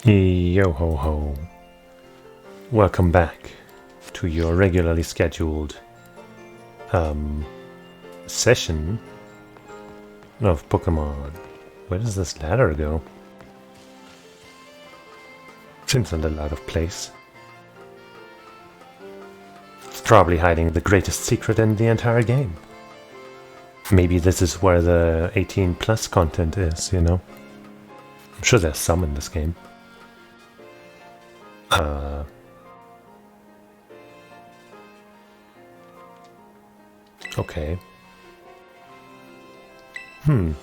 Yo ho ho. Welcome back to your regularly scheduled session of Pokemon. Where does this ladder go? Seems a little out of place. It's probably hiding the greatest secret in the entire game. Maybe this is where the 18 plus content is, you know? I'm sure there's some in this game. Okay. Yeah,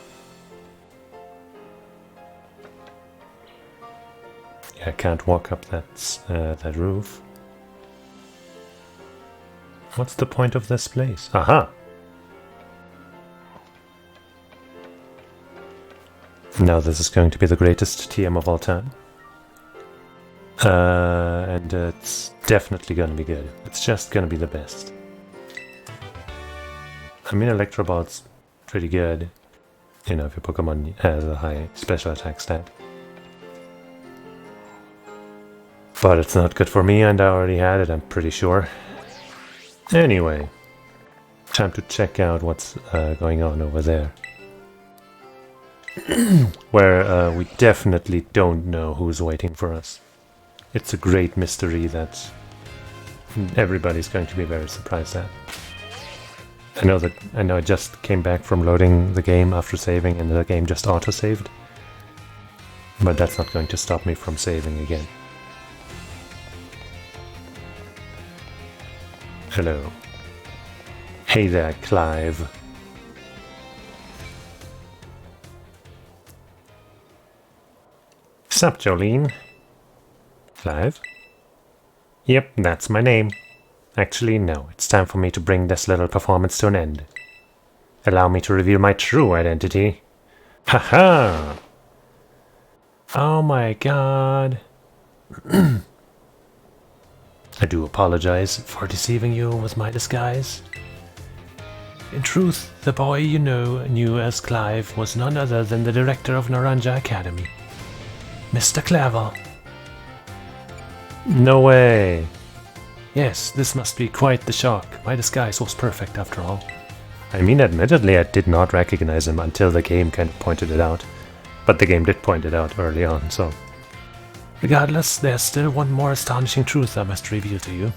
I can't walk up that roof. What's the point of this place? Aha! Now this is going to be the greatest TM of all time. And it's definitely gonna be good. It's just gonna be the best. I mean, Electro Ball's pretty good, you know, if your Pokemon has a high special attack stat. But it's not good for me, and I already had it, I'm pretty sure. Anyway, time to check out what's going on over there. Where we definitely don't know who's waiting for us. It's a great mystery that everybody's going to be very surprised at. I know I just came back from loading the game after saving and the game just auto-saved. But that's not going to stop me from saving again. Hello. Hey there, Clive. Sup, Jolene? Clive? Yep, that's my name. Actually, no, it's time for me to bring this little performance to an end. Allow me to reveal my true identity. Haha! Oh my god. I do apologize for deceiving you with my disguise. In truth, the boy you knew as Clive was none other than the director of Naranja Academy, Mr. Clavel. No way! Yes, this must be quite the shock. My disguise was perfect after all. I mean, admittedly, I did not recognize him until the game kind of pointed it out. But the game did point it out early on, so... Regardless, there's still one more astonishing truth I must reveal to you.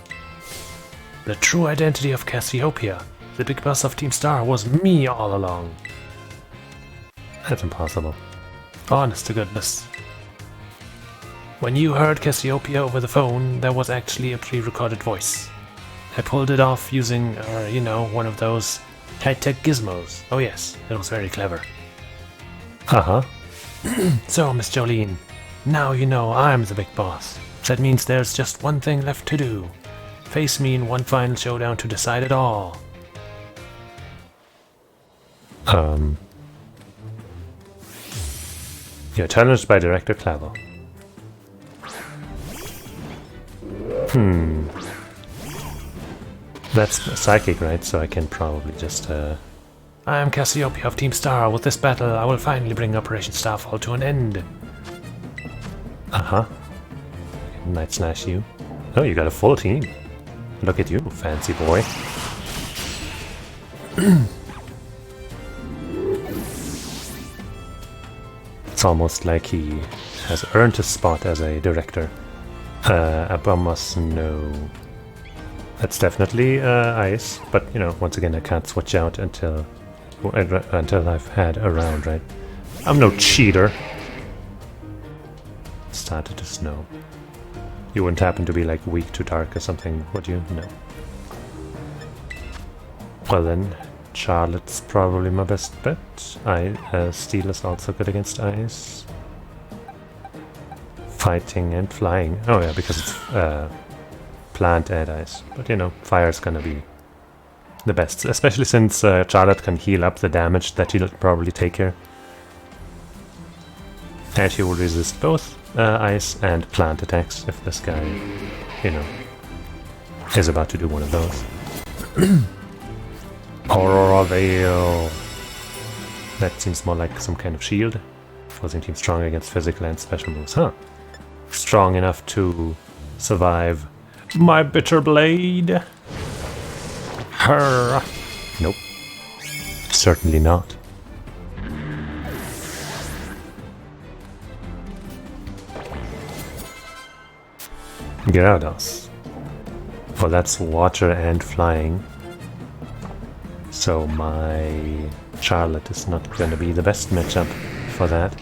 The true identity of Cassiopeia, the big boss of Team Star, was me all along. That's impossible. Honest to goodness. When you heard Cassiopeia over the phone, there was actually a pre-recorded voice. I pulled it off using, you know, one of those high-tech gizmos. Oh yes, it was very clever. Uh-huh. So, Miss Jolene, now you know I'm the big boss. That means there's just one thing left to do. Face me in one final showdown to decide it all. You're challenged by Director Clavel. That's psychic, right? So I can probably just, I am Cassiopeia of Team Star. With this battle, I will finally bring Operation Starfall to an end. Uh-huh. Night Slash you. Oh, you got a full team. Look at you, fancy boy. It's almost like he has earned his spot as a director. Abamas, no. That's definitely ice, but you know, once again, I can't switch out until I've had a round, right? I'm no cheater. It started to snow. You wouldn't happen to be like weak to dark or something, would you? No. Well then, Charlotte's probably my best bet. Steel is also good against ice. Fighting and flying. Oh yeah, because it's plant and ice. But you know, fire's gonna be the best. Especially since Charlotte can heal up the damage that he'll probably take here. And he will resist both ice and plant attacks if this guy, you know, is about to do one of those. Aurora Veil. That seems more like some kind of shield. Opposing team strong against physical and special moves, huh? strong enough to survive my bitter blade. Her. Nope. Certainly not. Gyarados. Well, that's water and flying. So my Charlotte is not going to be the best matchup for that.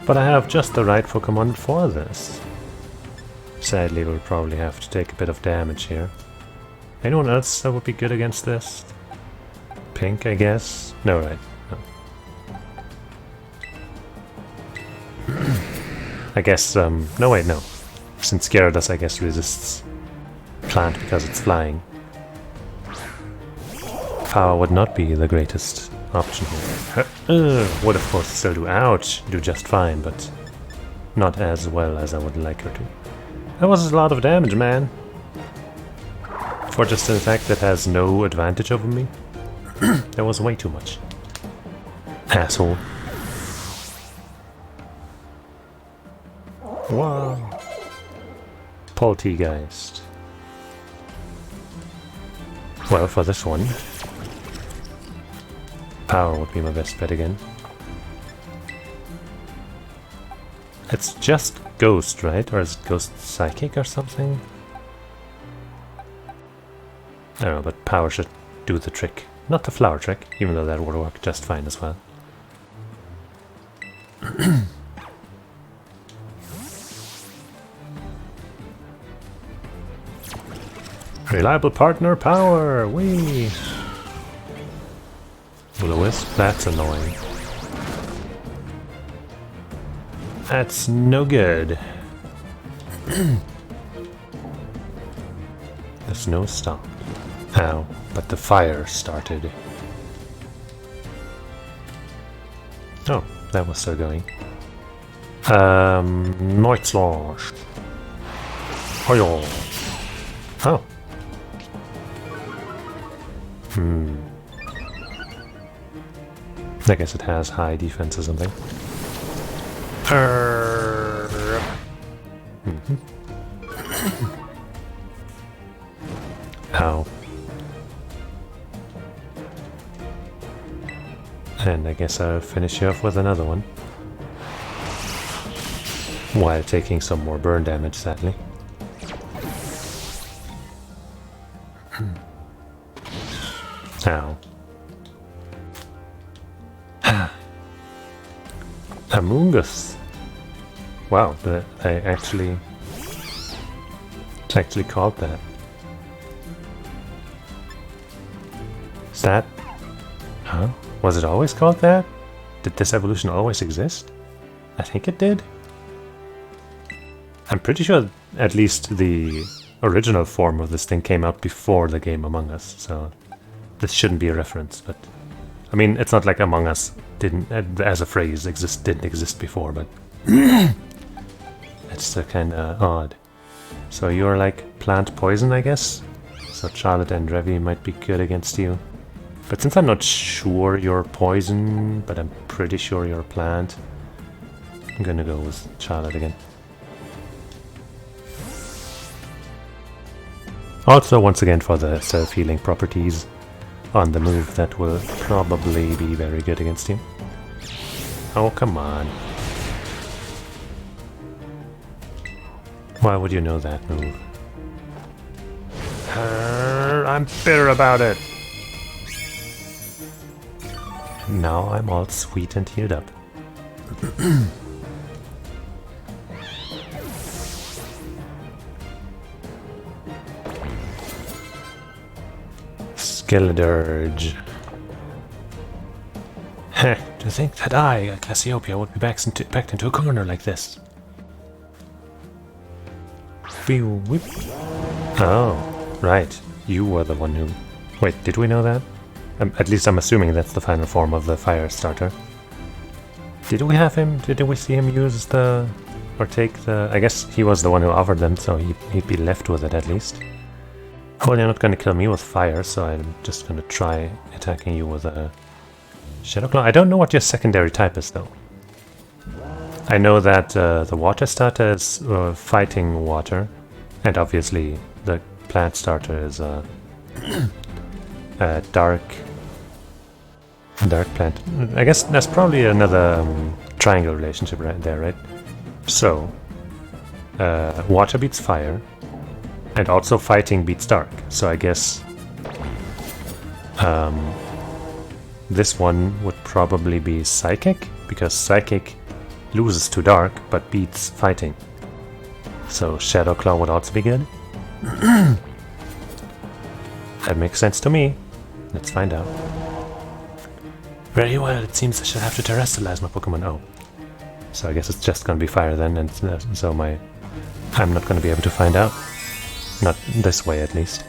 But I have just the right Pokemon for this. Sadly, we'll probably have to take a bit of damage here. Anyone else that would be good against this? Pink, I guess? No, right. No. I guess, no wait, no. Since Gyarados, I guess, resists plant because it's flying. Power would not be the greatest option here. Would of course still do, ouch, do just fine, but not as well as I would like her to. That was a lot of damage, man. For just an attack that has no advantage over me. That was way too much. Asshole. Wow. Poltergeist. Well, for this one, power would be my best bet again. It's just Ghost, right? Or is it Ghost Psychic or something? I don't know, but power should do the trick. Not the flower trick, even though that would work just fine as well. Reliable partner power! Whee! Will-O-Wisp, that's annoying. That's no good. There's no stop. Ow, but the fire started. Oh, that was still going. Night Slash. Oh. Oh. I guess it has high defense or something. Ow. And I guess I'll finish you off with another one. While taking some more burn damage, sadly. Ow. Amoongus. Wow, I actually called that. Is that? Huh? Was it always called that? Did this evolution always exist? I think it did. I'm pretty sure at least the original form of this thing came out before the game Among Us, so this shouldn't be a reference, but I mean, it's not like Among Us didn't, as a phrase, didn't exist before, but it's still kinda odd. So you're like plant poison, I guess? So Charlotte and Revi might be good against you. But since I'm not sure you're poison, but I'm pretty sure you're a plant, I'm gonna go with Charlotte again. Also, once again, for the self-healing properties on the move, that will probably be very good against you. Oh, come on. Why would you know that move? I'm bitter about it! Now I'm all sweet and healed up. Skeledirge. Heh, to think that I, Cassiopeia, would be backed into a corner like this. Oh, right. You were the one who... Wait, did we know that? At least I'm assuming that's the final form of the fire starter. Did we have him? Did we see him use the... or take the... I guess he was the one who offered them, so he'd be left with it at least. Well, you're not going to kill me with fire, so I'm just going to try attacking you with a Shadow Claw. I don't know what your secondary type is, though. I know that the water starter is fighting water, and obviously the plant starter is a dark plant. I guess that's probably another triangle relationship right there, right? So, water beats fire, and also fighting beats dark. So I guess this one would probably be psychic, because psychic loses to dark but beats fighting. So Shadow Claw would also be good. That makes sense to me. Let's find out. Very well, it seems I shall have to terrestrialize my Pokemon. Oh. So I guess it's just gonna be fire then, and so I'm not gonna be able to find out. Not this way, at least.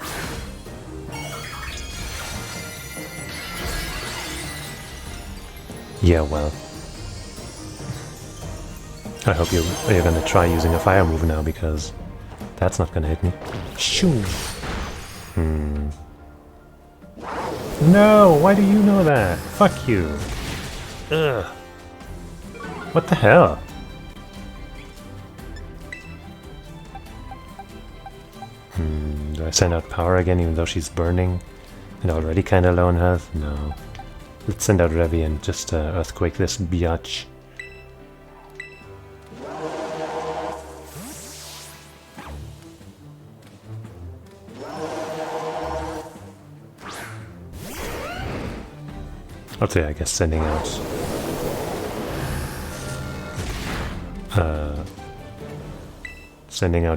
Yeah, well. I hope you're gonna try using a fire move now, because that's not gonna hit me. Shoo! No! Why do you know that? Fuck you! Ugh! What the hell? Do I send out power again, even though she's burning and already kinda low on health? No. Let's send out Revi and just earthquake this biatch. Okay, I guess sending out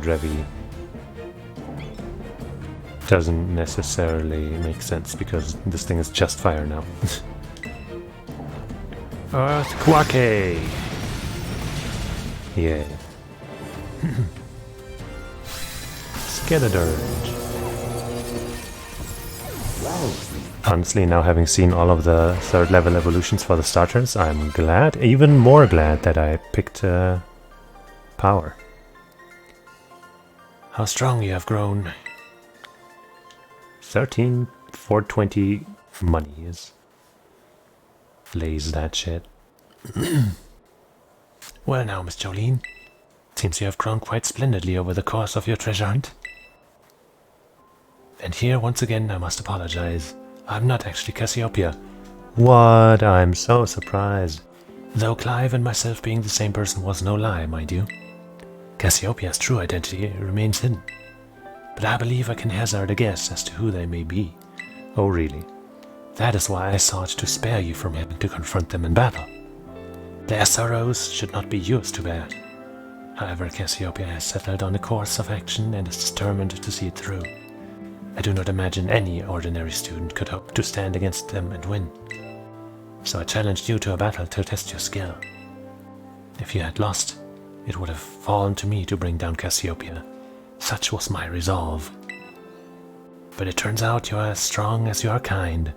Revi doesn't necessarily make sense, because this thing is just fire now. Earthquake! Yeah. Skeledirge. Honestly, now having seen all of the 3rd level evolutions for the starters, I'm glad, even more glad, that I picked power. How strong you have grown. 13,420 money is. Lays that shit. Well now, Miss Jolene. Seems you have grown quite splendidly over the course of your treasure hunt. And here, once again, I must apologize. I'm not actually Cassiopeia. What? I'm so surprised. Though Clive and myself being the same person was no lie, mind you. Cassiopeia's true identity remains hidden. But I believe I can hazard a guess as to who they may be. Oh, really? That is why I sought to spare you from having to confront them in battle. Their sorrows should not be yours to bear. However, Cassiopeia has settled on a course of action and is determined to see it through. I do not imagine any ordinary student could hope to stand against them and win. So I challenged you to a battle to test your skill. If you had lost, it would have fallen to me to bring down Cassiopeia. Such was my resolve. But it turns out you are as strong as you are kind.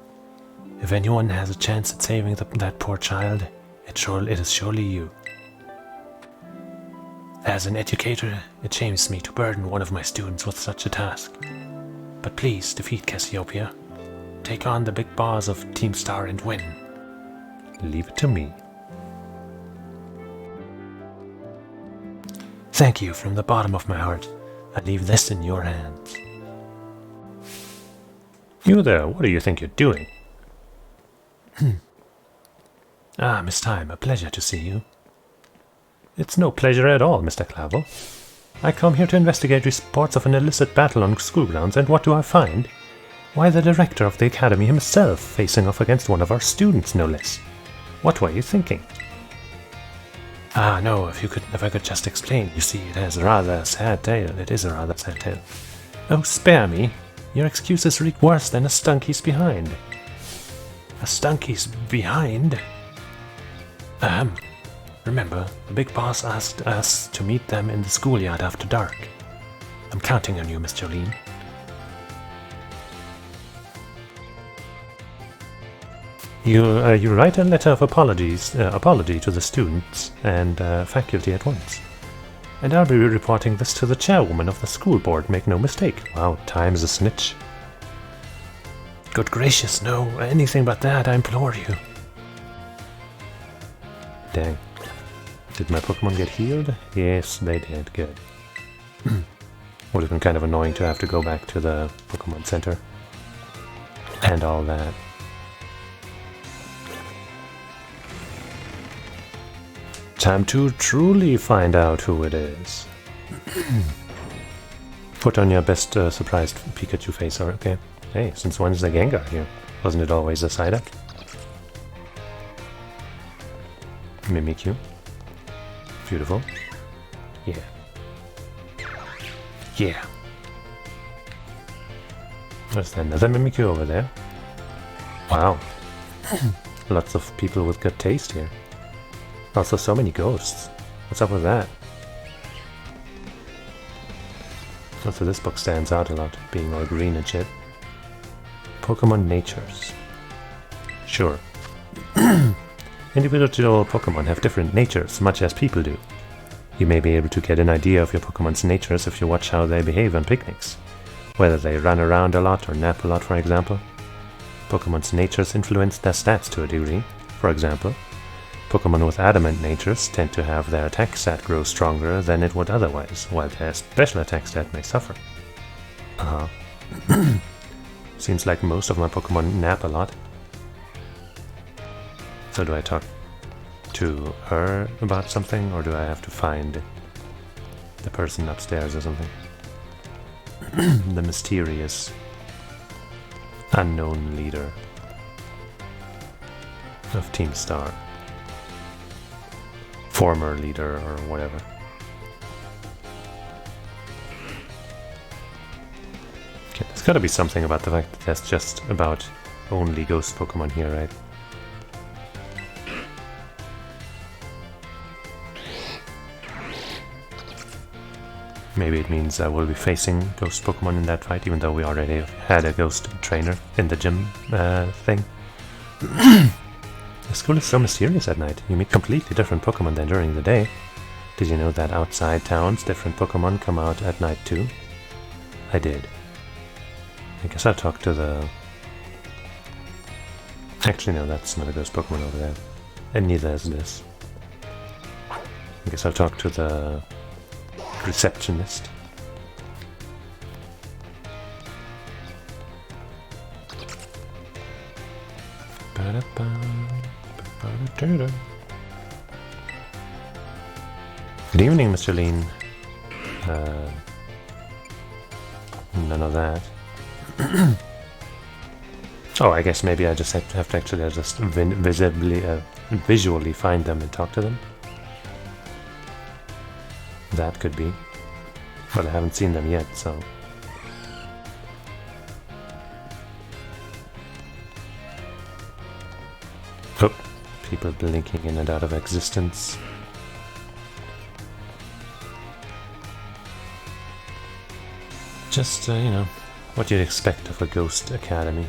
If anyone has a chance at saving that poor child, it is surely you. As an educator, it shames me to burden one of my students with such a task. But please defeat Cassiopeia. Take on the big boss of Team Star and win. Leave it to me. Thank you from the bottom of my heart. I leave this in your hands. You there, what do you think you're doing? Ah, Miss Time, a pleasure to see you. It's no pleasure at all, Mr. Clavel. I come here to investigate reports of an illicit battle on school grounds, and what do I find? Why, the director of the academy himself facing off against one of our students, no less. What were you thinking? Ah, no, if I could just explain. You see, it has a rather sad tale. It is a rather sad tale. Oh, spare me. Your excuses reek worse than a stunky's behind. A stunky's behind? Remember, the big boss asked us to meet them in the schoolyard after dark. I'm counting on you, Miss Jolene. You write a letter of apology to the students and faculty at once. And I'll be reporting this to the chairwoman of the school board, make no mistake. Wow, time's a snitch. Good gracious, no, anything but that, I implore you. Dang. Did my Pokemon get healed? Yes, they did. Good. Would have been kind of annoying to have to go back to the Pokemon Center and all that. Time to truly find out who it is. Put on your best surprised Pikachu face, okay? Hey, since when is the Gengar here? Wasn't it always a Psyduck? Mimikyu. Beautiful. Yeah. Yeah. There's another Mimikyu over there. Wow. Lots of people with good taste here. Also so many ghosts. What's up with that? Also this book stands out a lot, being all green and shit. Pokemon natures. Sure. Individual Pokemon have different natures, much as people do. You may be able to get an idea of your Pokemon's natures if you watch how they behave on picnics. Whether they run around a lot or nap a lot, for example. Pokemon's natures influence their stats to a degree. For example, Pokemon with adamant natures tend to have their attack stat grow stronger than it would otherwise, while their special attack stat may suffer. Seems like most of my Pokemon nap a lot. So do I talk to her about something, or do I have to find the person upstairs or something? The mysterious, unknown leader of Team Star. Former leader or whatever. Okay, there's gotta be something about the fact that that's just about only ghost Pokemon here, right? Maybe it means I will be facing ghost Pokemon in that fight, even though we already had a ghost trainer in the gym thing. The school is so mysterious at night. You meet completely different Pokemon than during the day. Did you know that outside towns, different Pokemon come out at night too? I did. I guess I'll talk to the... Actually, no, that's not a ghost Pokemon over there. And neither is this. I guess I'll talk to the receptionist. Good evening, Mr. Lean. None of that. Oh, I guess maybe I just have to actually just visually find them and talk to them. That could be. But I haven't seen them yet, so... Oh, people blinking in and out of existence. Just, you know, what you'd expect of a ghost academy.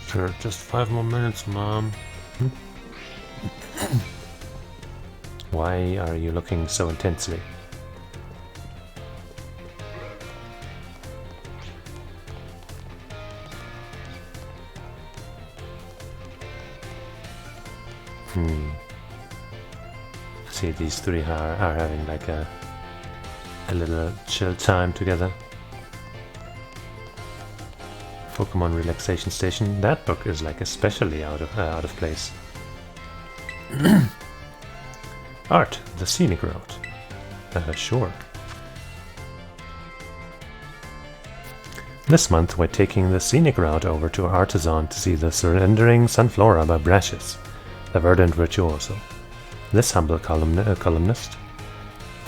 Sure, just 5 more minutes, Mom. Why are you looking so intensely? See, these three are having like a little chill time together. Pokemon Relaxation Station. That book is like especially out of place. Art, the scenic route. Sure. This month we're taking the scenic route over to Artisan to see the surrendering Sunflora by Brashes, the verdant virtuoso. This humble columnist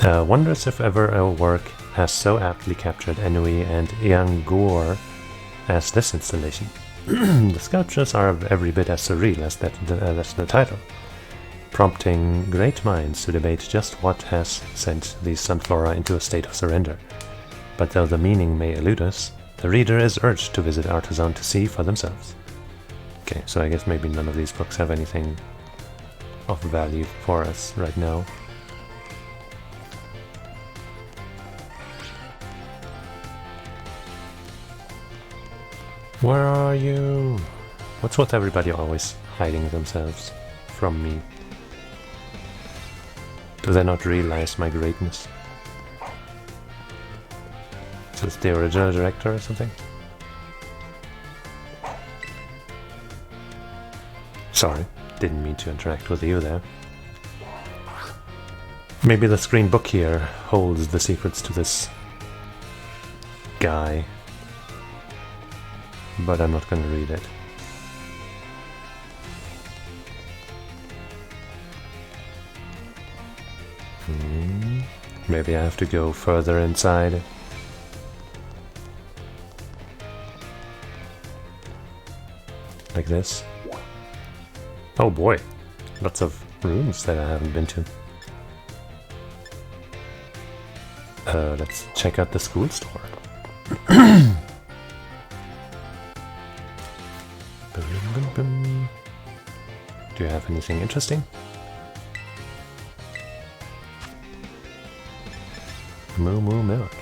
wonders if ever a work has so aptly captured ennui and yangur as this installation. The sculptures are every bit as surreal as the title, prompting great minds to debate just what has sent these Sunflora into a state of surrender. But though the meaning may elude us, the reader is urged to visit Artisan to see for themselves. Okay, so I guess maybe none of these books have anything of value for us right now. Where are you? What's with everybody always hiding themselves from me? Do they not realize my greatness? So it's the original director or something? Sorry, didn't mean to interact with you there. Maybe the screen book here holds the secrets to this guy, but I'm not gonna read it. Maybe I have to go further inside. Like this. Oh boy, lots of rooms that I haven't been to. Let's check out the school store. Boom, boom, boom. Do you have anything interesting? Moo moo milk.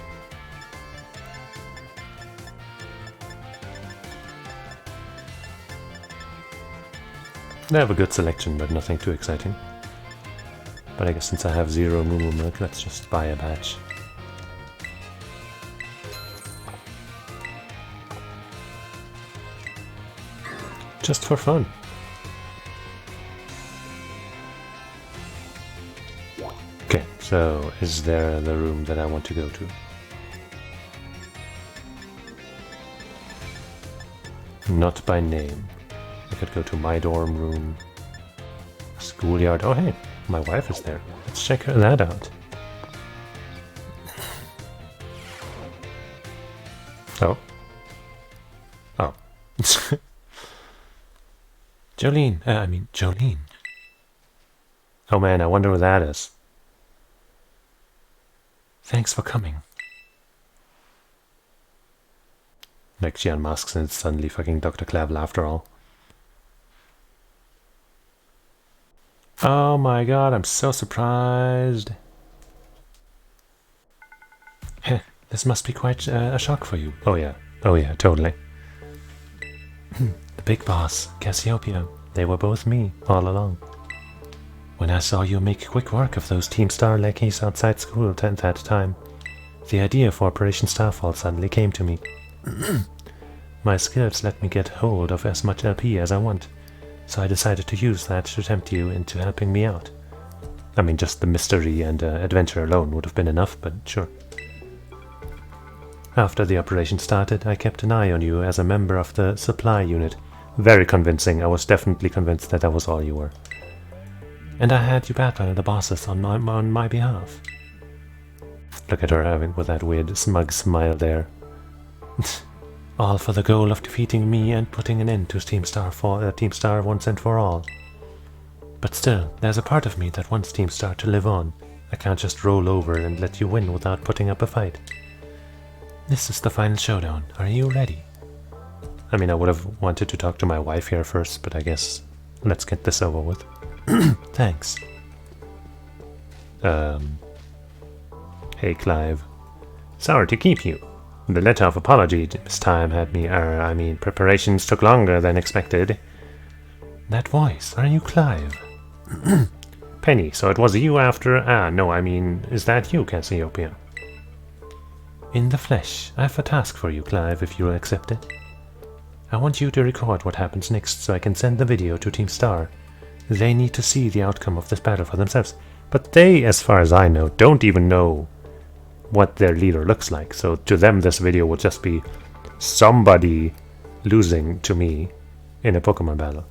They have a good selection, but nothing too exciting. But I guess since I have 0 moo moo milk, let's just buy a batch. Just for fun. Okay, so is there the room that I want to go to? Not by name. I could go to my dorm room, schoolyard. Oh hey, my wife is there. Let's check that out. Oh. Oh. Jolene. Oh man, I wonder who that is. Thanks for coming. Like she unmasks and it's suddenly fucking Dr. Clavel after all. Oh my god, I'm so surprised. Heh, this must be quite a shock for you. Oh yeah, totally. The big boss, Cassiopeia, they were both me, all along. When I saw you make quick work of those Team Star lackeys outside school at that time, the idea for Operation Starfall suddenly came to me. My skills let me get hold of as much LP as I want, so I decided to use that to tempt you into helping me out. I mean, just the mystery and adventure alone would have been enough, but sure. After the operation started, I kept an eye on you as a member of the supply unit. Very convincing. I was definitely convinced that was all you were. And I had you battle the bosses on my behalf. Look at her having with that weird smug smile there. All for the goal of defeating me and putting an end to Team Star once and for all. But still, there's a part of me that wants Team Star to live on. I can't just roll over and let you win without putting up a fight. This is the final showdown. Are you ready? I mean, I would have wanted to talk to my wife here first, but I guess let's get this over with. Thanks. Hey, Clive. Sorry to keep you. The letter of apology this time had me, preparations took longer than expected. That voice, are you Clive? Penny, so it was you after... is that you, Cassiopeia? In the flesh. I have a task for you, Clive, if you'll accept it. I want you to record what happens next so I can send the video to Team Star. They need to see the outcome of this battle for themselves. But they, as far as I know, don't even know what their leader looks like. So to them, this video would just be somebody losing to me in a Pokemon battle.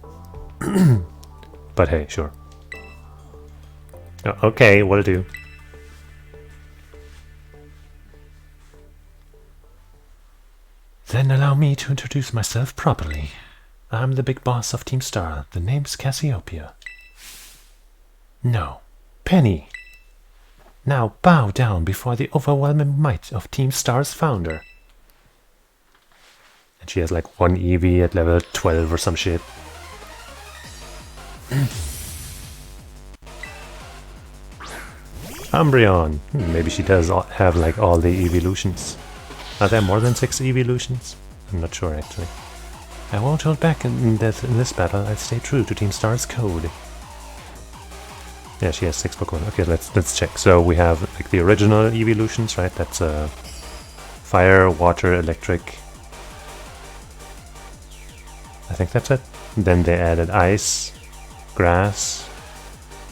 But hey, sure. Okay, will do. Then allow me to introduce myself properly. I'm the big boss of Team Star. The name's Cassiopeia. No, Penny. Now bow down before the overwhelming might of Team Star's founder. And she has like one EV at level 12 or some shit. Umbreon. Maybe she does have like all the evolutions. Are there more than 6 evolutions? I'm not sure actually. I won't hold back in this battle. I'll stay true to Team Star's code. Yeah, she has 6 Pokemon. Okay, let's check. So we have like the original evolutions, right? That's fire, water, electric. I think that's it. Then they added ice, grass,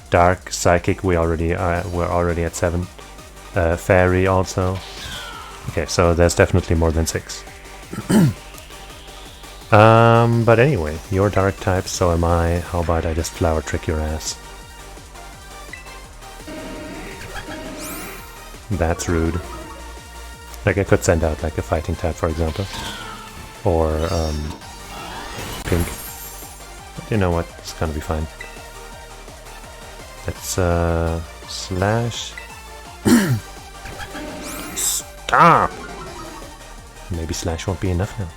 dark, psychic. We're already at 7. Fairy also. Okay, so there's definitely more than 6. But anyway, you're dark type, so am I. How about I just flower trick your ass? That's rude. Like, I could send out like a fighting type, for example. Or, pink. But you know what? It's gonna be fine. Let's, slash. Stop! Maybe slash won't be enough now.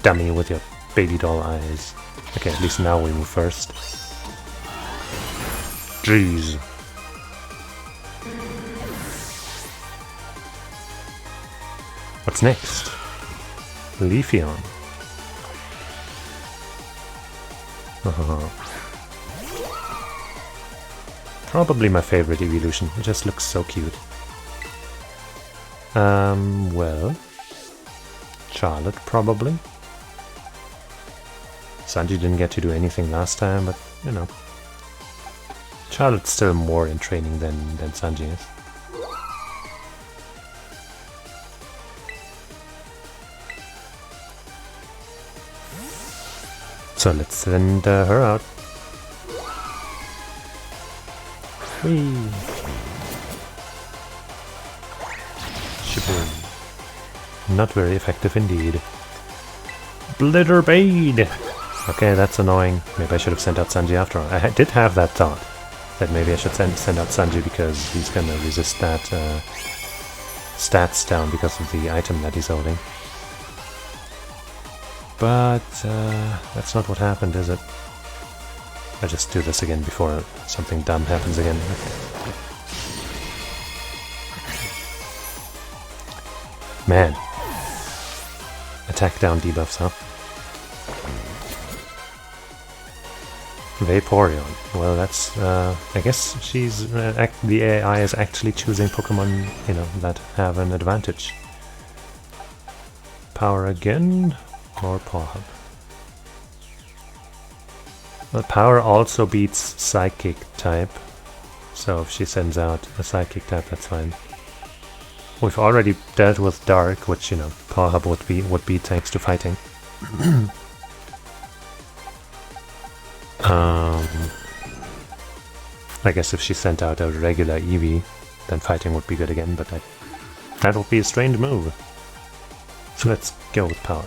Dummy with your baby doll eyes. Okay, at least now we move first. Jeez. What's next? Leafeon. Probably my favorite evolution. It just looks so cute. Well... Charlotte, probably. Sanji didn't get to do anything last time, but, you know. Charlotte's still more in training than Sanji is. So let's send her out. Whee! Shaboom. Not very effective indeed. Blitterbade! Okay, that's annoying. Maybe I should have sent out Sanji after all. I did have that thought. That maybe I should send out Sanji because he's gonna resist that stats down because of the item that he's holding. But that's not what happened, is it? I just do this again before something dumb happens again. Okay. Man. Attack down debuffs, huh? Vaporeon. Well, that's, I guess she's, the AI is actually choosing Pokemon, you know, that have an advantage. Power again, or Paw Hub? Well, Power also beats Psychic type, so if she sends out a Psychic type, that's fine. We've already dealt with Dark, which, you know, Paw Hub would be thanks to fighting. I guess if she sent out a regular Eevee, then fighting would be good again, but that would be a strange move. So let's go with Power.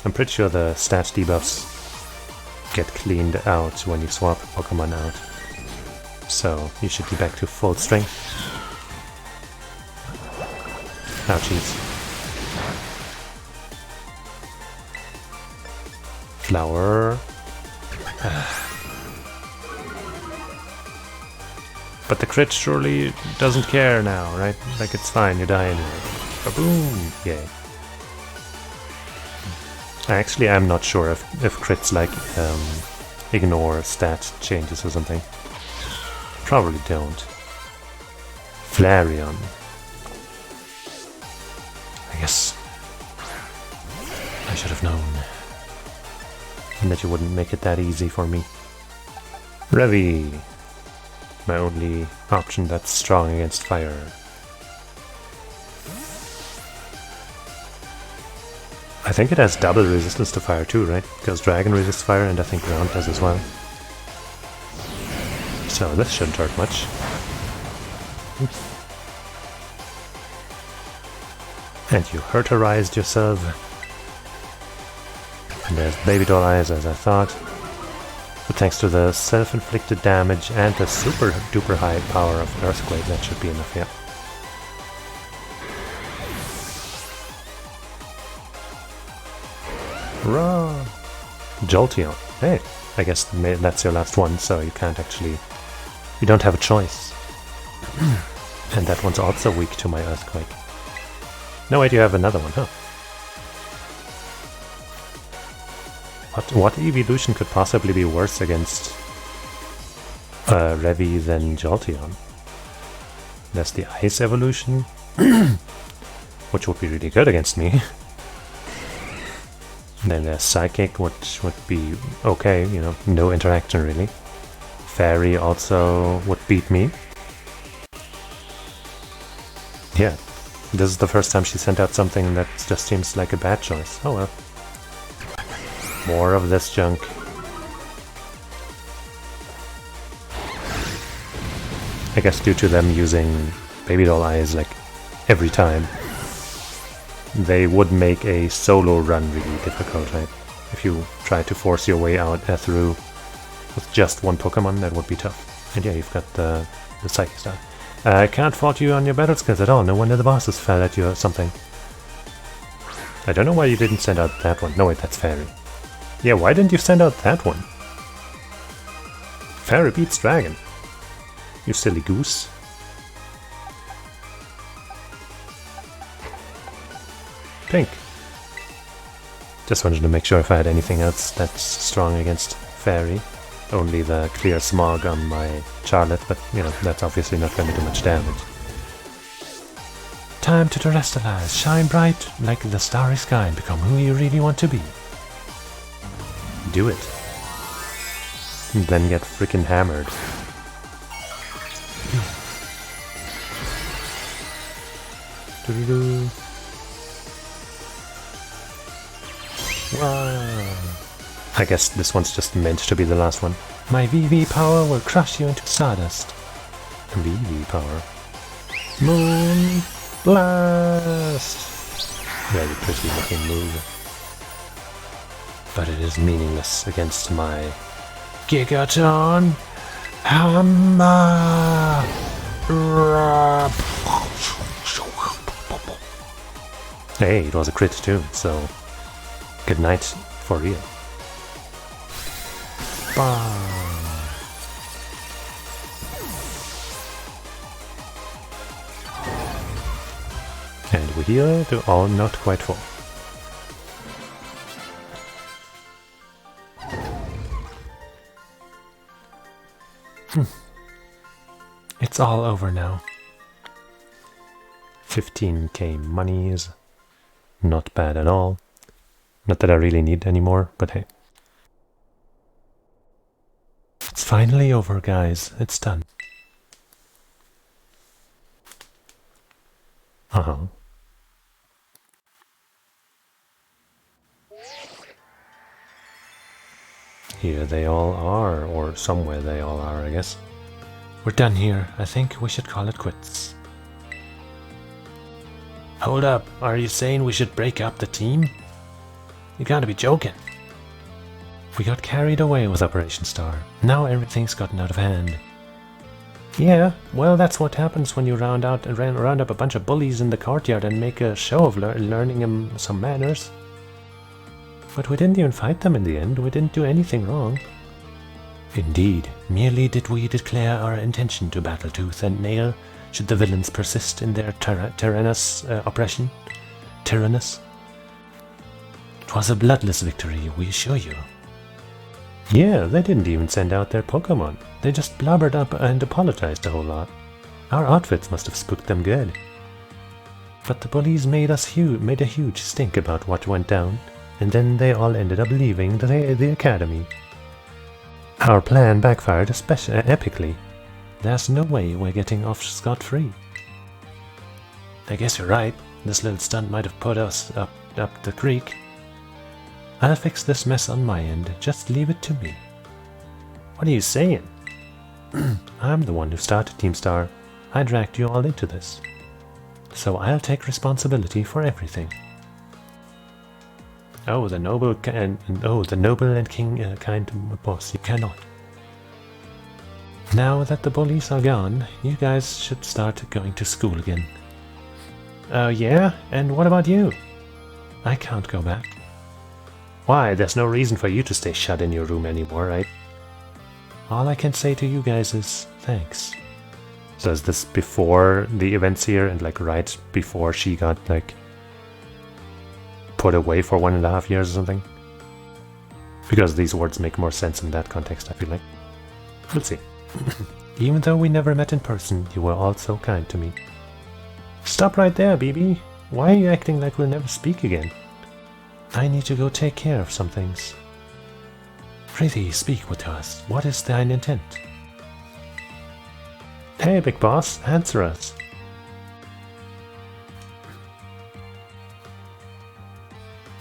I'm pretty sure the stat debuffs get cleaned out when you swap Pokemon out. So you should be back to full strength. Ouchies. Flower. But the crit surely doesn't care now, right? Like, it's fine, you die anyway. Ba-boom! Yay. Actually, I'm not sure if crits, like, ignore stat changes or something. Probably don't. Flareon. I guess I should have known. And that you wouldn't make it that easy for me. Revi! My only option that's strong against fire. I think it has double resistance to fire too, right? Because Dragon resists fire and I think Ground does as well. So this shouldn't hurt much. And you hurterized yourself. And there's Baby Doll Eyes as I thought. But thanks to the self-inflicted damage and the super duper high power of Earthquake, that should be enough, yeah. Hurrah! Jolteon. Hey, I guess that's your last one, so you can't actually... You don't have a choice. And that one's also weak to my Earthquake. No, wait, you have another one, huh? What evolution could possibly be worse against Revi than Jolteon? There's the Ice evolution, which would be really good against me. Then there's Psychic, which would be okay, you know, no interaction really. Fairy also would beat me. Yeah, this is the first time she sent out something that just seems like a bad choice. Oh well. More of this junk. I guess due to them using Baby Doll Eyes like every time, they would make a solo run really difficult, right? If you try to force your way out through with just one Pokemon, that would be tough. And yeah, you've got the Psychic Star. I can't fault you on your battle skills at all. No wonder the bosses fell at you or something. I don't know why you didn't send out that one. No wait, that's Fairy. Yeah, why didn't you send out that one? Fairy beats Dragon. You silly goose. Pink. Just wanted to make sure if I had anything else that's strong against Fairy. Only the clear smog on my Charlotte, but you know, that's obviously not going to do much damage. Time to terrestrialize. Shine bright like the starry sky and become who you really want to be. Do it. And then get freaking hammered. Doo-doo-doo. Wow. I guess this one's just meant to be the last one. My VV power will crush you into sawdust. VV power. Moon Blast! Very pretty looking move. But it is meaningless against my Gigaton Hammer! Hey, it was a crit too, so good night for real. And we heal to all not quite full. It's all over now. 15k monies. Not bad at all. Not that I really need anymore, but hey. It's finally over, guys. It's done. Here they all are, or somewhere they all are, I guess. We're done here. I think we should call it quits. Hold up, are you saying we should break up the team? You gotta be joking. We got carried away with Operation Star. Now everything's gotten out of hand. Yeah, well that's what happens when you round up a bunch of bullies in the courtyard and make a show of learning them some manners. But we didn't even fight them in the end. We didn't do anything wrong. Indeed, merely did we declare our intention to battle tooth and nail should the villains persist in their tyrannous oppression. Tyrannous. 'Twas a bloodless victory, we assure you. Yeah, they didn't even send out their Pokemon. They just blubbered up and apologized a whole lot. Our outfits must have spooked them good. But the bullies made a huge stink about what went down, and then they all ended up leaving the academy. Our plan backfired epically. There's no way we're getting off scot-free. I guess you're right. This little stunt might have put us up the creek. I'll fix this mess on my end. Just leave it to me. What are you saying? I'm the one who started Team Star. I dragged you all into this. So I'll take responsibility for everything. Oh, the noble and kind boss, you cannot. Now that the bullies are gone, you guys should start going to school again. Oh yeah? And what about you? I can't go back. Why? There's no reason for you to stay shut in your room anymore, right? All I can say to you guys is thanks. So is this before the events here and like right before she got like put away for 1.5 years or something? Because these words make more sense in that context, I feel like. We'll see. Even though we never met in person, you were all so kind to me. Stop right there, BB. Why are you acting like we'll never speak again? I need to go take care of some things. Prithee, speak with us. What is thine intent? Hey, big boss, answer us.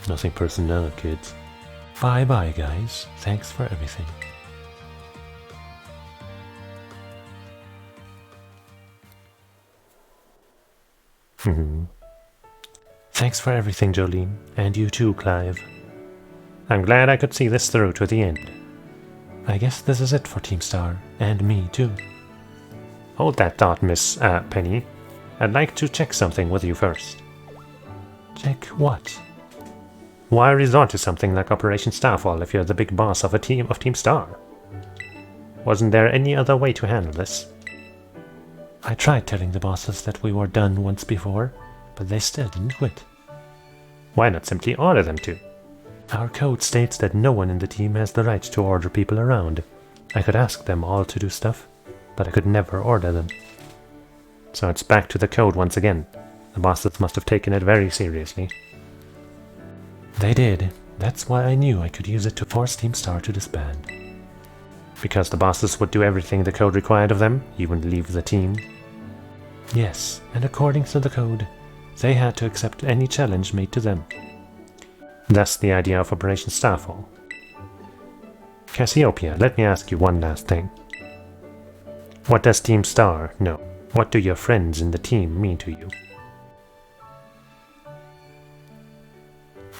Nothing personal, kids. Bye-bye, guys. Thanks for everything. Thanks for everything, Jolene. And you too, Clive. I'm glad I could see this through to the end. I guess this is it for Team Star. And me, too. Hold that thought, Miss Penny. I'd like to check something with you first. Check what? Why resort to something like Operation Starfall if you're the big boss of a team of Team Star? Wasn't there any other way to handle this? I tried telling the bosses that we were done once before, but they still didn't quit. Why not simply order them to? Our code states that no one in the team has the right to order people around. I could ask them all to do stuff, but I could never order them. So it's back to the code once again. The bosses must have taken it very seriously. They did. That's why I knew I could use it to force Team Star to disband. Because the bosses would do everything the code required of them, even leave the team? Yes, and according to the code, they had to accept any challenge made to them. That's the idea of Operation Starfall. Cassiopeia, let me ask you one last thing. What does Team Star know? What do your friends in the team mean to you?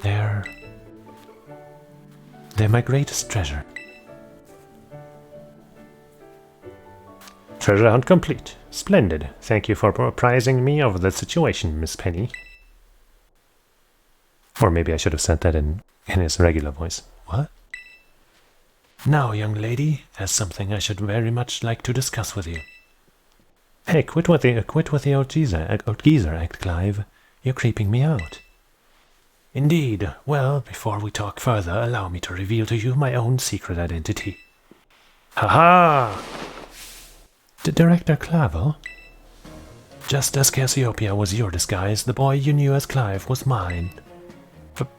They're my greatest treasure. Treasure hunt complete. Splendid. Thank you for apprising me of the situation, Miss Penny. Or maybe I should have said that in his regular voice. What? Now, young lady, there's something I should very much like to discuss with you. Hey, quit with the old geezer act, Clive. You're creeping me out. Indeed. Well, before we talk further, allow me to reveal to you my own secret identity. Ha-ha! Director Clavel? Just as Cassiopeia was your disguise, the boy you knew as Clive was mine.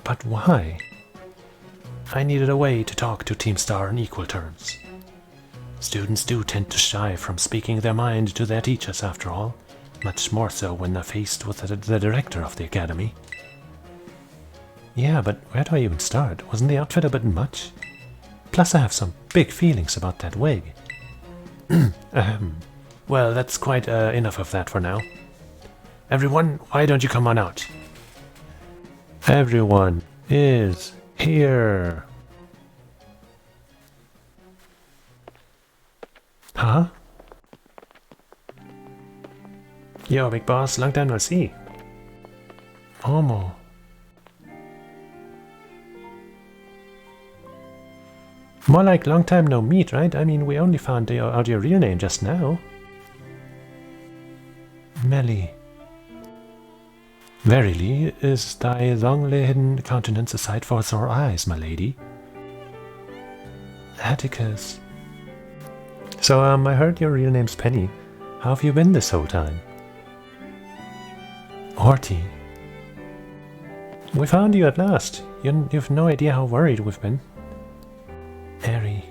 But why? I needed a way to talk to Team Star on equal terms. Students do tend to shy from speaking their mind to their teachers, after all, much more so when they're faced with the director of the academy. Yeah, but where do I even start? Wasn't the outfit a bit much? Plus I have some big feelings about that wig. Well, that's quite enough of that for now. Everyone, why don't you come on out? Everyone is here. Huh? Yo, big boss, long time no see. Homo. More like long time no meet, right? I mean, we only found out your real name just now. Melly. Verily, is thy longly hidden countenance a sight for sore eyes, my lady? Atticus. So, I heard your real name's Penny. How have you been this whole time? Horty. We found you at last. You've no idea how worried we've been. Airy.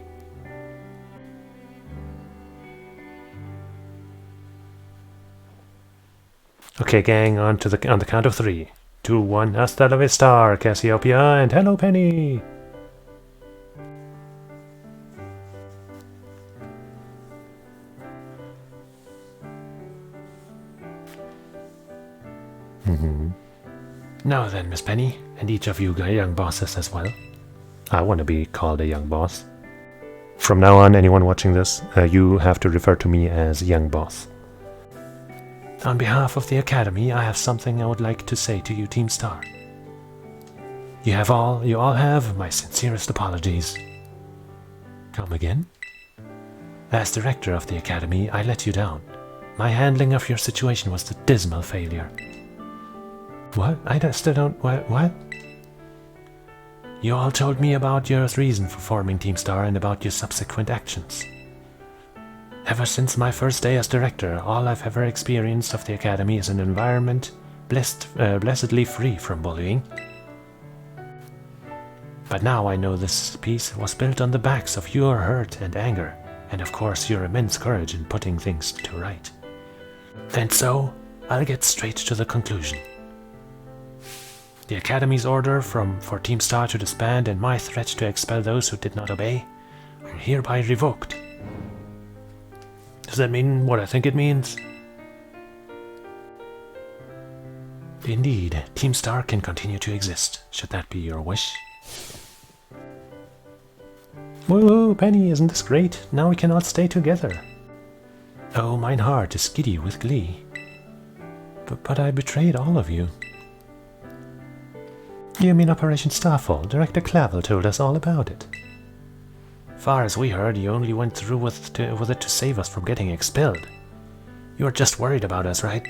Okay, gang, on the count of 3. 2, 1, hasta la vista, Cassiopeia, and hello, Penny! Now then, Miss Penny, and each of you young bosses as well. I want to be called a young boss. From now on, anyone watching this, you have to refer to me as young boss. On behalf of the Academy, I have something I would like to say to you, Team Star. You all have my sincerest apologies. Come again? As director of the Academy, I let you down. My handling of your situation was a dismal failure. What? I still don't... What? You all told me about your reason for forming Team Star and about your subsequent actions. Ever since my first day as director, all I've ever experienced of the Academy is an environment blessedly free from bullying. But now I know this piece was built on the backs of your hurt and anger, and of course your immense courage in putting things to right. And so, I'll get straight to the conclusion. The Academy's order for Team Star to disband and my threat to expel those who did not obey are hereby revoked. Does that mean what I think it means? Indeed, Team Star can continue to exist, should that be your wish. Whoa, Penny, isn't this great? Now we can all stay together. Oh, mine heart is giddy with glee. But I betrayed all of you. You mean Operation Starfall? Director Clavel told us all about it. Far as we heard, you only went through with it to save us from getting expelled. You were just worried about us, right?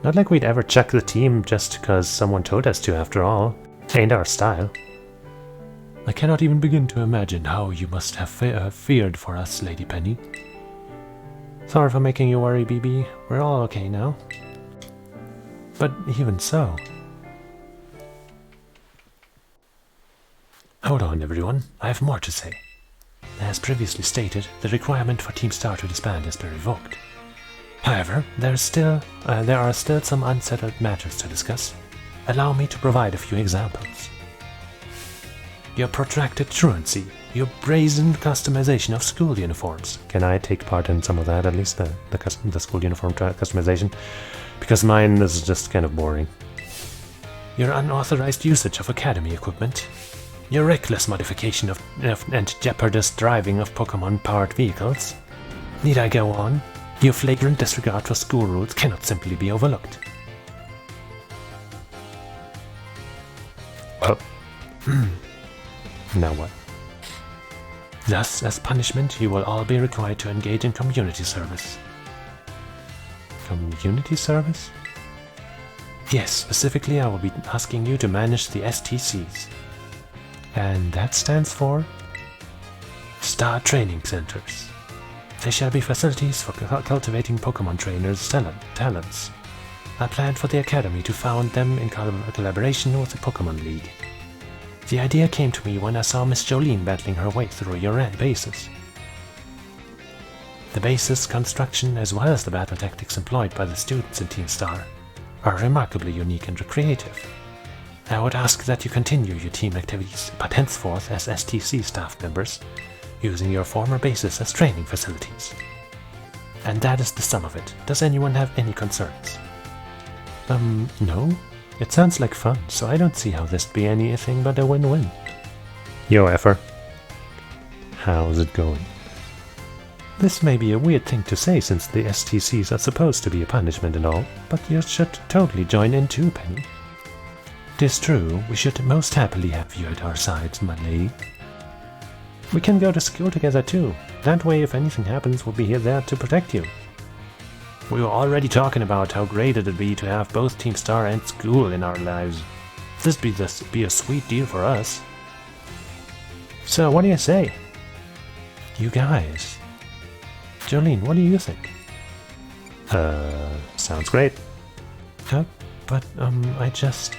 Not like we'd ever chuck the team just because someone told us to, after all. Ain't our style. I cannot even begin to imagine how you must have feared for us, Lady Penny. Sorry for making you worry, BB. We're all okay now. But even so... Hold on, everyone. I have more to say. As previously stated, the requirement for Team Star to disband has been revoked. However, there are still some unsettled matters to discuss. Allow me to provide a few examples. Your protracted truancy, your brazen customization of school uniforms. Can I take part in some of that, at least the school uniform customization? Because mine is just kind of boring. Your unauthorized usage of Academy equipment. Your reckless modification and jeopardous driving of Pokemon-powered vehicles. Need I go on? Your flagrant disregard for school rules cannot simply be overlooked. Oh. Now what? Thus, as punishment, you will all be required to engage in community service. Community service? Yes, specifically I will be asking you to manage the STCs. And that stands for Star Training Centers. They shall be facilities for cultivating Pokemon trainers' talents. I plan for the Academy to found them in collaboration with the Pokemon League. The idea came to me when I saw Miss Jolene battling her way through your bases. The base's construction, as well as the battle tactics employed by the students in Team Star, are remarkably unique and creative. I would ask that you continue your team activities, but henceforth as STC staff members, using your former bases as training facilities. And that is the sum of it. Does anyone have any concerns? No? It sounds like fun, so I don't see how this'd be anything but a win-win. Yo, Effer. How's it going? This may be a weird thing to say since the STCs are supposed to be a punishment and all, but you should totally join in too, Penny. 'Tis true, we should most happily have you at our sides, my lady. We can go to school together too. That way, if anything happens, we'll be there to protect you. We were already talking about how great it'd be to have both Team Star and school in our lives. This'd be a sweet deal for us. So, what do you say? You guys. Jolene, what do you think? Sounds great. But I just...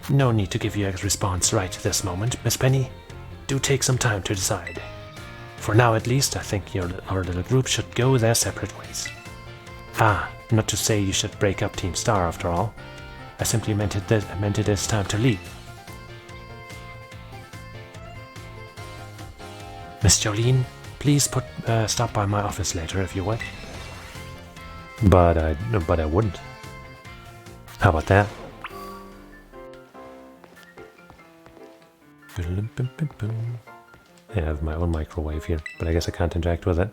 No need to give you a response right this moment, Miss Penny. Do take some time to decide. For now at least, I think our little group should go their separate ways. Ah, not to say you should break up Team Star after all. I simply meant it is time to leave. Miss Jolene, please stop by my office later if you would. But I wouldn't. How about that? I have my own microwave here, but I guess I can't interact with it.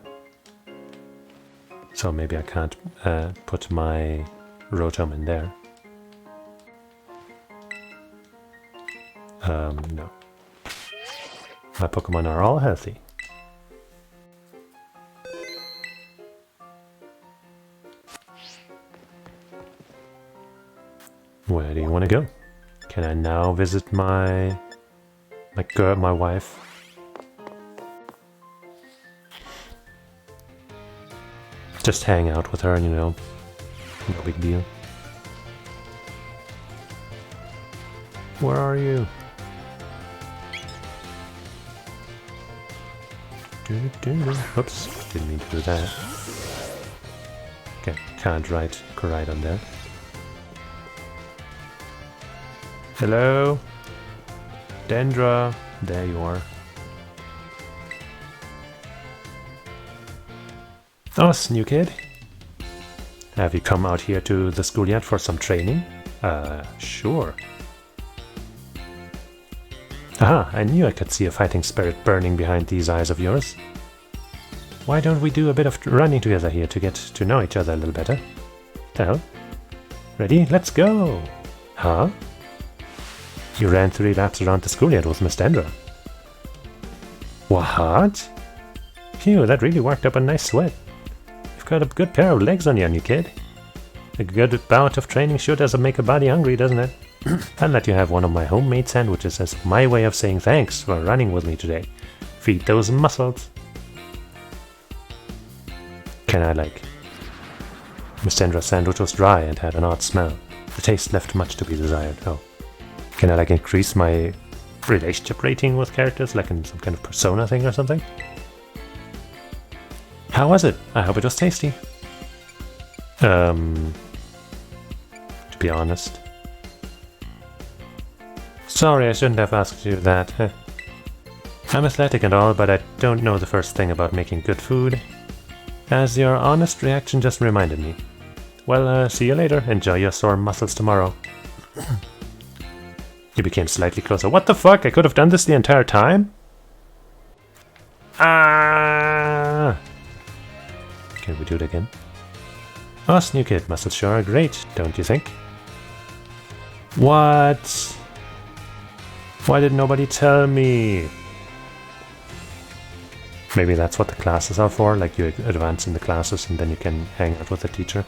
So maybe I can't put my Rotom in there. No. My Pokemon are all healthy. Where do you want to go? Can I now visit my girl, my wife? Just hang out with her, you know. No big deal. Where are you? Oops, didn't mean to do that. Okay, can't write on there. Hello? Dendra, there you are. Us, new kid. Have you come out here to the school yet for some training? Sure. Aha, I knew I could see a fighting spirit burning behind these eyes of yours. Why don't we do a bit of running together here to get to know each other a little better? The hell? Ready? Let's go! Huh? You ran 3 laps around the schoolyard with Miss Dendra. What? Phew, that really worked up a nice sweat. You've got a good pair of legs on you, new kid. A good bout of training sure does make a body hungry, doesn't it? I'll let you have one of my homemade sandwiches as my way of saying thanks for running with me today. Feed those muscles. Can I like... Miss Dendra's sandwich was dry and had an odd smell. The taste left much to be desired. Oh. Can I like increase my relationship rating with characters, like in some kind of persona thing or something? How was it? I hope it was tasty. To be honest. Sorry, I shouldn't have asked you that. I'm athletic and all, but I don't know the first thing about making good food. As your honest reaction just reminded me. Well, see you later. Enjoy your sore muscles tomorrow. You became slightly closer. What the fuck? I could have done this the entire time? Ah! Can we do it again? Us, new kid. Muscles sure are great, don't you think? What? Why did nobody tell me? Maybe that's what the classes are for, like you advance in the classes and then you can hang out with the teacher.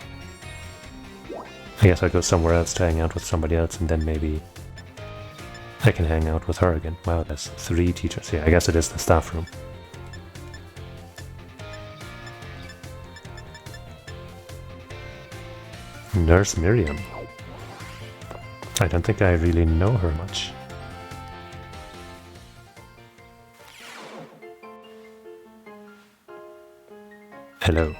I guess I'll go somewhere else to hang out with somebody else and then maybe I can hang out with her again. Wow, there's 3 teachers here. I guess it is the staff room. Nurse Miriam. I don't think I really know her much. Hello.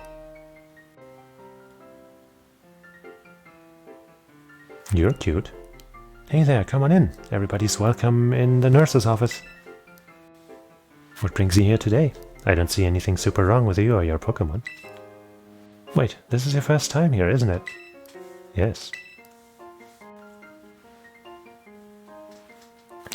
You're cute. Hey there, come on in. Everybody's welcome in the nurse's office. What brings you here today? I don't see anything super wrong with you or your Pokemon. Wait, this is your first time here, isn't it? Yes.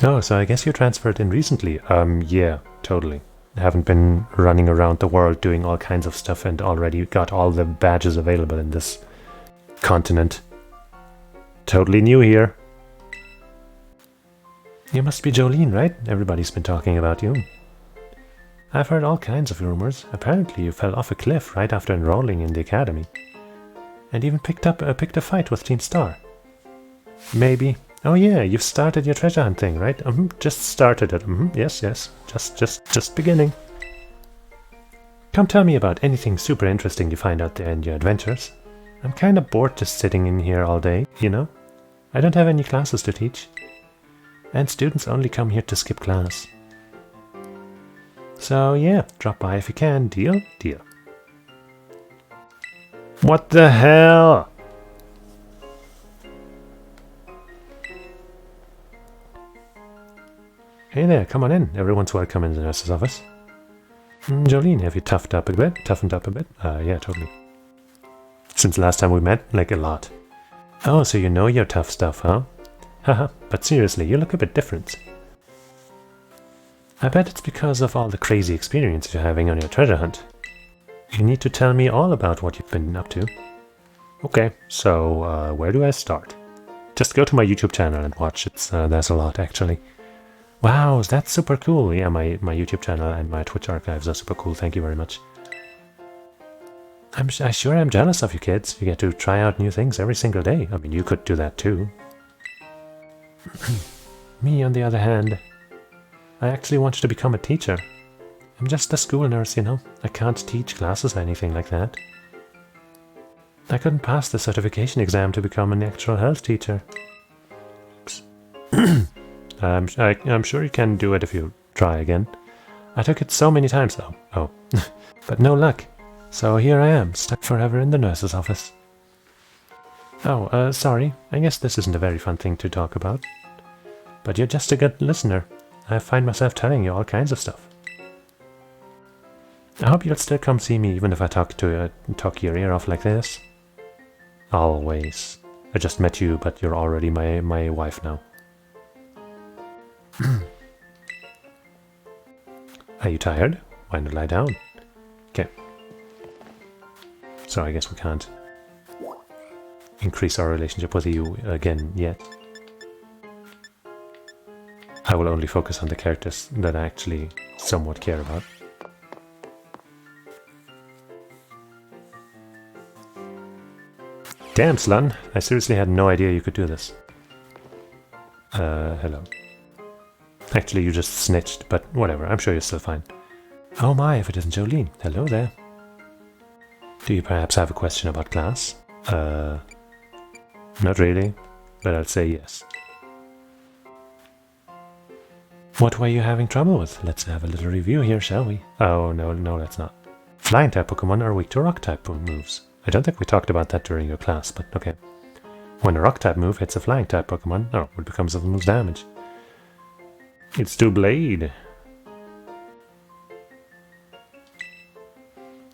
Oh, so I guess you transferred in recently. Yeah, totally. I haven't been running around the world doing all kinds of stuff and already got all the badges available in this continent. Totally new here. You must be Jolene, right? Everybody's been talking about you. I've heard all kinds of rumors. Apparently you fell off a cliff right after enrolling in the academy. And even picked a fight with Team Star. Maybe. Oh yeah, you've started your treasure hunt thing, right? Just started it. Yes. Just beginning. Come tell me about anything super interesting you find out there in your adventures. I'm kinda bored just sitting in here all day, you know? I don't have any classes to teach. And students only come here to skip class. So yeah, drop by if you can. Deal? Deal. What the hell? Hey there, come on in. Everyone's welcome in the nurse's office. Jolene, have you toughened up a bit? Yeah, totally. Since last time we met, like a lot. Oh, so you know your tough stuff, huh? Haha, but seriously, you look a bit different. I bet it's because of all the crazy experiences you're having on your treasure hunt. You need to tell me all about what you've been up to. Okay, so where do I start? Just go to my YouTube channel and watch. There's a lot, actually. Wow, that's super cool. Yeah, my YouTube channel and my Twitch archives are super cool. Thank you very much. I'm sure I'm jealous of you kids. You get to try out new things every single day. I mean, you could do that too. Me, on the other hand, I actually wanted to become a teacher. I'm just a school nurse, you know. I can't teach classes or anything like that. I couldn't pass the certification exam to become a natural health teacher. Oops. I'm sure you can do it if you try again. I took it so many times though. Oh. But no luck. So here I am, stuck forever in the nurse's office. Oh, sorry. I guess this isn't a very fun thing to talk about. But you're just a good listener. I find myself telling you all kinds of stuff. I hope you'll still come see me even if I talk your ear off like this. Always. I just met you, but you're already my wife now. Are you tired? Why not lie down? Okay. So I guess we can't increase our relationship with you again yet. I will only focus on the characters that I actually somewhat care about. Damn, Slun! I seriously had no idea you could do this. Hello. Actually, you just snitched, but whatever, I'm sure you're still fine. Oh my, if it isn't Jolene. Hello there. Do you perhaps have a question about class? Not really, but I'll say yes. What were you having trouble with? Let's have a little review here, shall we? Oh, no, let's not. Flying type Pokemon are weak to rock type moves. I don't think we talked about that during your class, but okay. When a rock type move hits a flying type Pokemon, what becomes of the move's damage? It's to Blade.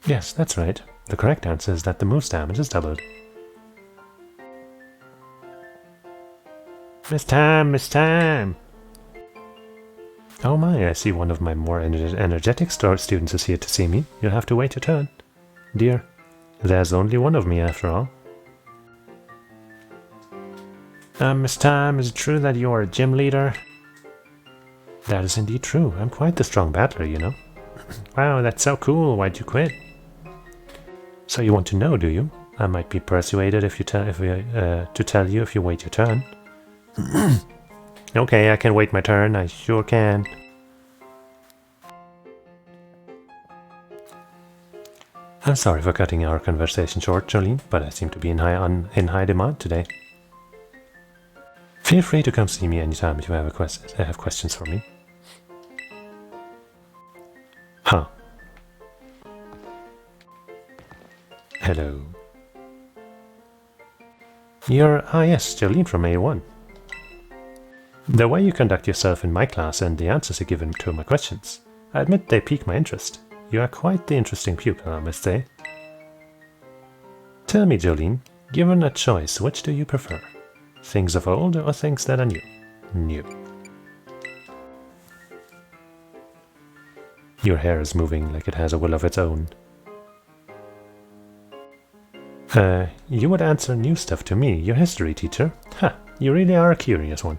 Yes, that's right. The correct answer is that the move's damage is doubled. Miss Time! Oh my, I see one of my more energetic students is here to see me. You'll have to wait your turn. Dear, there's only one of me after all. Miss Time, is it true that you're a gym leader? That is indeed true. I'm quite the strong battler, you know. Wow, that's so cool. Why'd you quit? So you want to know, do you? I might be persuaded to tell you if you wait your turn. Okay, I can wait my turn. I sure can. I'm sorry for cutting our conversation short, Jolene, but I seem to be in high demand today. Feel free to come see me anytime if you have questions for me. Huh. Hello. You're... Ah yes, Jolene from A1. The way you conduct yourself in my class and the answers you give to my questions, I admit they pique my interest. You are quite the interesting pupil, I must say. Tell me, Jolene, given a choice, which do you prefer? Things of old or things that are new? New. Your hair is moving like it has a will of its own. You would answer new stuff to me, your history teacher. Ha, you really are a curious one.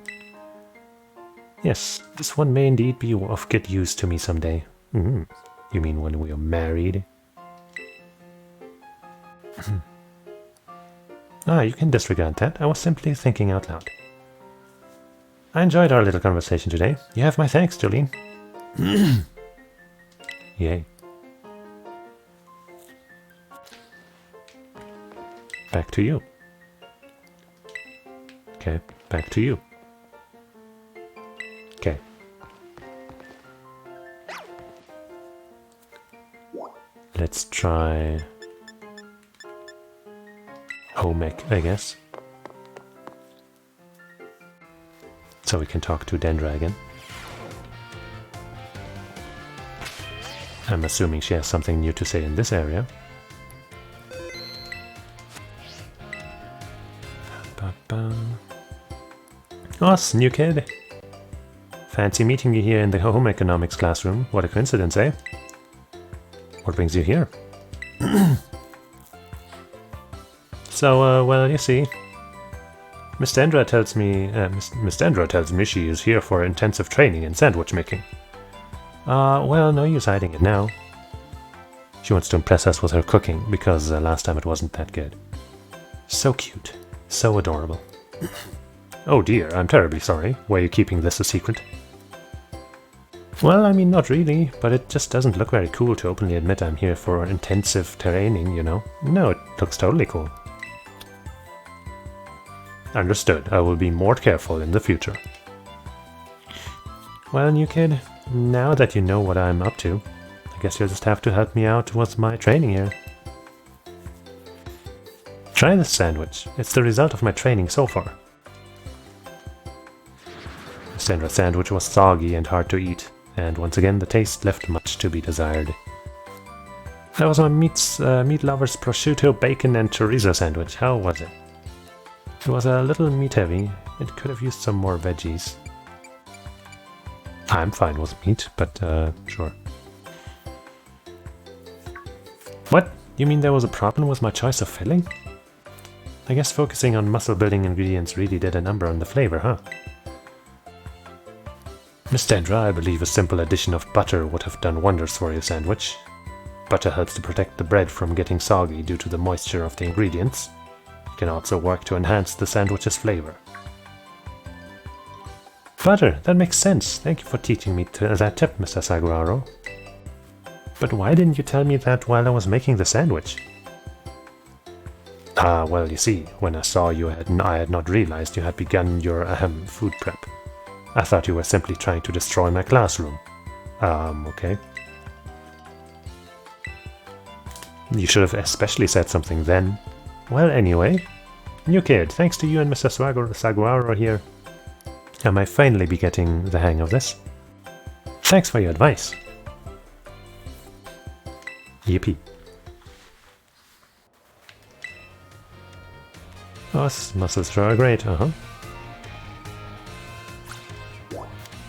Yes, this one may indeed be of good use to me someday. You mean when we are married? You can disregard that. I was simply thinking out loud. I enjoyed our little conversation today. You have my thanks, Jolene. Yay. Back to you. Okay, back to you. Okay. Let's try Honk, I guess. So we can talk to Dendra again. I'm assuming she has something new to say in this area. Us, new kid. Fancy meeting you here in the home economics classroom. What a coincidence, eh? What brings you here? So, well, you see, Miss Dendra tells me she is here for intensive training in sandwich making. Well, no use hiding it now. She wants to impress us with her cooking, because last time it wasn't that good. So cute. So adorable. Oh dear, I'm terribly sorry. Were you keeping this a secret? Well, I mean, not really, but it just doesn't look very cool to openly admit I'm here for intensive training, you know? No, it looks totally cool. Understood. I will be more careful in the future. Well, new kid, now that you know what I'm up to, I guess you'll just have to help me out with my training here. Try this sandwich. It's the result of my training so far. The Sandra sandwich was soggy and hard to eat, and once again the taste left much to be desired. That was my meat lover's prosciutto, bacon and chorizo sandwich. How was it? It was a little meat heavy. It could have used some more veggies. I'm fine with meat, but sure. What? You mean there was a problem with my choice of filling? I guess focusing on muscle-building ingredients really did a number on the flavor, huh? Miss Sandra, I believe a simple addition of butter would have done wonders for your sandwich. Butter helps to protect the bread from getting soggy due to the moisture of the ingredients. It can also work to enhance the sandwich's flavor. Butter, that makes sense. Thank you for teaching me that tip, Mr. Saguaro. But why didn't you tell me that while I was making the sandwich? Well, you see, when I saw you, I had not realized you had begun your food prep. I thought you were simply trying to destroy my classroom. Okay. You should have especially said something then. Well, anyway, new kid, thanks to you and Mr. Saguaro here, I might finally be getting the hang of this. Thanks for your advice. Yippee. Oh, muscles are great,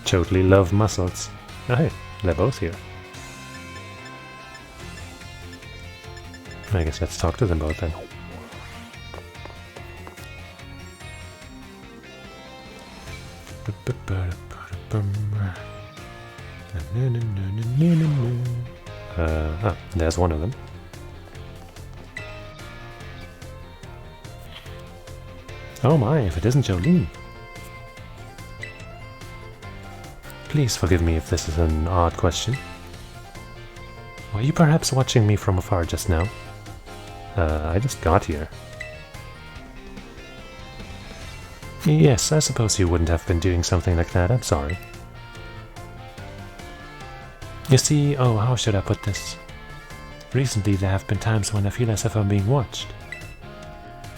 Totally love muscles. Oh, hey, they're both here. I guess let's talk to them both then. There's one of them. Oh my, if it isn't Jolene. Please forgive me if this is an odd question. Were you perhaps watching me from afar just now? I just got here. Yes, I suppose you wouldn't have been doing something like that, I'm sorry. You see, oh, how should I put this? Recently there have been times when I feel as if I'm being watched.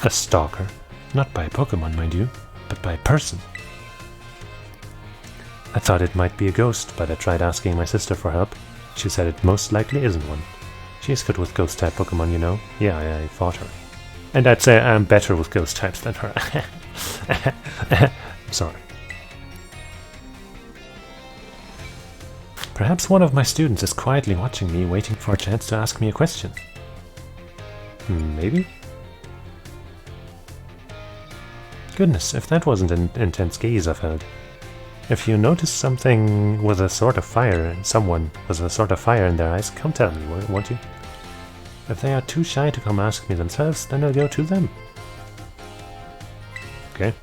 A stalker. Not by a Pokemon, mind you, but by a person. I thought it might be a ghost, but I tried asking my sister for help. She said it most likely isn't one. She's good with ghost-type Pokemon, you know. Yeah, I fought her. And I'd say I'm better with ghost types than her. Sorry. Perhaps one of my students is quietly watching me, waiting for a chance to ask me a question. Maybe? Goodness, if that wasn't an intense gaze I've held. If you notice something with a sort of fire, someone with a sort of fire in their eyes, come tell me, won't you? If they are too shy to come ask me themselves, then I'll go to them. Okay.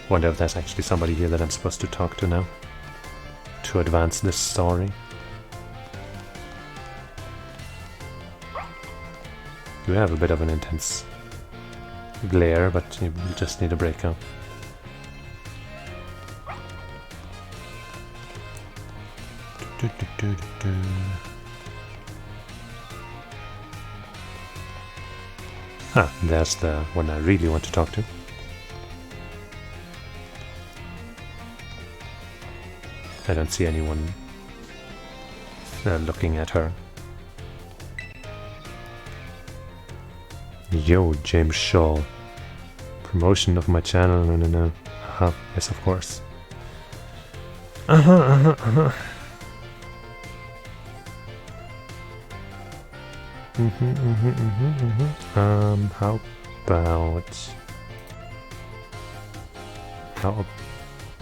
Wonder if there's actually somebody here that I'm supposed to talk to now. To advance this story. You have a bit of an intense glare, but you just need a break, huh? Ah, there's the one I really want to talk to. I don't see anyone looking at her. Yo, James Shaw. Promotion of my channel, no. Yes, of course. How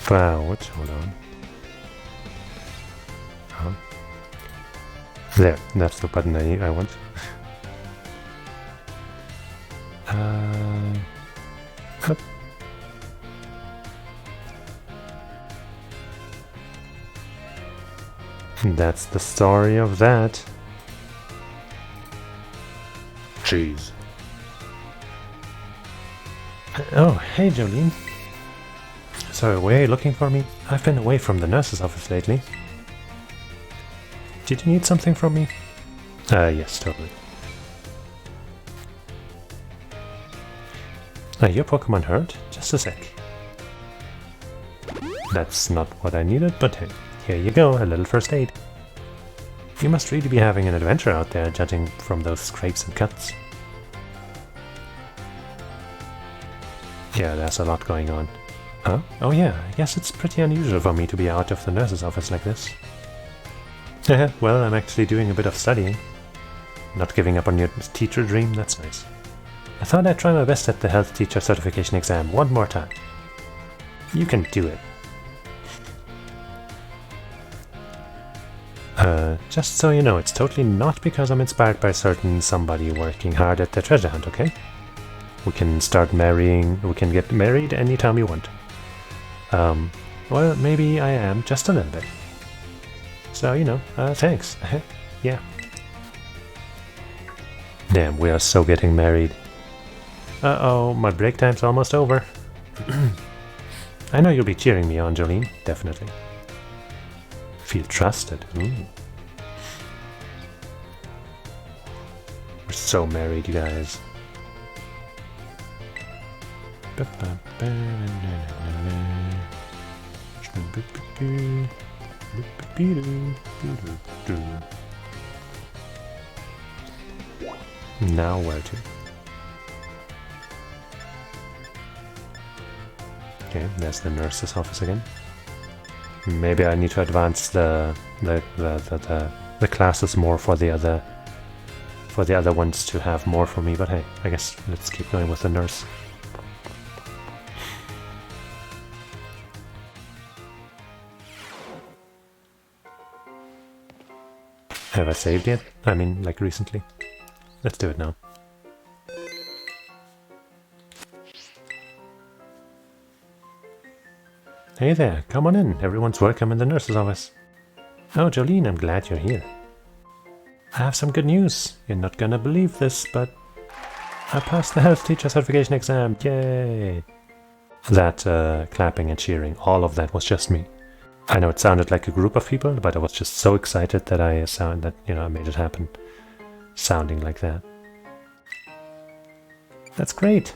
about, hold on. There, that's the button I want. That's the story of that. Jeez. Oh, hey Jolene. So, were you looking for me? I've been away from the nurse's office lately. Did you need something from me? Yes, totally. Your Pokemon hurt? Just a sec. That's not what I needed, but hey, here you go, a little first aid. You must really be having an adventure out there, judging from those scrapes and cuts. Yeah, there's a lot going on. Huh? Oh yeah, I guess it's pretty unusual for me to be out of the nurse's office like this. Well, I'm actually doing a bit of studying. Not giving up on your teacher dream, that's nice. I thought I'd try my best at the health teacher certification exam one more time. You can do it. Just so you know, it's totally not because I'm inspired by certain somebody working hard at the treasure hunt, okay? We can start marrying, we can get married anytime we want. Well, maybe I am, just a little bit. So, you know, thanks. Yeah. Damn, we are so getting married. Uh-oh, my break time's almost over. I know you'll be cheering me on, Jolene, definitely. Feel trusted. Ooh. We're so married, you guys. Now where to? Okay, there's the nurse's office again. Maybe I need to advance the classes more for the other ones to have more for me, but hey, I guess let's keep going with the nurse. Have I saved yet? I mean, like recently? Let's do it now. Hey there, come on in. Everyone's welcome in the nurse's office. Oh, Jolene, I'm glad you're here. I have some good news. You're not gonna believe this, but I passed the health teacher certification exam. Yay! That clapping and cheering, all of that was just me. I know it sounded like a group of people, but I was just so excited that I made it happen. Sounding like that. That's great.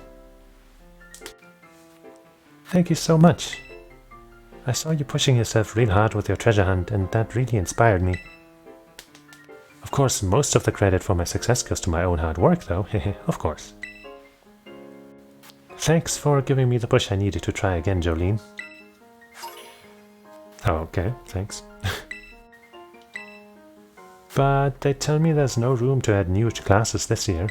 Thank you so much. I saw you pushing yourself real hard with your treasure hunt, and that really inspired me. Of course, most of the credit for my success goes to my own hard work, though. Of course. Thanks for giving me the push I needed to try again, Jolene. Oh, okay, thanks. But they tell me there's no room to add new classes this year.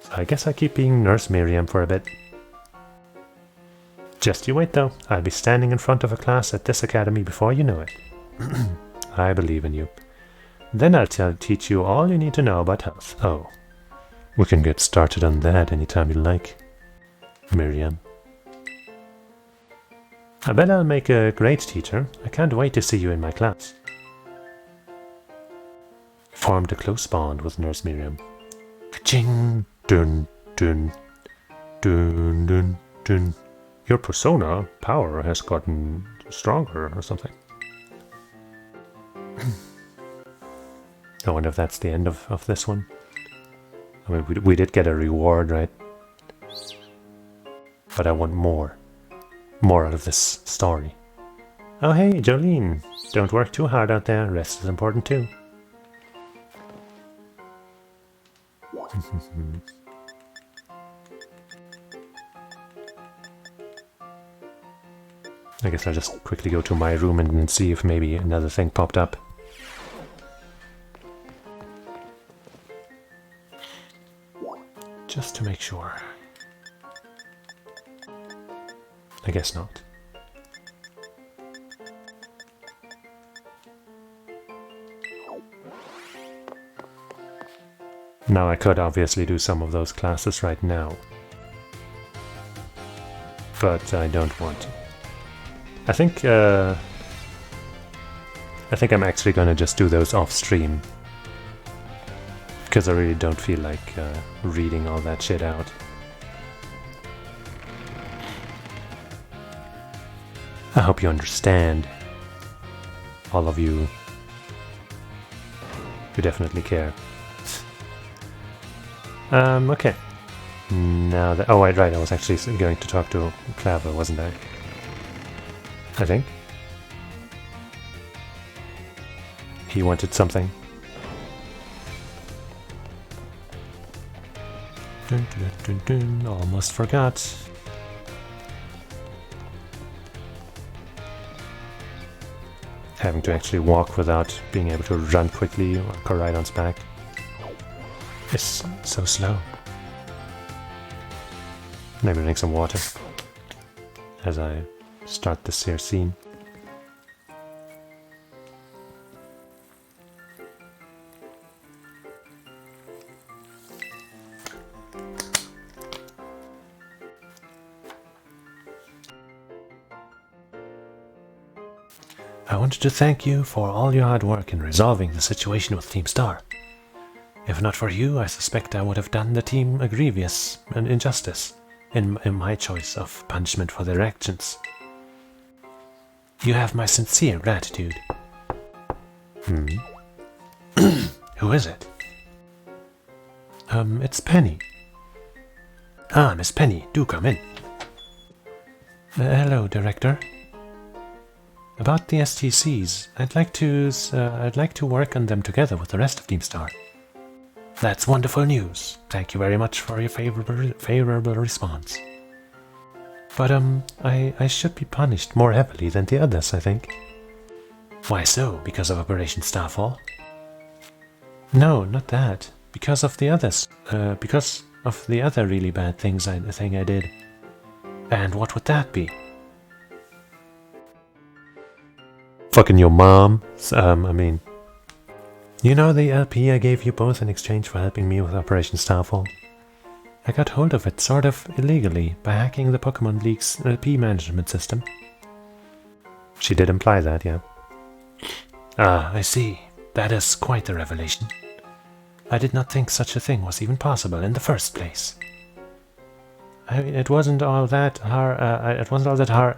So I guess I keep being Nurse Miriam for a bit. Just you wait though, I'll be standing in front of a class at this academy before you know it. I believe in you. Then I'll teach you all you need to know about health. Oh, we can get started on that anytime you like, Miriam. I bet I'll make a great teacher. I can't wait to see you in my class. Formed a close bond with Nurse Miriam. Ka-ching! Dun dun dun dun dun. Your persona power has gotten stronger or something. I wonder if that's the end of this one. I mean, we did get a reward, right? But I want more. More out of this story. Oh hey, Jolene. Don't work too hard out there. Rest is important too. I guess I'll just quickly go to my room and see if maybe another thing popped up. Just to make sure. I guess not. Now I could obviously do some of those classes right now. But I don't want to. I think I think I'm actually gonna just do those off stream. Because I really don't feel like reading all that shit out. I hope you understand. All of you. You definitely care. Okay. Now that... Oh, right, I was actually going to talk to Claver, wasn't I? I think. He wanted something. Dun, dun, dun, dun, almost forgot. Having to actually walk without being able to run quickly on Koraidon's back is so slow. Maybe drink some water as I start this here scene. I wanted to thank you for all your hard work in resolving the situation with Team Star. If not for you, I suspect I would have done the team a grievous injustice in my choice of punishment for their actions. You have my sincere gratitude. Who is it? It's Penny. Ah, Miss Penny, do come in. Hello, Director. About the STCs, I'd like to work on them together with the rest of Team Star. That's wonderful news. Thank you very much for your favorable response. But I should be punished more heavily than the others, I think. Why so? Because of Operation Starfall? No, not that. Because of the others. Because of the other really bad thing I did. And what would that be? Fucking your mom. I mean... You know the LP I gave you both in exchange for helping me with Operation Starfall? I got hold of it sort of illegally by hacking the Pokemon League's LP management system. She did imply that, yeah. Ah, I see. That is quite the revelation. I did not think such a thing was even possible in the first place. It wasn't all that hard.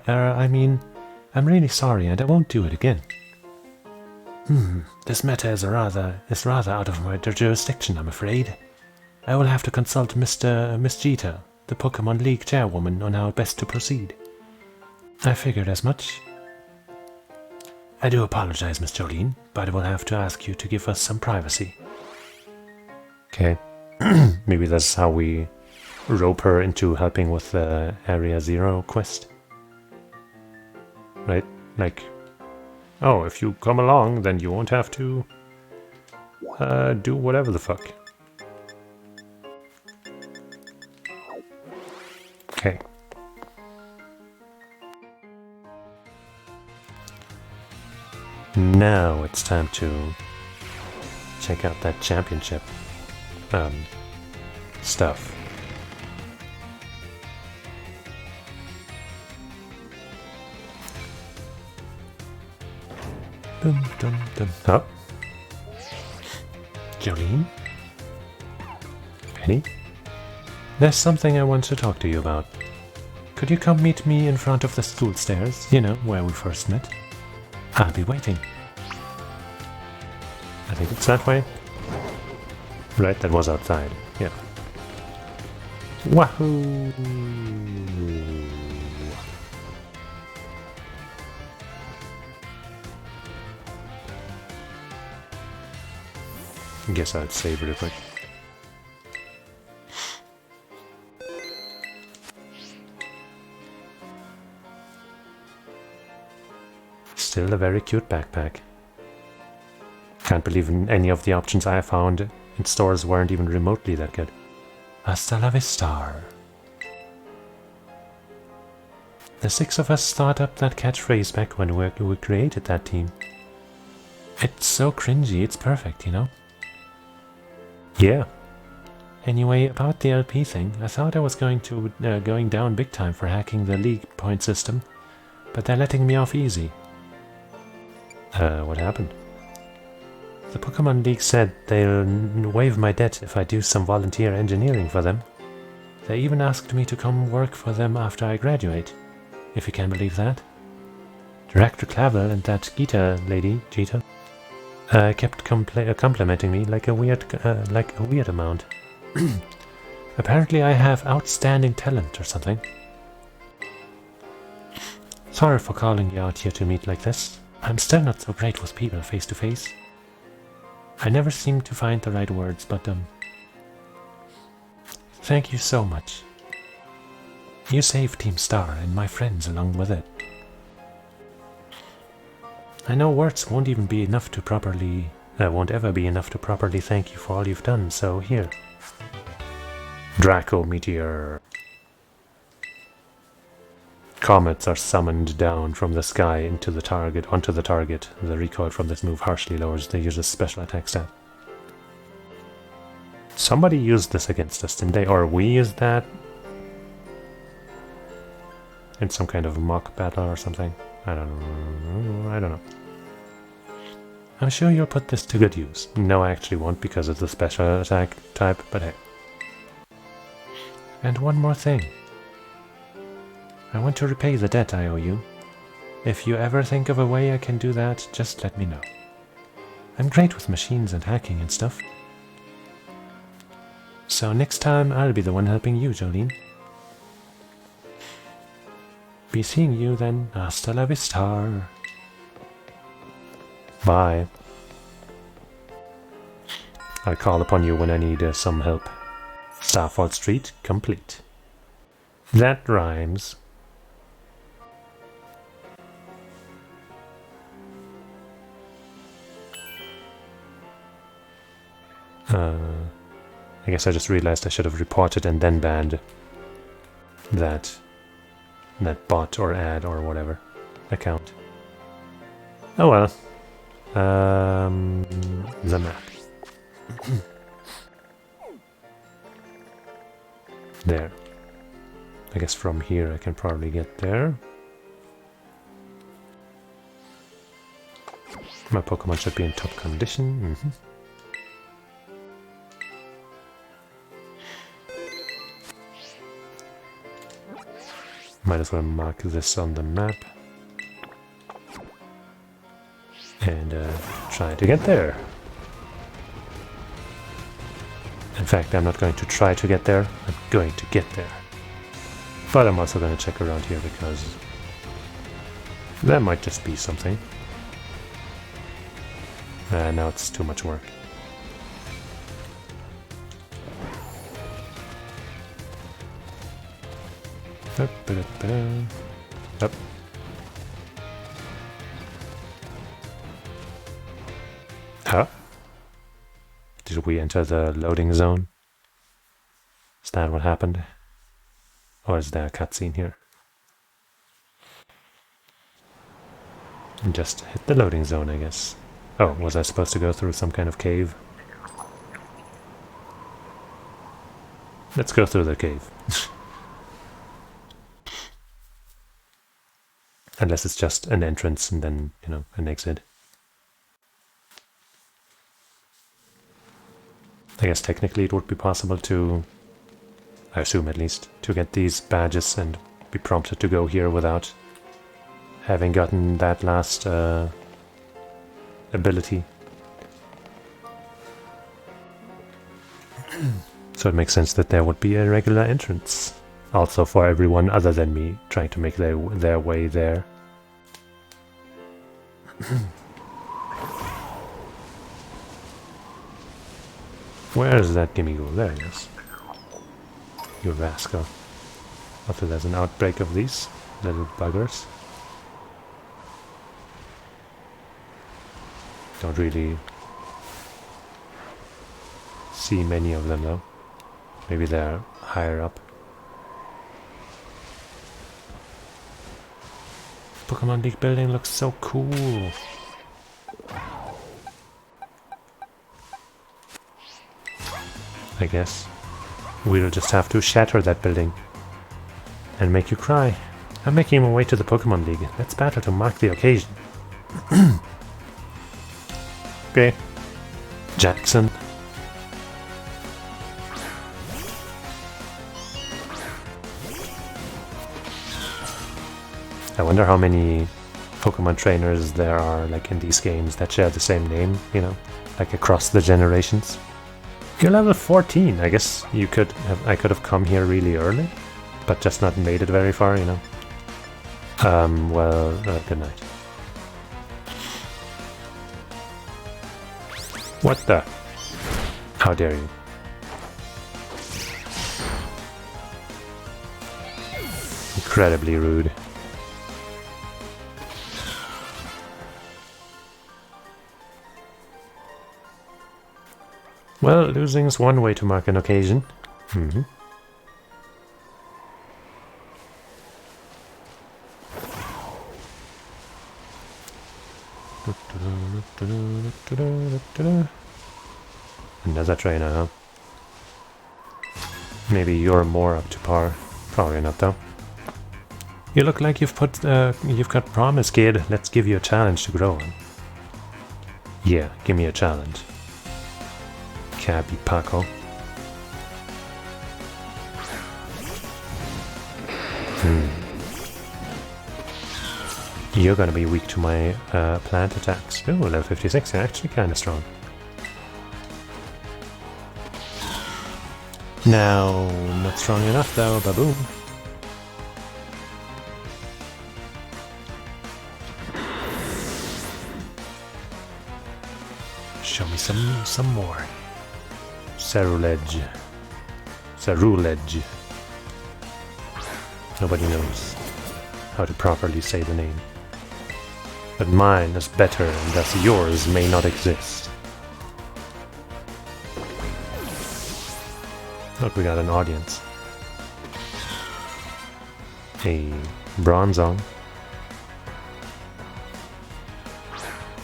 I mean, I'm really sorry, and I won't do it again. This matter is rather out of my jurisdiction, I'm afraid. I will have to consult Miss Jeter, the Pokemon League chairwoman, on how best to proceed. I figured as much. I do apologize, Miss Jolene, but I will have to ask you to give us some privacy. Okay. Maybe that's how we rope her into helping with the Area Zero quest. Right? Like... Oh, if you come along, then you won't have to do whatever the fuck. Okay. Now it's time to check out that championship stuff. Dum, dum, dum. Oh. Jolene? Penny? There's something I want to talk to you about. Could you come meet me in front of the school stairs, you know, where we first met? I'll be waiting. I think it's that way. Right, that was outside. Yeah. Wahoo! Guess I'd save real quick. Still a very cute backpack. Can't believe any of the options I found in stores weren't even remotely that good. Hasta la vista. The six of us thought up that catchphrase back when we created that team. It's so cringy, it's perfect, you know? Yeah. Anyway, about the LP thing, I thought I was going down big time for hacking the league point system, but they're letting me off easy. What happened? The Pokemon League said they'll waive my debt if I do some volunteer engineering for them. They even asked me to come work for them after I graduate, if you can believe that. Director Clavel and that Gita lady, kept complimenting me like a weird amount. Apparently I have outstanding talent or something. Sorry for calling you out here to meet like this. I'm still not so great with people face to face. I never seem to find the right words, but thank you so much. You saved Team Star and my friends along with it. I know words won't ever be enough to properly thank you for all you've done, so here. Draco Meteor. Comets are summoned down from the sky onto the target. The recoil from this move harshly lowers the user's special attack stat. Somebody used this against us, didn't they? Or we used that in some kind of mock battle or something. I don't know. I'm sure you'll put this to good use. No, I actually won't because it's a special attack type, but hey. And one more thing. I want to repay the debt I owe you. If you ever think of a way I can do that, just let me know. I'm great with machines and hacking and stuff. So next time I'll be the one helping you, Jolene. Be seeing you then. Hasta la vista. Bye. I'll call upon you when I need some help. Starfall Street complete. That rhymes. I guess I just realized I should have reported and then banned that bot or ad or whatever account. Oh well. The map. There. I guess from here I can probably get there. My Pokemon should be in top condition. Might as well mark this on the map. And try to get there. In fact, I'm not going to try to get there, I'm going to get there. But I'm also going to check around here because that might just be something. Now it's too much work. Up. Huh? Did we enter the loading zone? Is that what happened? Or is there a cutscene here? And just hit the loading zone, I guess. Oh, was I supposed to go through some kind of cave? Let's go through the cave. Unless it's just an entrance and then, you know, an exit. I guess technically it would be possible to, I assume at least, to get these badges and be prompted to go here without having gotten that last ability. So it makes sense that there would be a regular entrance. Also for everyone other than me trying to make their way there. Where is that gimme-go? There he is. You rascal. Also there's an outbreak of these little buggers. Don't really see many of them though. Maybe they're higher up. Pokemon League building looks so cool. I guess we'll just have to shatter that building and make you cry. I'm making my way to the Pokemon League. Let's battle to mark the occasion. Okay. Jackson. I wonder how many Pokemon trainers there are like in these games that share the same name, you know, like across the generations. You're level 14. I guess I could have come here really early, but just not made it very far, you know. Well, good night. What the? How dare you? Incredibly rude. Well, losing's one way to mark an occasion. Mm-hmm. Another trainer, huh? Maybe you're more up to par. Probably not, though. You look like you've got promise, kid. Let's give you a challenge to grow on. Yeah, give me a challenge. Cabby Paco. You're gonna be weak to my plant attacks. Oh, level 56, you're actually kinda strong. Now, not strong enough though, baboom. Show me some more. Cerulege. Nobody knows how to properly say the name. But mine is better, and thus yours may not exist. Look, we got an audience. A Bronzong.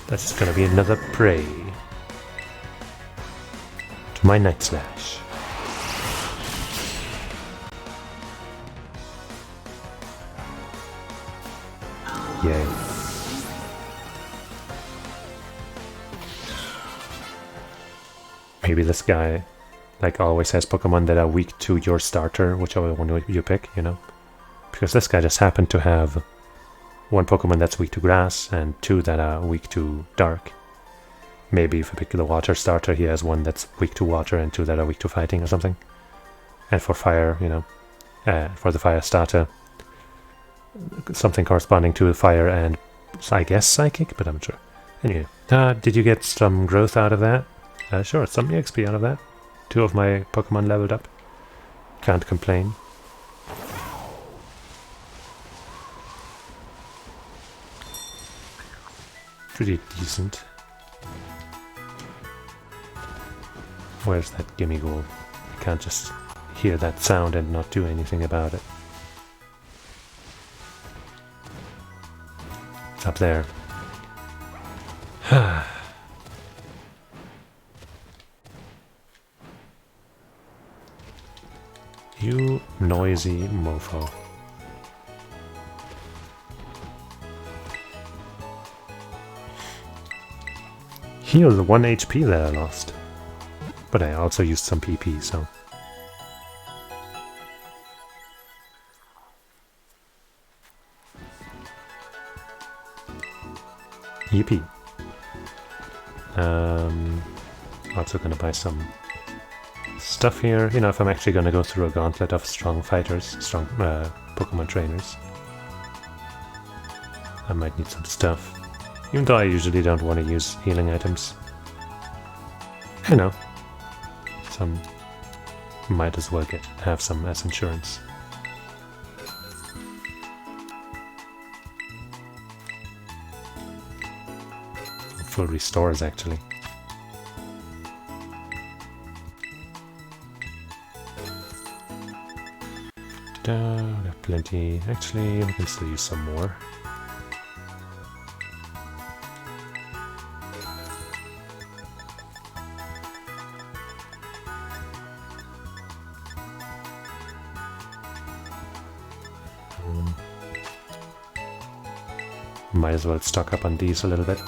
That's gonna be another prey to my Night Slash. Yay. Maybe this guy, like, always has Pokemon that are weak to your starter, whichever one you pick, you know? Because this guy just happened to have one Pokemon that's weak to grass and two that are weak to dark. Maybe if you pick the water starter, he has one that's weak to water and two that are weak to fighting or something. And for fire, you know, for the fire starter, something corresponding to fire and, I guess, psychic, but I'm not sure. Anyway, did you get some growth out of that? Sure, some EXP out of that. 2 of my Pokemon leveled up. Can't complain. Pretty decent. Where's that gimme goal? I can't just hear that sound and not do anything about it. It's up there. You noisy mofo. Heal the 1 HP that I lost. But I also used some PP, so... Yippee. Also gonna buy some stuff here. You know, if I'm actually gonna go through a gauntlet of strong fighters, strong Pokemon trainers, I might need some stuff. Even though I usually don't want to use healing items. You know, some might as well have some as insurance. Full restores, actually. Got plenty. Actually, we can still use some more. Might as well stock up on these a little bit.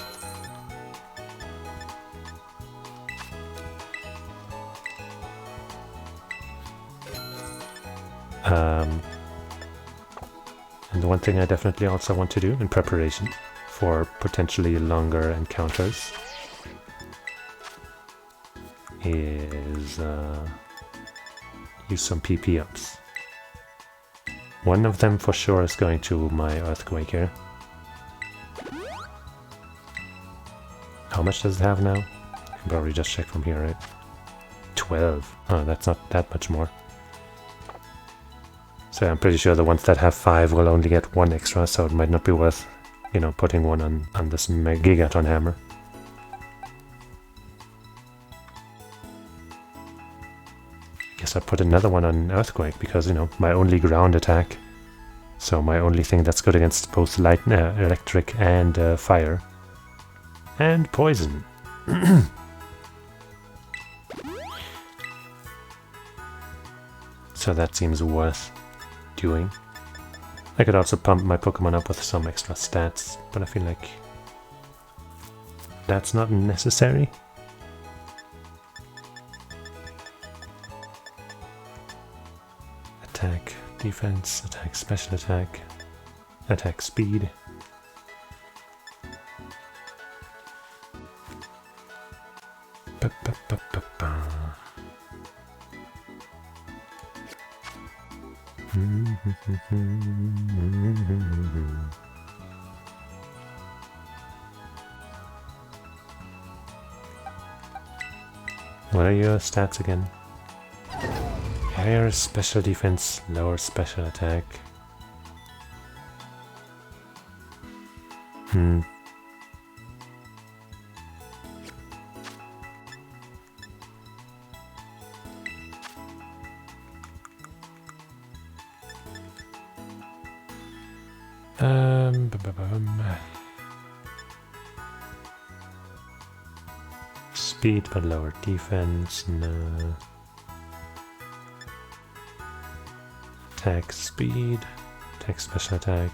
And the one thing I definitely also want to do in preparation for potentially longer encounters is use some PP ups. One of them for sure is going to my earthquake here. How much does it have now? I can probably just check from here, right? 12. Oh, that's not that much more. So I'm pretty sure the ones that have 5 will only get 1 extra, so it might not be worth, you know, putting one on this Gigaton hammer. Guess I'll put another one on Earthquake, because, you know, my only ground attack. So my only thing that's good against both light, electric and fire. And poison. So that seems worth doing. I could also pump my Pokemon up with some extra stats, but I feel like that's not necessary. Attack, defense, attack, special attack, attack speed. What are your stats again? Higher special defense, lower special attack. Speed but lower defense, no. Attack speed, attack special attack.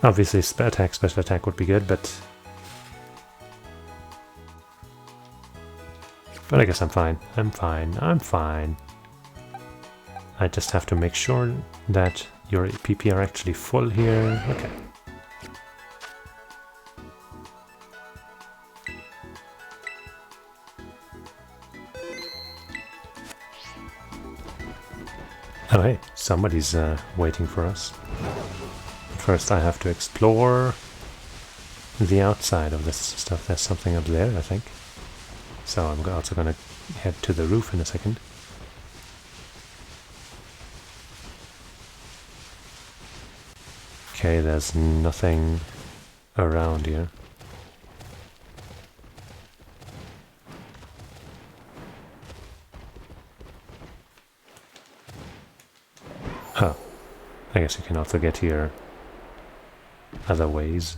Obviously attack special attack would be good, but I guess I'm fine. I'm fine. I just have to make sure that your PP are actually full here. Okay. Oh hey, somebody's waiting for us. First I have to explore the outside of this stuff. There's something up there, I think. So I'm also gonna head to the roof in a second. Okay, there's nothing around here. Huh. I guess you can also get here other ways.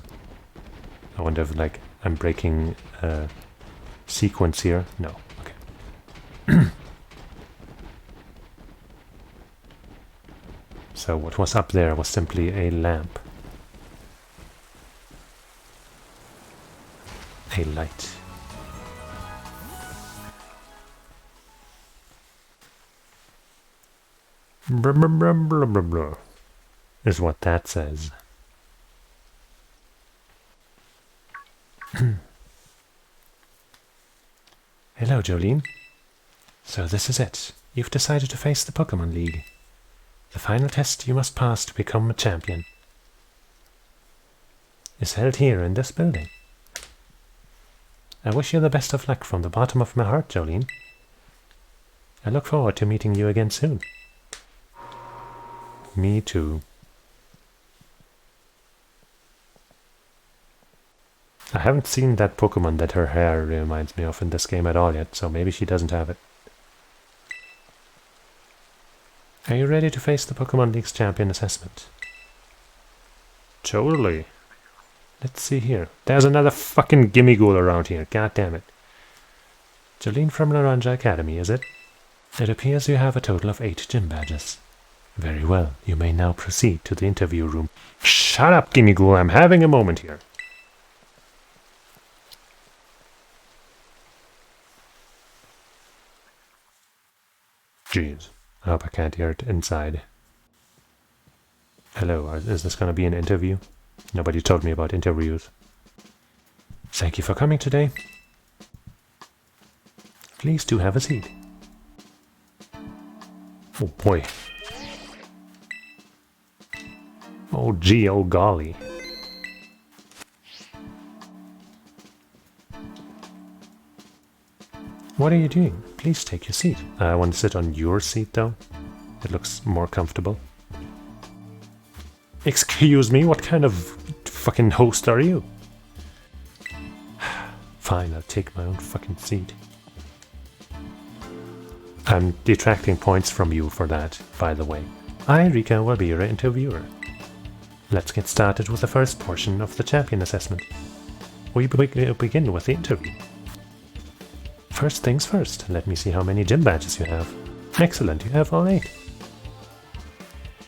I wonder if, like, I'm breaking a sequence here. No. Okay. So what was up there was simply a lamp. A light. Blah, blah, blah, blah, blah, blah, is what that says. Hello, Jolene. So this is it. You've decided to face the Pokemon League. The final test you must pass to become a champion is held here in this building. I wish you the best of luck from the bottom of my heart, Jolene. I look forward to meeting you again soon. Me too. I haven't seen that Pokemon that her hair reminds me of in this game at all yet, so maybe she doesn't have it. Are you ready to face the Pokemon League's champion assessment? Totally. Let's see here. There's another fucking Gimmighoul around here, god damn it. Jolene from Laranja Academy, is it? It appears you have a total of 8 gym badges. Very well, you may now proceed to the interview room. Shut up, Gimmighoul, I'm having a moment here. Jeez, I hope I can't hear it inside. Hello, is this gonna be an interview? Nobody told me about interviews. Thank you for coming today. Please do have a seat. Oh boy. Oh gee, oh golly. What are you doing? Please take your seat. I want to sit on your seat though. It looks more comfortable. Excuse me, what kind of fucking host are you? Fine, I'll take my own fucking seat. I'm detracting points from you for that, by the way. I, Rika, will be your interviewer. Let's get started with the first portion of the champion assessment. We begin with the interview. First things first, let me see how many gym badges you have. Excellent, you have all 8.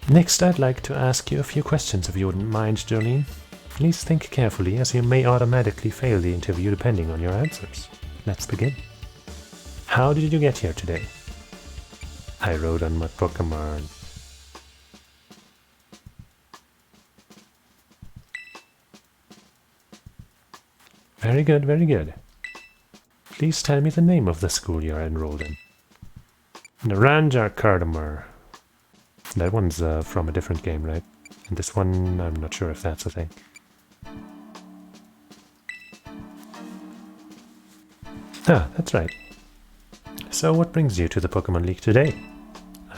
Next, I'd like to ask you a few questions if you wouldn't mind, Jolene. Please think carefully, as you may automatically fail the interview depending on your answers. Let's begin. How did you get here today? I rode on my Pokemon. Very good, very good. Please tell me the name of the school you're enrolled in. Naranja Cardamar. That one's from a different game, right? And this one, I'm not sure if that's a thing. Ah, that's right. So what brings you to the Pokemon League today?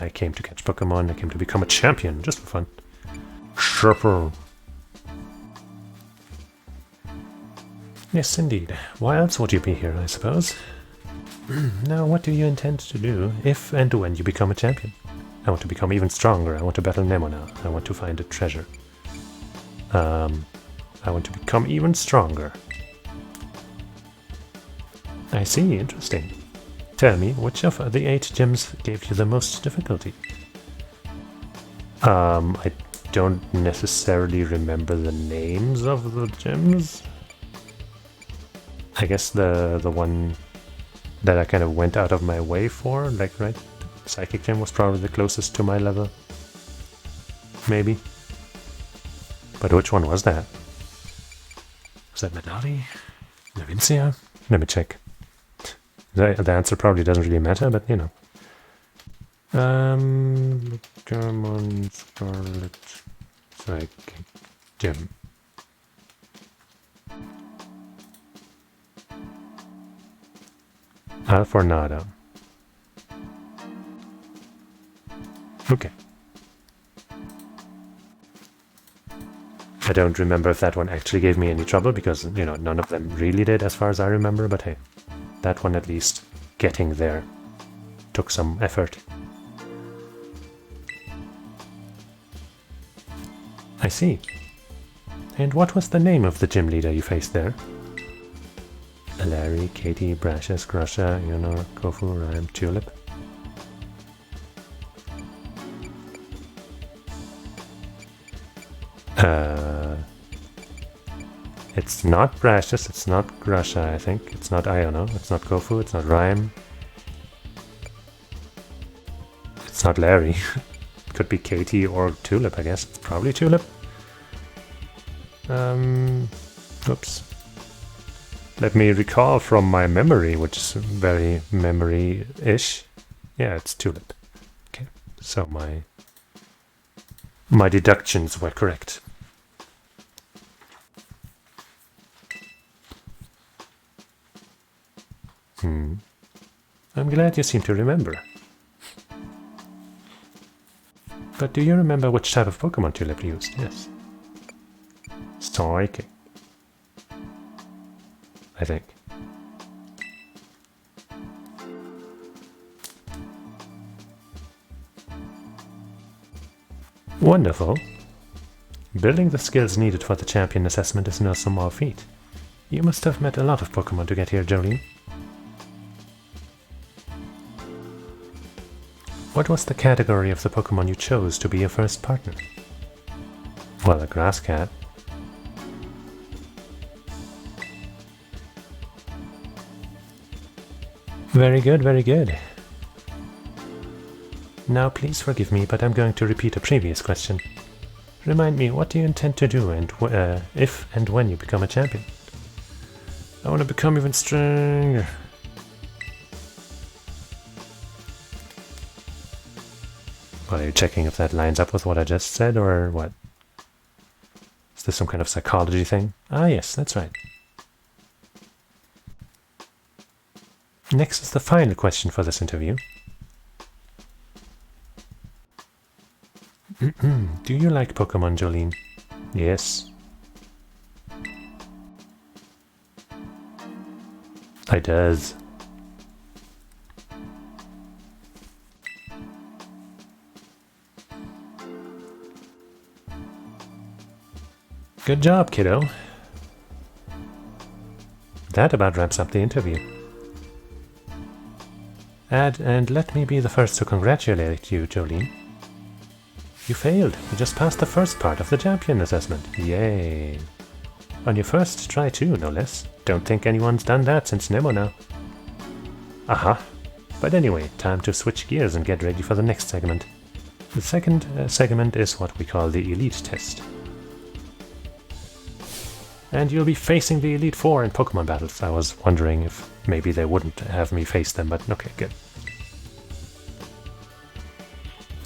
I came to catch Pokemon, I came to become a champion, just for fun. Sharper. Yes, indeed. Why else would you be here, I suppose? Now, what do you intend to do if and when you become a champion? I want to become even stronger. I want to battle Nemona. I want to find a treasure. I want to become even stronger. I see, interesting. Tell me, which of the 8 gyms gave you the most difficulty? I don't necessarily remember the names of the gyms. I guess the one that I kind of went out of my way for, like, right? Psychic Gym was probably the closest to my level. Maybe. But which one was that? Was that Medali? Levincia? Let me check. The answer probably doesn't really matter, but you know. Pokemon Scarlet Psychic Gym. Alfornado. Okay. I don't remember if that one actually gave me any trouble, because, you know, none of them really did as far as I remember, but hey, that one at least, getting there, took some effort. I see. And what was the name of the gym leader you faced there? Larry, Katie, Brashes, Grusha, Yonor, Kofu, Rhyme, Tulip. It's not Brashes, it's not Grusha, I think. It's not Iono, it's not Kofu, it's not Rhyme. It's not Larry. It could be Katie or Tulip, I guess. It's probably Tulip. Oops. Let me recall from my memory, which is very memory-ish. Yeah, it's Tulip. Okay, so my deductions were correct. I'm glad you seem to remember. But do you remember which type of Pokemon Tulip used? Yes. Psychic. I think. Wonderful. Building the skills needed for the champion assessment is no small feat. You must have met a lot of Pokemon to get here, Jolene. What was the category of the Pokemon you chose to be your first partner? Well, a grass cat. Very good, very good. Now please forgive me, but I'm going to repeat a previous question. Remind me, what do you intend to do and if and when you become a champion? I want to become even stronger. Well, are you checking if that lines up with what I just said, or what? Is this some kind of psychology thing? Ah yes, that's right. Next is the final question for this interview. Do you like Pokemon, Jolene? Yes. I does. Good job, kiddo. That about wraps up the interview. And let me be the first to congratulate you, Jolene. You failed. You just passed the first part of the champion assessment. Yay. On your first try too, no less. Don't think anyone's done that since Nemo now. Aha. But anyway, time to switch gears and get ready for the next segment. The second segment is what we call the Elite Test. And you'll be facing the Elite Four in Pokemon battles. I was wondering if maybe they wouldn't have me face them, but okay, good.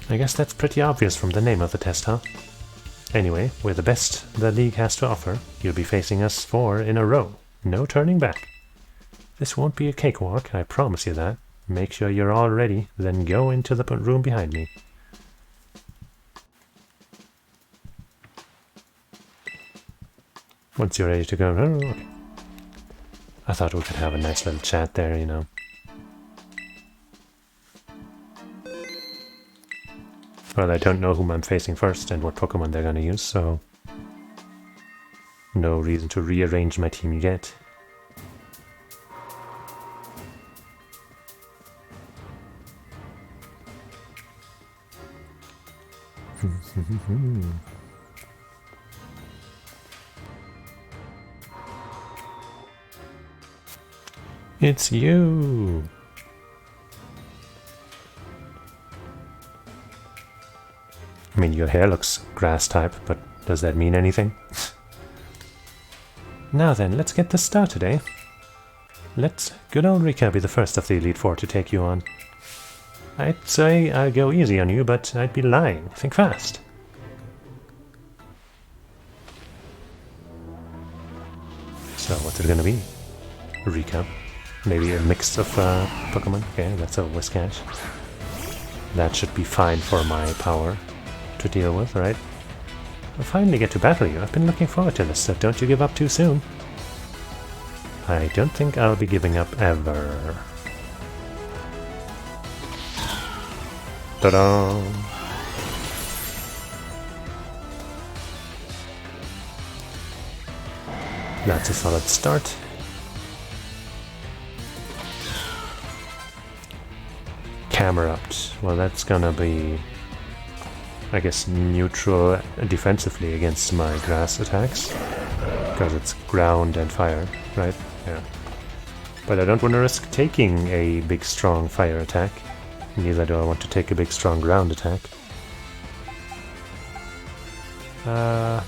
I guess that's pretty obvious from the name of the test, huh? Anyway, we're the best the league has to offer. You'll be facing us 4 in a row. No turning back. This won't be a cakewalk, I promise you that. Make sure you're all ready, then go into the room behind me. Once you're ready to go... Oh, okay. I thought we could have a nice little chat there, you know. Well, I don't know whom I'm facing first and what Pokemon they're gonna use, so... no reason to rearrange my team yet. It's you! I mean, your hair looks grass type, but does that mean anything? Now then, let's get this started, eh? Let good old Rika be the first of the Elite Four to take you on. I'd say I'll go easy on you, but I'd be lying. Think fast. So, what's it gonna be? Rika. Maybe a mix of Pokemon? Okay, that's a Whiscash. That should be fine for my power to deal with, right? I'll finally get to battle you. I've been looking forward to this, so don't you give up too soon. I don't think I'll be giving up ever. Ta-da! That's a solid start. Camerupt. Well, that's gonna be, I guess, neutral defensively against my grass attacks. Because it's ground and fire, right? Yeah. But I don't want to risk taking a big strong fire attack. Neither do I want to take a big strong ground attack. I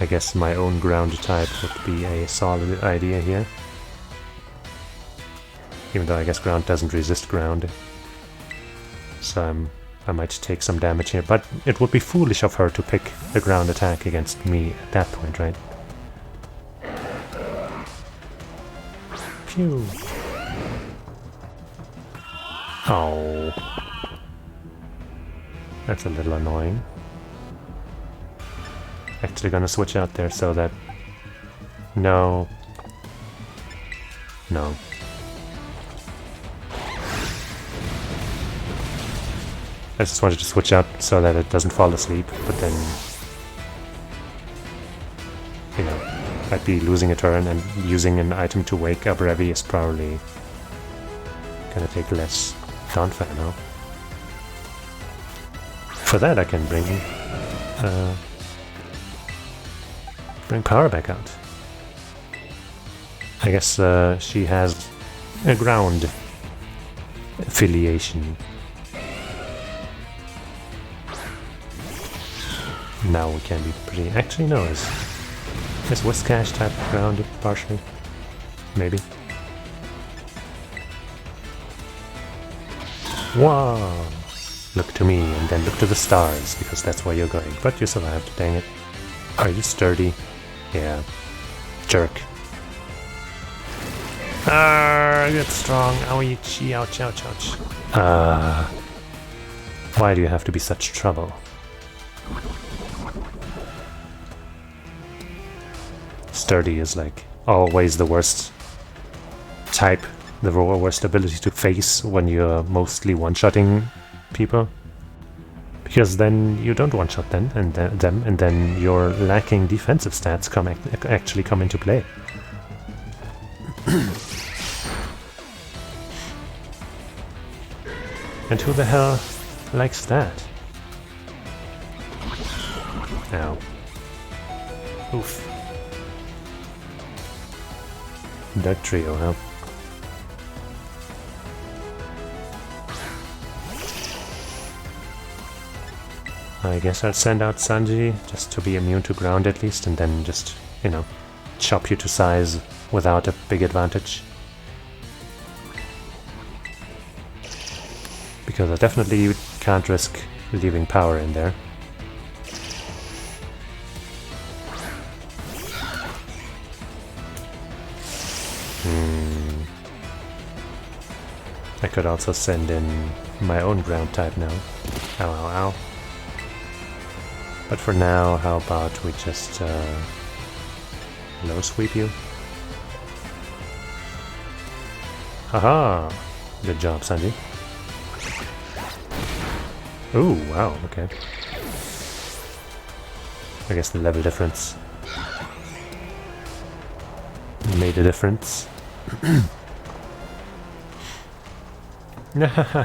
guess my own ground type would be a solid idea here. Even though I guess ground doesn't resist ground. So I might take some damage here, but it would be foolish of her to pick a ground attack against me at that point, right? Phew. Oh. That's a little annoying. Actually gonna switch out there so that... No. No. I just wanted to switch out so that it doesn't fall asleep, but then, you know, I'd be losing a turn, and using an item to wake up Revi is probably gonna take less Donphan now. For that I can bring power back out. I guess she has a ground affiliation. Now we can be pretty... Actually, no, is Whiskash type grounded partially? Maybe. Wow! Look to me, and then look to the stars, because that's where you're going. But you survived, dang it. Are you sturdy? Yeah. Jerk. Get strong. Ouchie, ouch, ouch, ouch. Why do you have to be such trouble? Sturdy is like always the worst type, the worst ability to face when you're mostly one-shotting people. Because then you don't one-shot them, and then your lacking defensive stats actually come into play. And who the hell likes that? Ow. Oof. Dark trio, huh? I guess I'll send out Sanji, just to be immune to ground at least, and then just, you know, chop you to size without a big advantage. Because I definitely can't risk leaving power in there. I could also send in my own ground type now. Ow, ow, ow. But for now, how about we just low sweep you? Haha! Good job, Sanji. Ooh, wow, okay. I guess the level difference made a difference.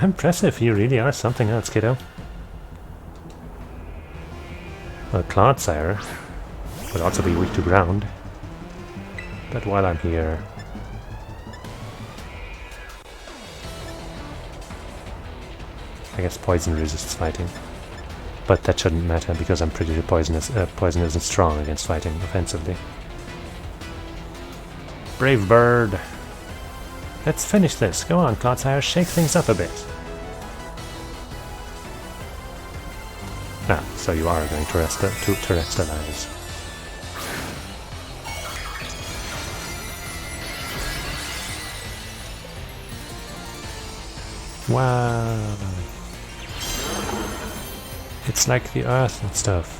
Impressive, you really are something else, kiddo. Well, Clodsire would also be weak to ground. But while I'm here... I guess poison resists fighting. But that shouldn't matter because I'm pretty sure poison isn't strong against fighting offensively. Brave bird! Let's finish this. Go on, Clodsire, shake things up a bit. Ah, so you are going to terrestrialize. Wow. It's like the earth and stuff.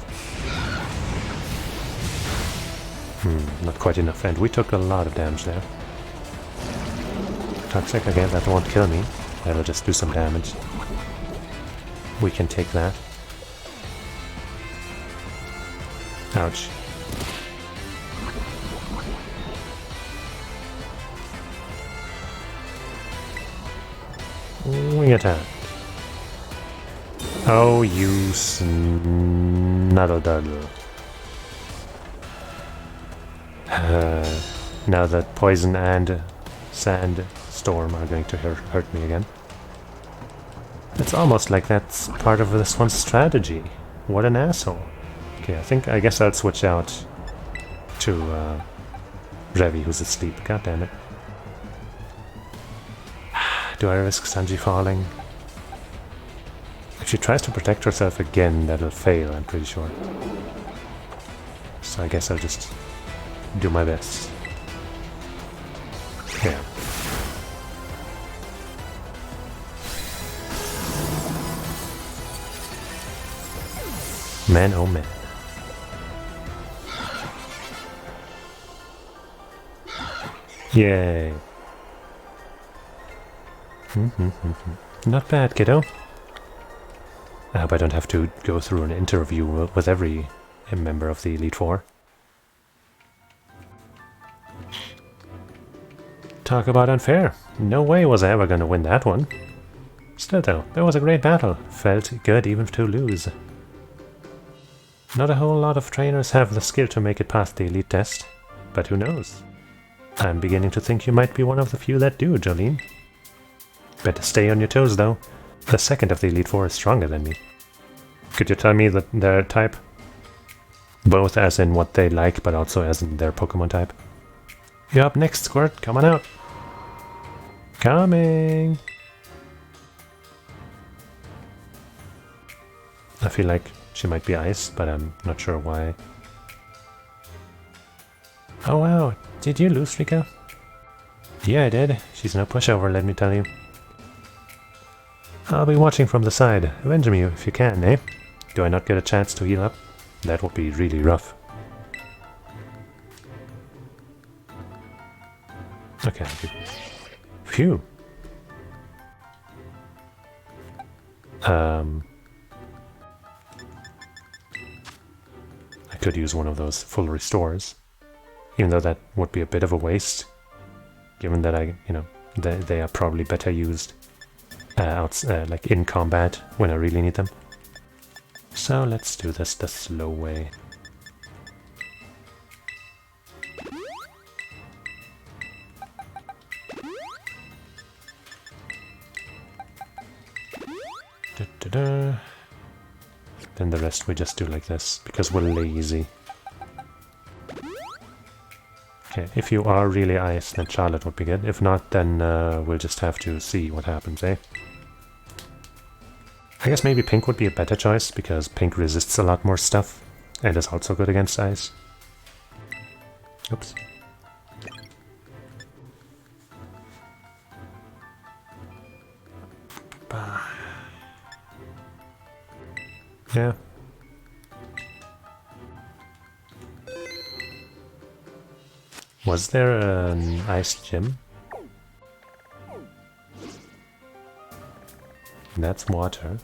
Not quite enough, and we took a lot of damage there. Toxic again, that won't kill me. That'll just do some damage. We can take that. Ouch. Wing attack. Oh, you snuddle-duddle. Now that poison and sand storm are going to hurt me again. It's almost like that's part of this one's strategy. What an asshole. Okay, I guess I'll switch out to Revi, who's asleep. God damn it. Do I risk Sanji falling? If she tries to protect herself again, that'll fail, I'm pretty sure. So I guess I'll just do my best. Yeah. Man, oh man. Yay. Not bad, kiddo. I hope I don't have to go through an interview with every member of the Elite Four. Talk about unfair. No way was I ever gonna win that one. Still though, that was a great battle. Felt good even to lose. Not a whole lot of trainers have the skill to make it past the elite test, but who knows? I'm beginning to think you might be one of the few that do, Jolene. Better stay on your toes though. The second of the Elite Four is stronger than me. Could you tell me their type? Both as in what they like, but also as in their Pokemon type. You're up next, Squirt. Come on out. Coming! I feel like she might be ice, but I'm not sure why. Oh wow, did you lose, Rika? Yeah, I did. She's no pushover, let me tell you. I'll be watching from the side. Avenge me if you can, eh? Do I not get a chance to heal up? That would be really rough. Okay, phew. I could use one of those full restores, even though that would be a bit of a waste, given that they are probably better used like in combat when I really need them. So let's do this the slow way. Then the rest we just do like this, because we're lazy. Okay, if you are really ice, then Charlotte would be good. If not, then we'll just have to see what happens, eh? I guess maybe Pink would be a better choice, because Pink resists a lot more stuff, and is also good against ice. Oops. Yeah. Was there an ice gym? That's water.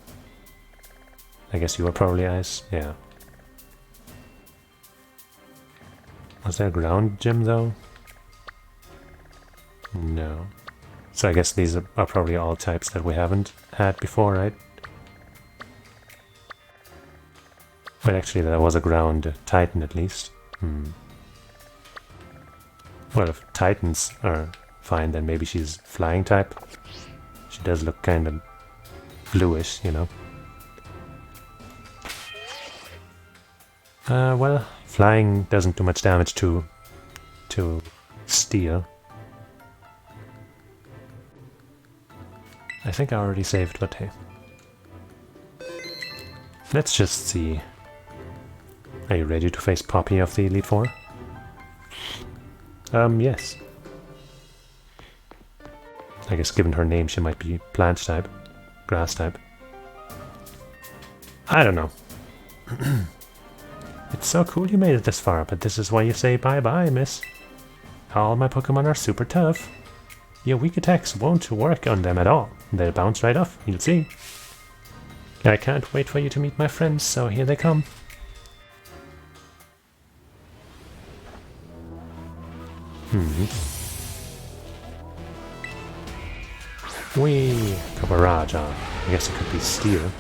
I guess you were probably ice, yeah. Was there a ground gym though? No. So I guess these are probably all types that we haven't had before, right? But actually there was a ground Titan at least. Well, if Titans are fine, then maybe she's flying type. She does look kind of bluish, you know. Well, flying doesn't do much damage to steel. I think I already saved, but hey. Let's just see. Are you ready to face Poppy of the Elite Four? Yes. I guess given her name she might be plant type, grass type. I don't know. It's so cool you made it this far, but this is why you say bye-bye, miss. All my Pokemon are super tough. Your weak attacks won't work on them at all. They'll bounce right off, you'll see. I can't wait for you to meet my friends, so here they come. Whee! Kabaraja. I guess it could be Steel.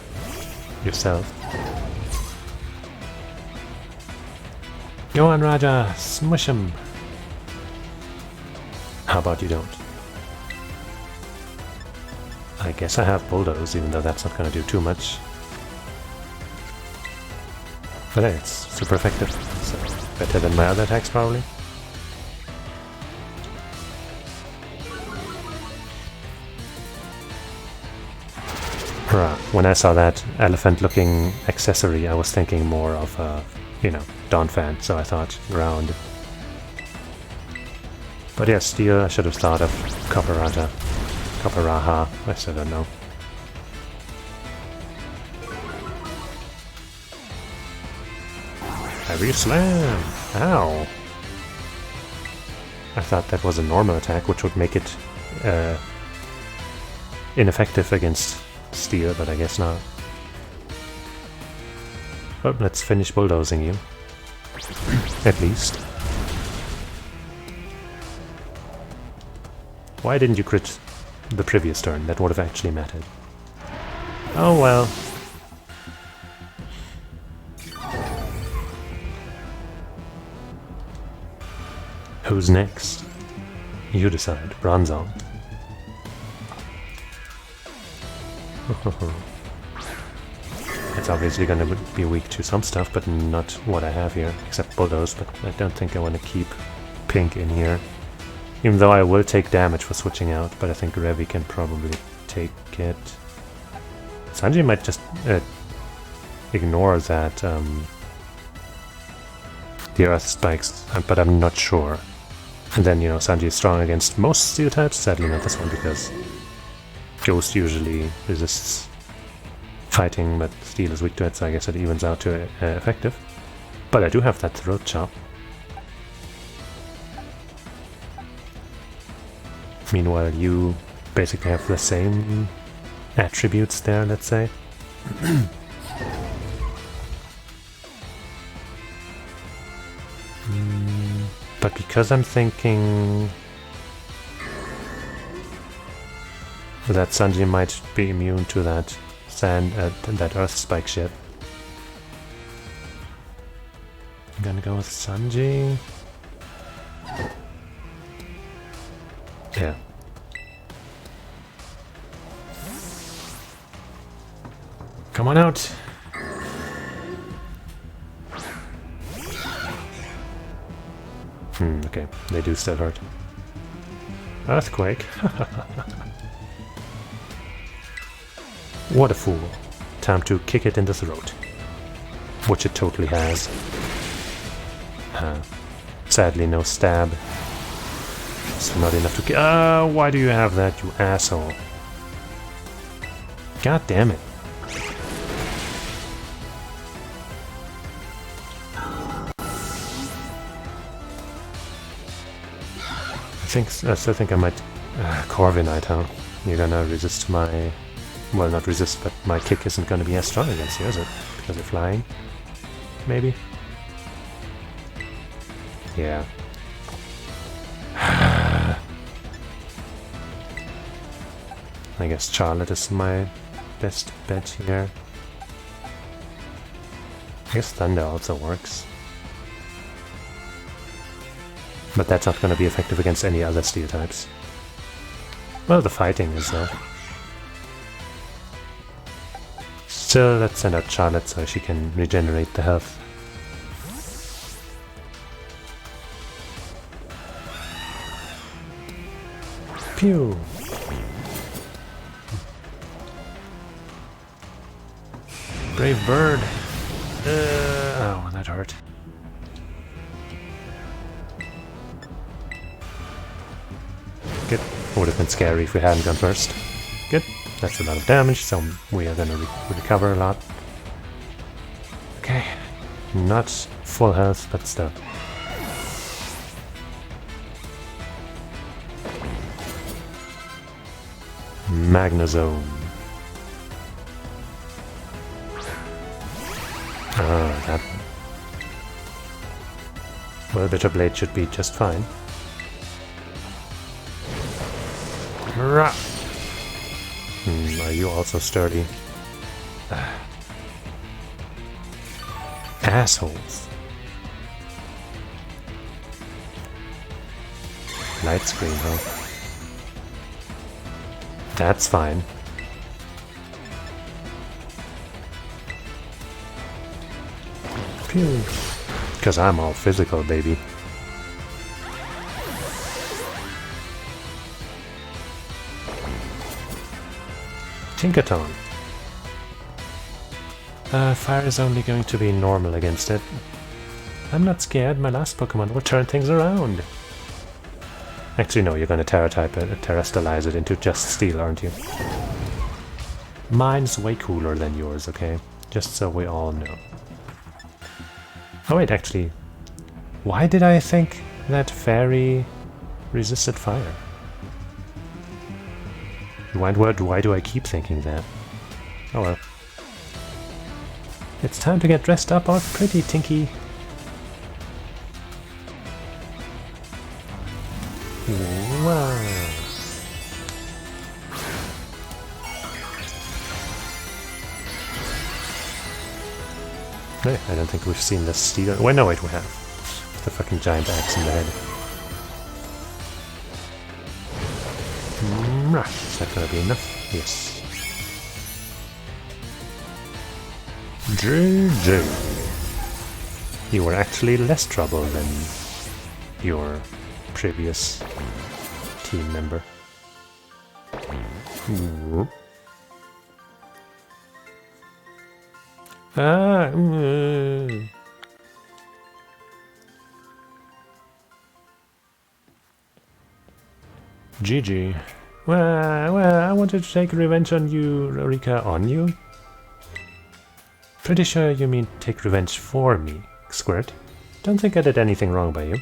Yourself. Go on, Raja! Smush him! How about you don't? I guess I have Bulldoze, even though that's not gonna do too much. But hey, it's super effective, so better than my other attacks probably. When I saw that elephant-looking accessory, I was thinking more of a, Donphan, so I thought ground. But yeah, Steel, I should have thought of Copperata. Copperaha, I still don't know. Heavy Slam! Ow! I thought that was a normal attack, which would make it ineffective against Steel, but I guess not. But let's finish bulldozing you. At least. Why didn't you crit the previous turn? That would have actually mattered. Oh well. Who's next? You decide. Bronzong. It's obviously going to be weak to some stuff, but not what I have here, except Bulldoze, but I don't think I want to keep Pink in here. Even though I will take damage for switching out, but I think Revi can probably take it. Sanji might just ignore that, the Earth Spikes, but I'm not sure. And then, you know, Sanji is strong against most steel types, sadly not this one, because Ghost usually resists fighting, but steel is weak to it, so I guess it evens out to effective. But I do have that throat chop. Meanwhile, you basically have the same attributes there, let's say. But because I'm thinking that Sanji might be immune to that that Earth Spike shit, I'm gonna go with Sanji. Yeah. Come on out! Okay, they do still hurt. Earthquake? What a fool. Time to kick it in the throat. Which it totally has. Sadly, no stab. So not enough to why do you have that, you asshole? God damn it. I still think I might Corviknight, huh? You're gonna resist my... Well, not resist, but my kick isn't gonna be as strong against you, is it? Because you're flying? Maybe? Yeah. I guess Charlotte is my best bet here. I guess Thunder also works. But that's not going to be effective against any other steel types. Well, the fighting is though. Still, let's send out Charlotte so she can regenerate the health. Pew! Brave bird! Oh, that hurt. Good. Would have been scary if we hadn't gone first. Good. That's a lot of damage, so we are gonna recover a lot. Okay. Not full health, but still. Magnezone. Ah, that one. Well, Bitter Blade should be just fine. Are you also sturdy? Assholes. Light screen, huh? That's fine. Pew. Because I'm all physical, baby. Tinkaton. Fire is only going to be normal against it. I'm not scared, my last Pokemon will turn things around. Actually no, you're gonna Terra-type it, Terrestrialize it into just Steel, aren't you? Mine's way cooler than yours, okay? Just so we all know. Oh wait, actually, why did I think that Fairy resisted fire? Why do I keep thinking that? Oh well. It's time to get dressed up all pretty, Tinky. Wow. No, I don't think we've seen this steel. Well, no, wait, we have. The fucking giant axe in the head. Is that gonna be enough? Yes. GG. You were actually less trouble than your previous team member. GG. Well, I wanted to take revenge on you, Rika. On you? Pretty sure you mean take revenge for me, Squirt. Don't think I did anything wrong by you.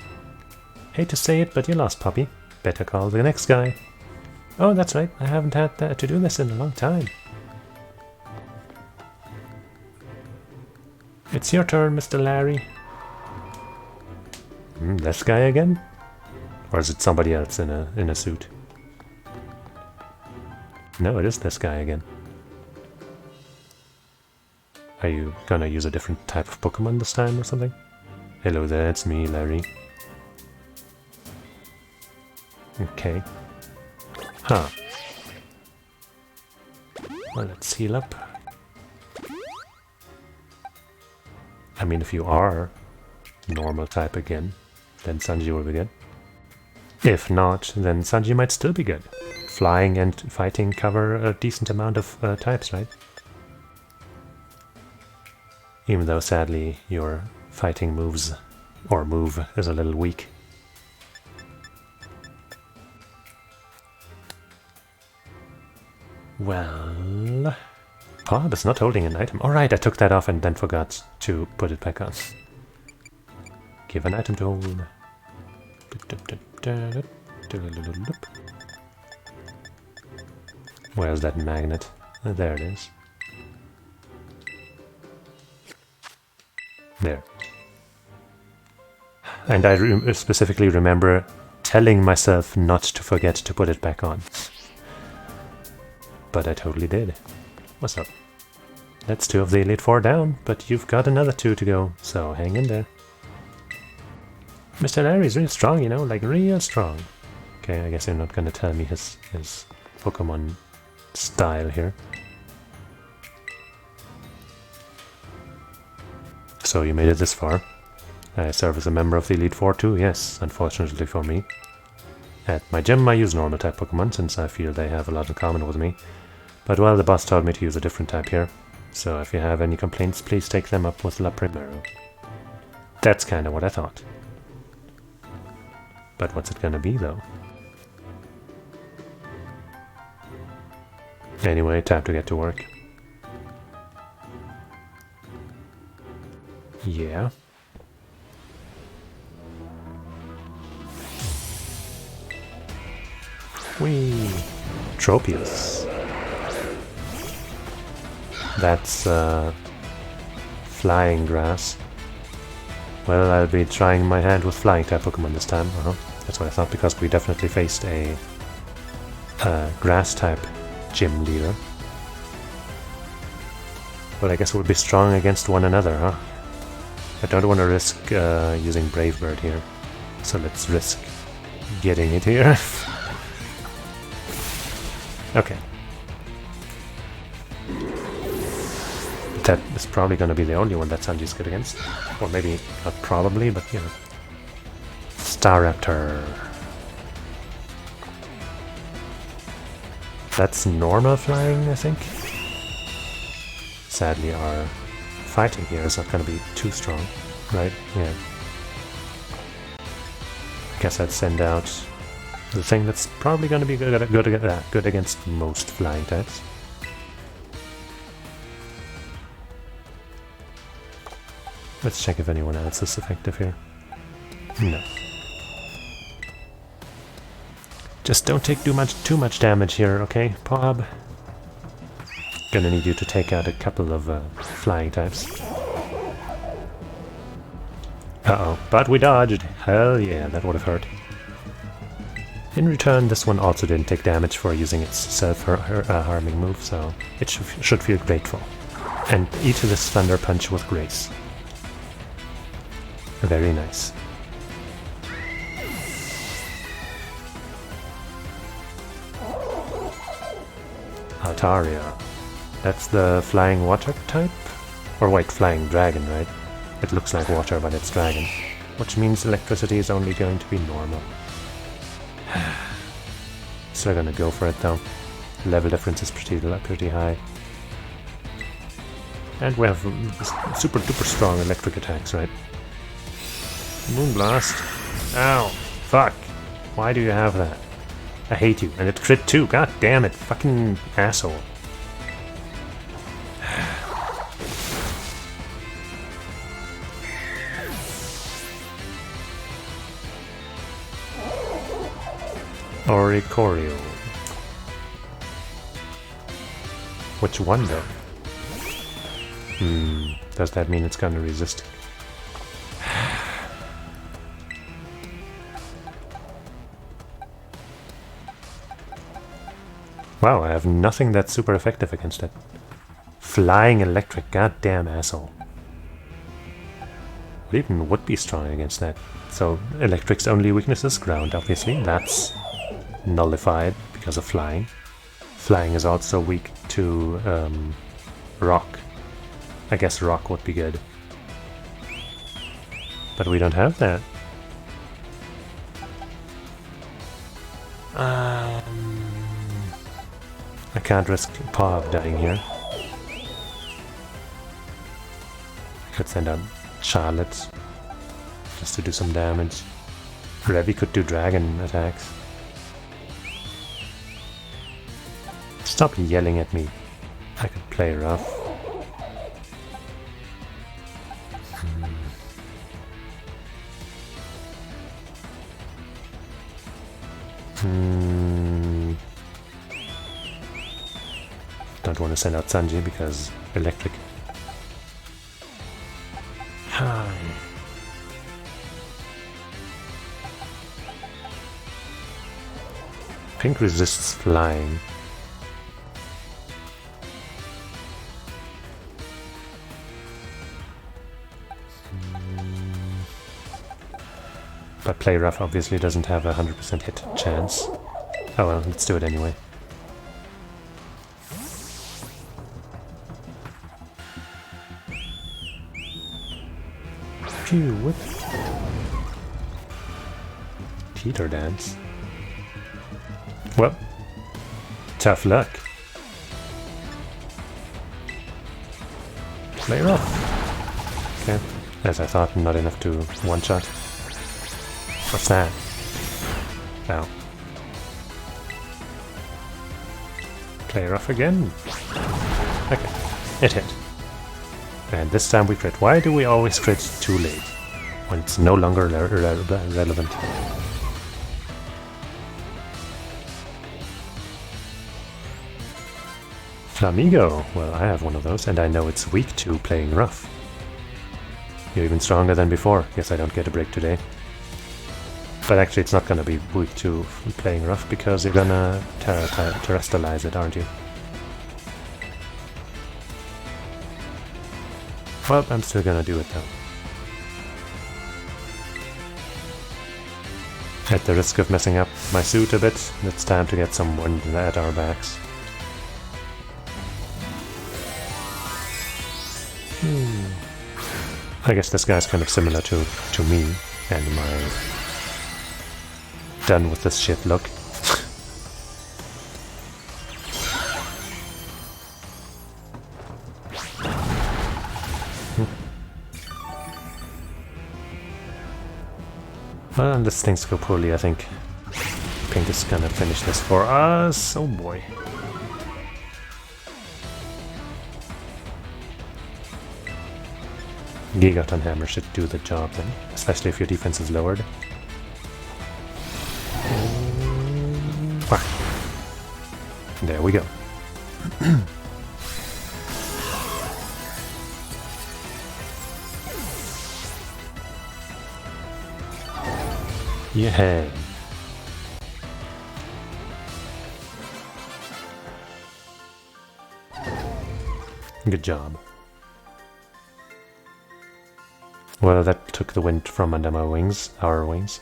Hate to say it, but you lost, puppy. Better call the next guy. Oh, that's right. I haven't had to do this in a long time. It's your turn, Mr. Larry. This guy again? Or is it somebody else in a suit? No, it is this guy again. Are you gonna use a different type of Pokemon this time or something? Hello there, it's me, Larry. Okay. Huh. Well, let's heal up. I mean, if you are normal type again, then Sanji will be good. If not, then Sanji might still be good. Flying and fighting cover a decent amount of types, right? Even though, sadly, your fighting moves, or move, is a little weak. Well... Bob is not holding an item. Alright, I took that off and then forgot to put it back on. Give an item to hold. Where's that magnet? There it is. There. And I specifically remember telling myself not to forget to put it back on. But I totally did. What's up? That's 2 of the Elite 4 down, but you've got another 2 to go, so hang in there. Mr. Larry's real strong, you know, like real strong. Okay, I guess you're not gonna tell me his Pokemon style here. So you made it this far. I serve as a member of the Elite 4 too, yes, unfortunately for me. At my gym I use normal type Pokemon since I feel they have a lot in common with me. But well, the boss told me to use a different type here. So if you have any complaints, please take them up with La Primero. That's kinda what I thought. But what's it gonna be though? Anyway, time to get to work. Yeah. Whee! Tropius. That's flying grass. Well, I'll be trying my hand with flying type Pokemon this time. That's what I thought, because we definitely faced a grass type gym leader. But I guess we'll be strong against one another, huh? I don't want to risk using Brave Bird here, so let's risk getting it here. Okay. That is probably going to be the only one that Sanji's good against. Or maybe not probably, but you know. Staraptor. That's normal flying, I think. Sadly, our fighting here is not going to be too strong, right? Yeah. Guess I'd send out the thing that's probably going to be good against most flying types. Let's check if anyone else is effective here. No. Just don't take too much damage here, okay, Bob? Gonna need you to take out a couple of flying types. Uh-oh, but we dodged! Hell yeah, that would have hurt. In return, this one also didn't take damage for using its self-harming move, so it should feel grateful. And eat this Thunder Punch with grace. Very nice. Altaria. That's the flying water type? Or white flying dragon, right? It looks like water, but it's dragon. Which means electricity is only going to be normal. Still gonna go for it though. Level difference is pretty high. And we have super duper strong electric attacks, right? Moonblast. Ow. Fuck. Why do you have that? I hate you. And it crit too. God damn it. Fucking asshole. Oricorio. Which one though? Does that mean it's gonna resist? Wow, I have nothing that's super effective against it. Flying electric, goddamn asshole. What even would be strong against that? So, electric's only weakness is ground, obviously. That's nullified because of flying. Flying is also weak to rock. I guess rock would be good. But we don't have that. I can't risk Pav dying here. I could send out Charlotte just to do some damage. Revi could do dragon attacks. Stop yelling at me. I could play rough. Don't want to send out Sanji because electric. Pink resists flying. But play rough obviously doesn't have a 100% hit chance. Oh well, let's do it anyway. Phew, what? Peter dance. Well, tough luck. Play rough. Okay, as I thought, not enough to one-shot. What's that? Ow. Play rough again. Okay, it hit. And this time we crit. Why do we always crit too late? When it's no longer relevant. Flamigo. Well, I have one of those, and I know it's weak to playing rough. You're even stronger than before. Guess I don't get a break today. But actually it's not gonna be weak to playing rough because you're gonna terrestrialize it, aren't you? Well, I'm still gonna do it though. At the risk of messing up my suit a bit, it's time to get some wind at our backs. I guess this guy's kind of similar to me and my done with this shit look. Well, unless things go poorly, I think Pink is gonna finish this for us. Oh boy. Gigaton Hammer should do the job then, especially if your defense is lowered. There we go. Yeah. Good job. Well, that took the wind from under my wings, our wings.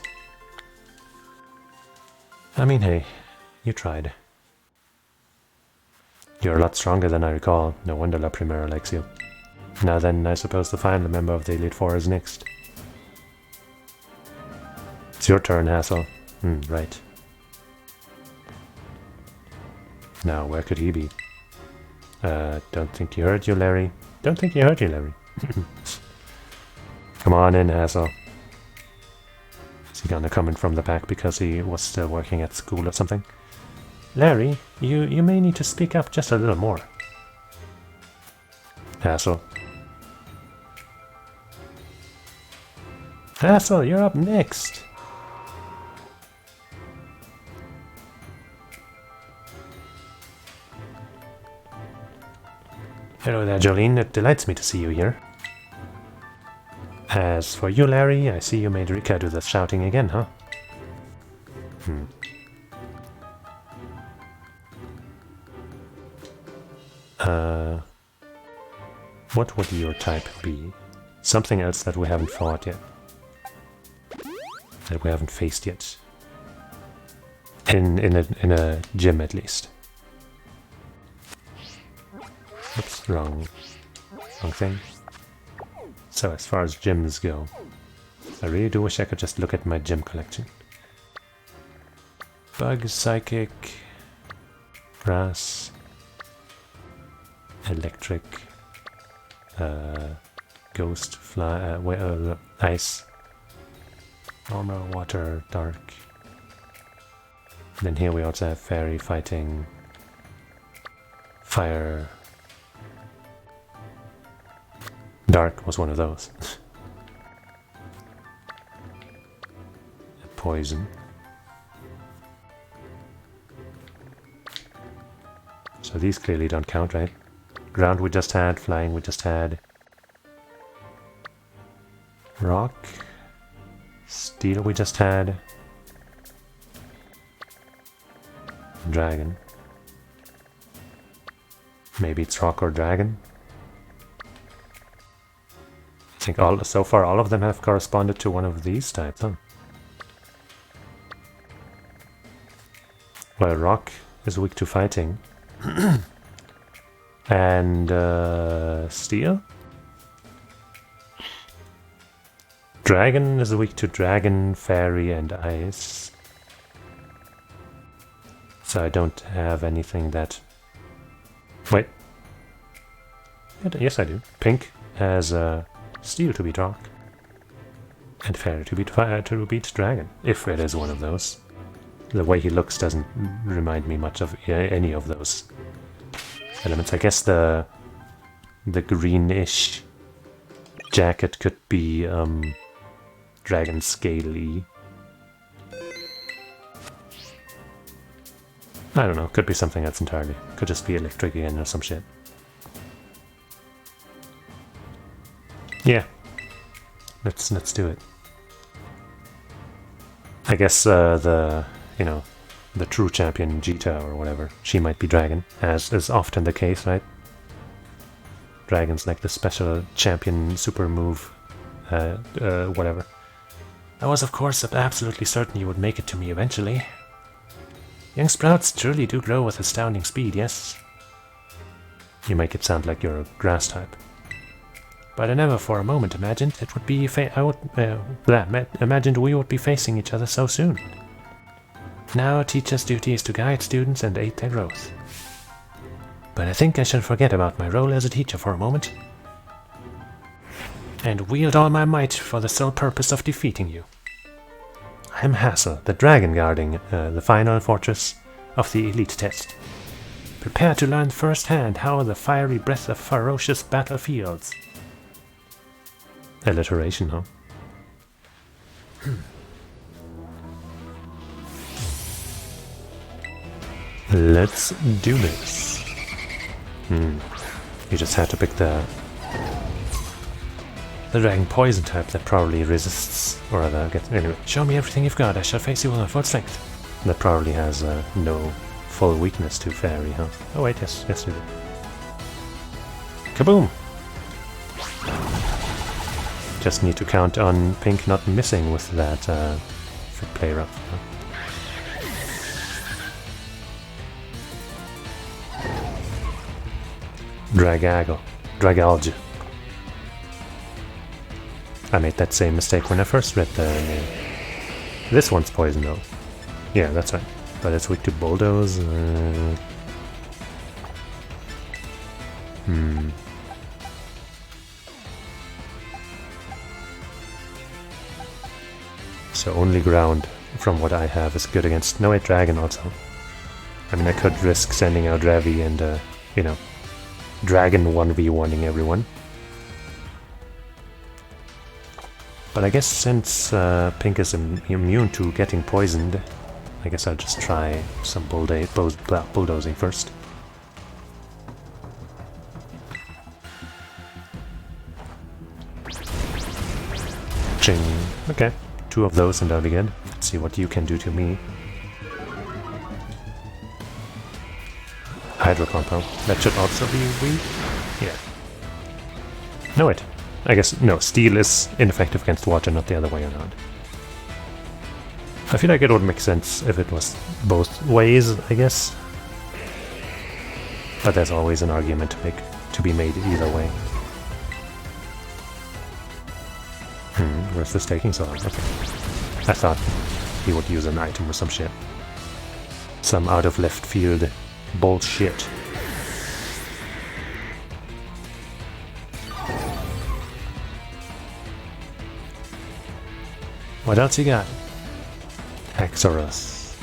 I mean, hey, you tried. You're a lot stronger than I recall. No wonder La Primera likes you. Now then, I suppose the final member of the Elite Four is next. It's your turn, Hassel. Right. Now, where could he be? Don't think he heard you, Larry. Don't think he heard you, Larry. Come on in, Hassel. Is he gonna come in from the back because he was still working at school or something? Larry, you may need to speak up just a little more. Hassel. Hassel, you're up next! Hello there, Jolene. It delights me to see you here. As for you, Larry, I see you made Rika do the shouting again, huh? What would your type be? Something else that we haven't fought yet. That we haven't faced yet. In a gym, at least. Oops, wrong thing. So as far as gyms go, I really do wish I could just look at my gym collection. Bug, Psychic, Grass, Electric, Ghost, Fly, Ice, Armor, Water, Dark. And then here we also have Fairy, Fighting, Fire. Dark was one of those. Poison. So these clearly don't count, right? Ground we just had, flying we just had. Rock. Steel we just had. Dragon. Maybe it's rock or dragon. I think so far all of them have corresponded to one of these types, huh? Well, rock is weak to fighting. And steel? Dragon is weak to dragon, fairy, and ice. So I don't have anything that... Wait. Yes, I do. Pink has steel to beat rock. And fairy to beat dragon, if it is one of those. The way he looks doesn't remind me much of any of those elements. I guess the greenish jacket could be dragon scaly. I don't know, could be something else entirely. Could just be electric again or some shit. Yeah. Let's do it. I guess the true champion Jita or whatever, she might be dragon, as is often the case, right? Dragon's like the special champion super move, whatever. I was of course absolutely certain you would make it to me eventually. Young sprouts truly do grow with astounding speed, yes? You make it sound like you're a grass type. But I never for a moment imagined it would be imagined we would be facing each other so soon. Now a teacher's duty is to guide students and aid their growth. But I think I shall forget about my role as a teacher for a moment and wield all my might for the sole purpose of defeating you. I am Hassel, the dragon guarding the final fortress of the elite test. Prepare to learn firsthand how the fiery breath of ferocious battlefields. Alliteration, huh? Let's do this. You just had to pick the dragon poison type that probably resists, or rather, anyway. Show me everything you've got, I shall face you on full strength. That probably has no full weakness to fairy, huh? Oh wait, yes it did. Kaboom! Just need to count on pink not missing with that play rough. Huh? Dragalge. I made that same mistake when I first read the name. This one's poison though. Yeah, that's right. But it's weak to bulldoze. So only ground from what I have is good against... No, wait, dragon also. I mean, I could risk sending out Ravi and, you know, dragon 1v1ing everyone. But I guess since Pink is immune to getting poisoned, I guess I'll just try some bulldozing first. Ching. Okay, 2 of those and that'll be good. Let's see what you can do to me. Hydro compound. That should also be weak. Yeah. No, wait. I guess, no, steel is ineffective against water, not the other way around. I feel like it would make sense if it was both ways, I guess. But there's always an argument to be made either way. Where's this taking so long? Okay. I thought he would use an item or some shit. Some out of left field bullshit. What else you got? Axorus.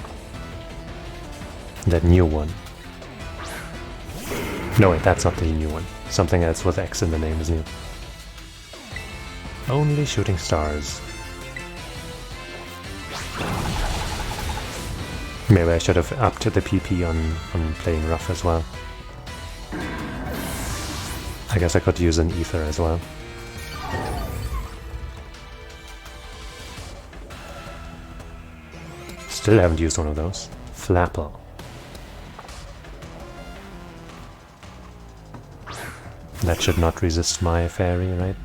That new one. No wait, that's not the new one. Something else with X in the name is new. Only shooting stars. Maybe I should have upped the PP on playing rough as well. I guess I could use an ether as well. Still haven't used one of those. Flapple. That should not resist my fairy, right?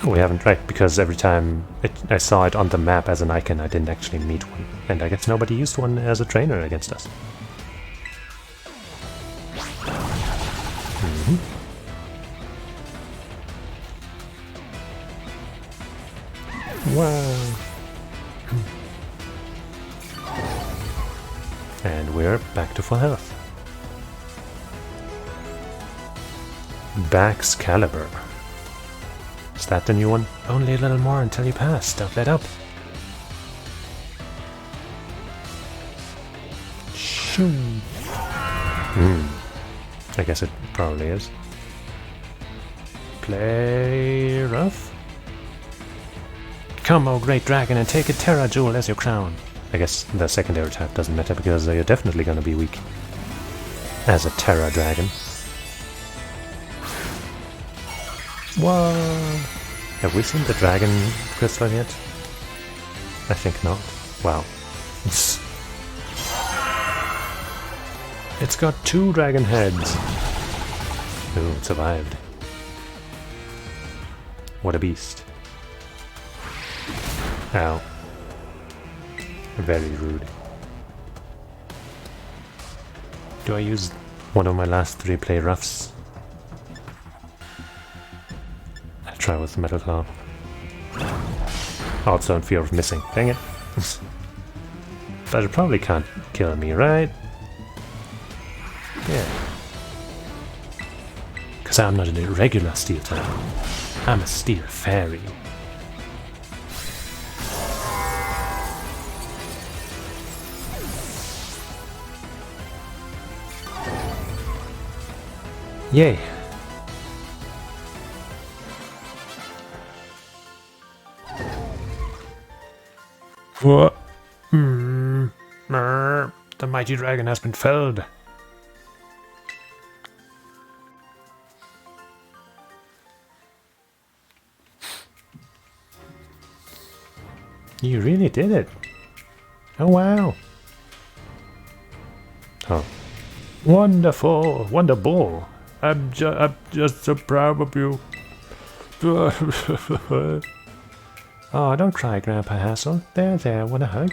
Oh, we haven't, right, because every time I saw it on the map as an icon, I didn't actually meet one. And I guess nobody used one as a trainer against us. Wow. And we're back to full health. Baxcalibur. Is that the new one? Only a little more until you pass. Don't let up. Shoo. I guess it probably is. Play rough. Come, oh great dragon, and take a Terra Jewel as your crown. I guess the secondary type doesn't matter because you're definitely gonna be weak as a Terra dragon. Whoa! Have we seen the dragon crystal yet? I think not. Wow. It's got 2 dragon heads. Ooh, it survived. What a beast. Ow. Very rude. Do I use one of my last 3 play roughs? I'll try with the Metal Claw. Also in fear of missing. Dang it. But it probably can't kill me, right? Yeah. Because I'm not a regular steel type. I'm a steel fairy. Yay! What? The mighty dragon has been felled. You really did it. Oh wow. Oh. Wonderful. Wonderful. I'm just so proud of you. Oh, don't cry, Grandpa Hassel. There, want a hug?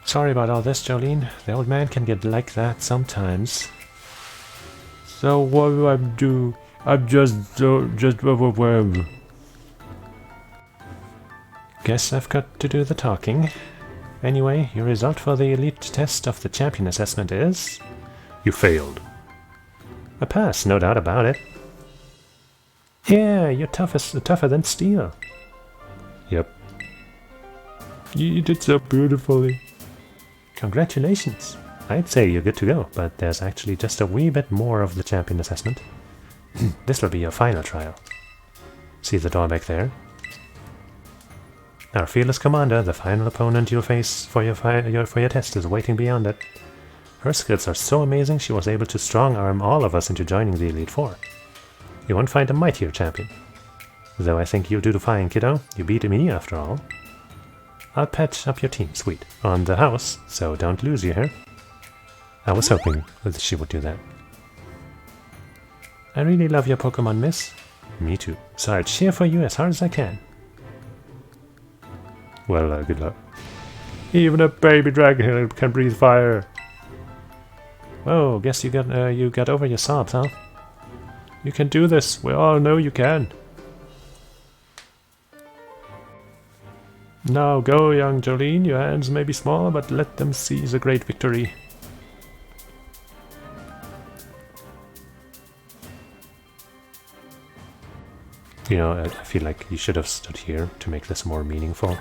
Sorry about all this, Jolene. The old man can get like that sometimes. So what do I do? I'm just overwhelmed. Guess I've got to do the talking. Anyway, your result for the elite test of the champion assessment is... You failed. A pass, no doubt about it. Yeah, you're tougher than steel. Yep. You did so beautifully. Congratulations. I'd say you're good to go, but there's actually just a wee bit more of the champion assessment. This will be your final trial. See the door back there? Our fearless commander, the final opponent you'll face for your test, is waiting beyond it. Her skills are so amazing she was able to strong-arm all of us into joining the Elite Four. You won't find a mightier champion. Though I think you'll do fine, kiddo. You beat me after all. I'll patch up your team, sweet, on the house, so don't lose your hair. I was hoping that she would do that. I really love your Pokemon, miss. Me too, so I'll cheer for you as hard as I can. Well, good luck. Even a baby dragon can breathe fire. Whoa, guess you got over your sobs, huh? You can do this. We all know you can. Now go, young Jolene. Your hands may be small, but let them seize a great victory. You know, I feel like you should have stood here to make this more meaningful.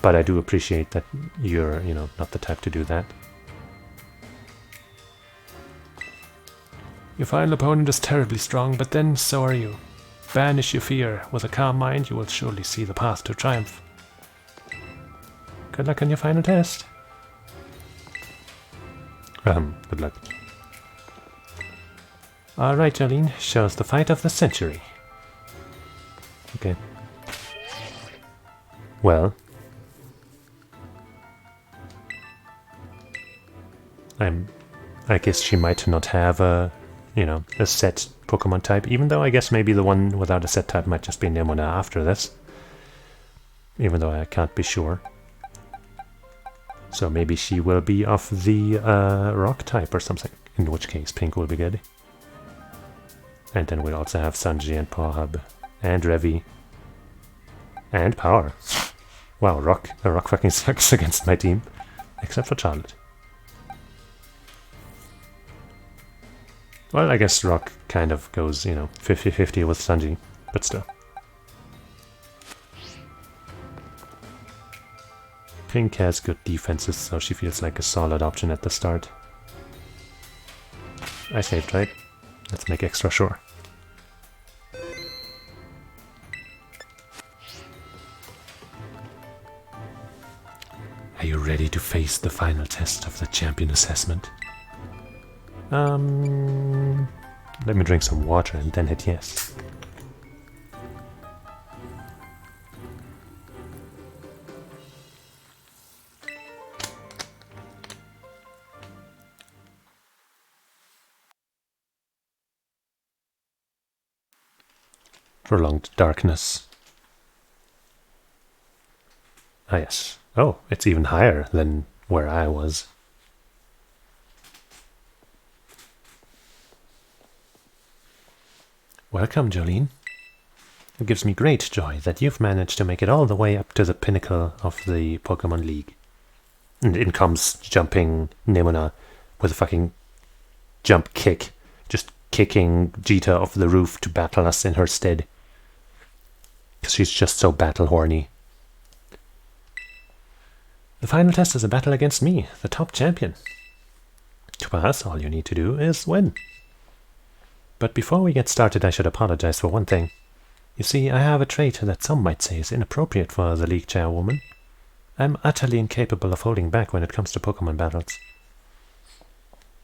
But I do appreciate that you're, not the type to do that. Your final opponent is terribly strong, but then so are you. Banish your fear. With a calm mind, you will surely see the path to triumph. Good luck on your final test. Good luck. Alright, Jolene. Show us the fight of the century. Okay. Well... I guess she might not have a set Pokemon type, even though I guess maybe the one without a set type might just be Nemona after this. Even though I can't be sure. So maybe she will be of the rock type or something, in which case pink will be good. And then we'll also have Sanji and Porhub, and Revi, and Power. Wow, rock fucking sucks against my team, except for Charlotte. Well, I guess Rock kind of goes, 50-50 with Sanji, but still. Pink has good defenses, so she feels like a solid option at the start. I saved, right? Let's make extra sure. Are you ready to face the final test of the champion assessment? Let me drink some water and then hit yes. Prolonged darkness. Ah yes. Oh, it's even higher than where I was. Welcome, Jolene. It gives me great joy that you've managed to make it all the way up to the pinnacle of the Pokemon League. And in comes jumping Nemona with a fucking jump kick, just kicking Jita off the roof to battle us in her stead. Because she's just so battle horny. The final test is a battle against me, the top champion. To pass, all you need to do is win. But before we get started, I should apologize for one thing. You see, I have a trait that some might say is inappropriate for the league chairwoman. I'm utterly incapable of holding back when it comes to Pokemon battles.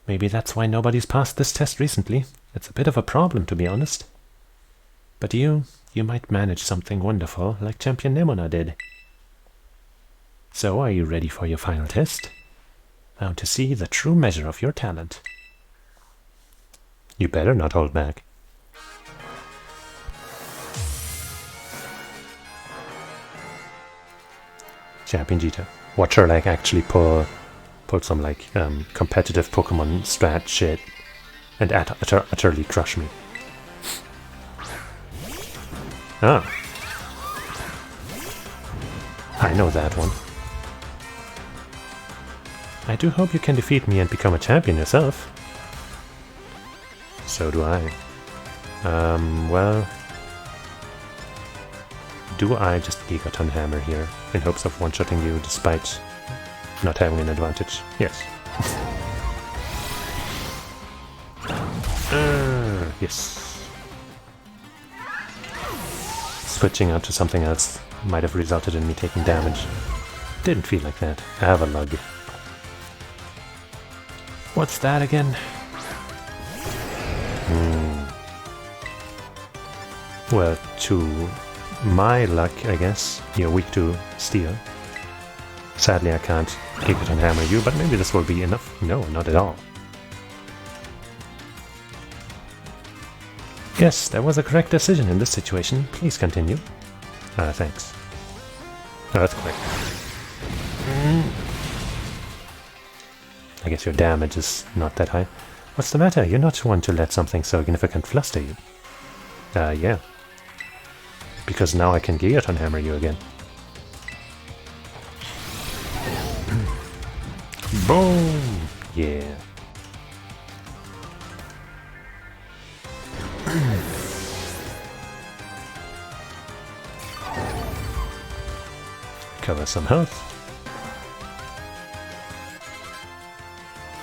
Maybe that's why nobody's passed this test recently. It's a bit of a problem, to be honest. But you might manage something wonderful, like Champion Nemona did. So, are you ready for your final test? I want to see the true measure of your talent. You better not hold back. Champion Jita. Watch her actually pull some competitive Pokemon strat shit. and utterly crush me. Ah. I know that one. I do hope you can defeat me and become a champion yourself. So do I. Well... Do I just Gigaton Hammer here, in hopes of one-shotting you despite not having an advantage? Yes. Yes. Switching out to something else might have resulted in me taking damage. Didn't feel like that. I have a lug. What's that again? Well, to my luck, I guess, you're weak to steel. Sadly, I can't Gigaton Hammer you, but maybe this will be enough. No, not at all. Yes, that was a correct decision in this situation. Please continue. Thanks. Earthquake. I guess your damage is not that high. What's the matter? You're not one to let something so significant fluster you. Yeah. Because now I can Gigaton Hammer you again. Boom! Yeah. Cover some health.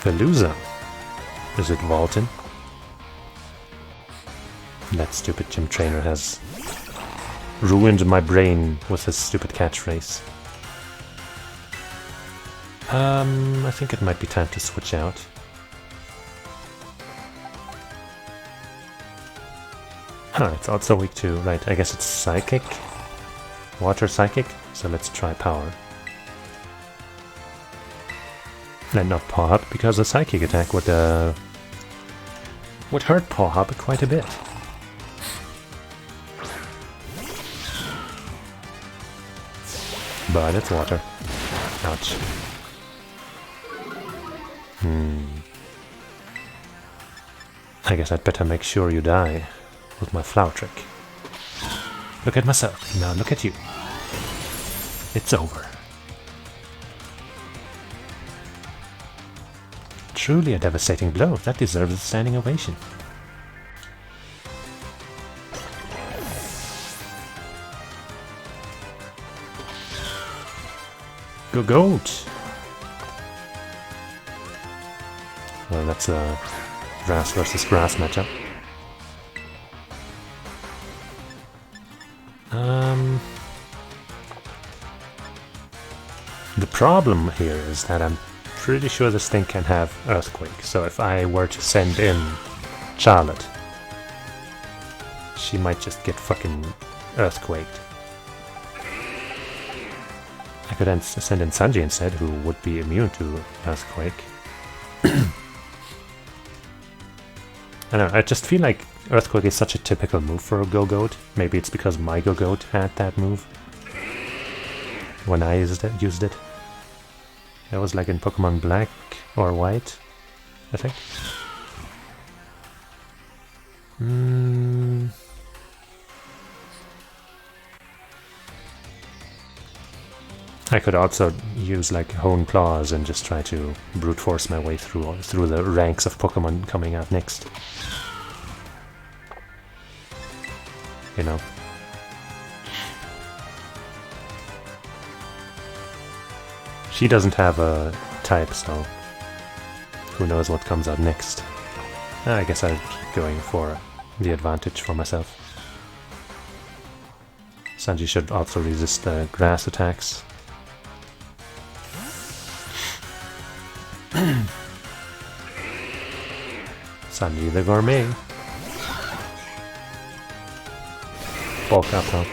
The loser. Is it Walton? That stupid gym trainer has ruined my brain with his stupid catchphrase. I think it might be time to switch out. Huh, it's also weak to... Right, I guess it's Psychic? Water Psychic? So let's try Power. And not Paw Hop, because a Psychic attack would hurt Paw Hop quite a bit. But it's water. Ouch. I guess I'd better make sure you die with my flower trick. Look at myself, now look at you. It's over. Truly a devastating blow, that deserves a standing ovation. Go Goat! Well, that's a grass versus grass matchup. The problem here is that I'm pretty sure this thing can have Earthquake, so if I were to send in Charlotte, she might just get fucking Earthquaked. I could then send in Sanji instead, who would be immune to Earthquake. I don't know, I just feel like Earthquake is such a typical move for a Go-Goat. Maybe it's because my Go-Goat had that move when I used it. That was like in Pokemon Black or White, I think. I could also use like Hone Claws and just try to brute force my way through the ranks of Pokemon coming out next. You know. She doesn't have a type, so who knows what comes out next. I guess I'll keep going for the advantage for myself. Sanji should also resist the grass attacks. Sanji the Gourmet. Bulk up, huh?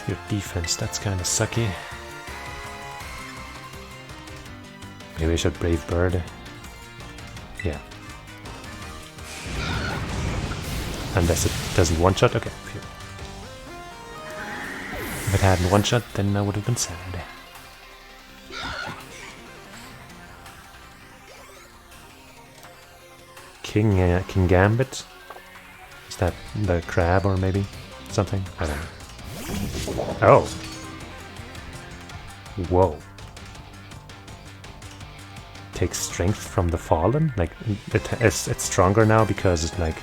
Your defense, that's kinda sucky. Maybe I should Brave Bird. Yeah. Unless it doesn't one-shot? Okay, phew. If it hadn't one-shot, then I would have been sad. King Gambit? Is that the crab or maybe something? I don't know. Oh! Whoa. Takes strength from the fallen? Like, it's stronger now because it's like...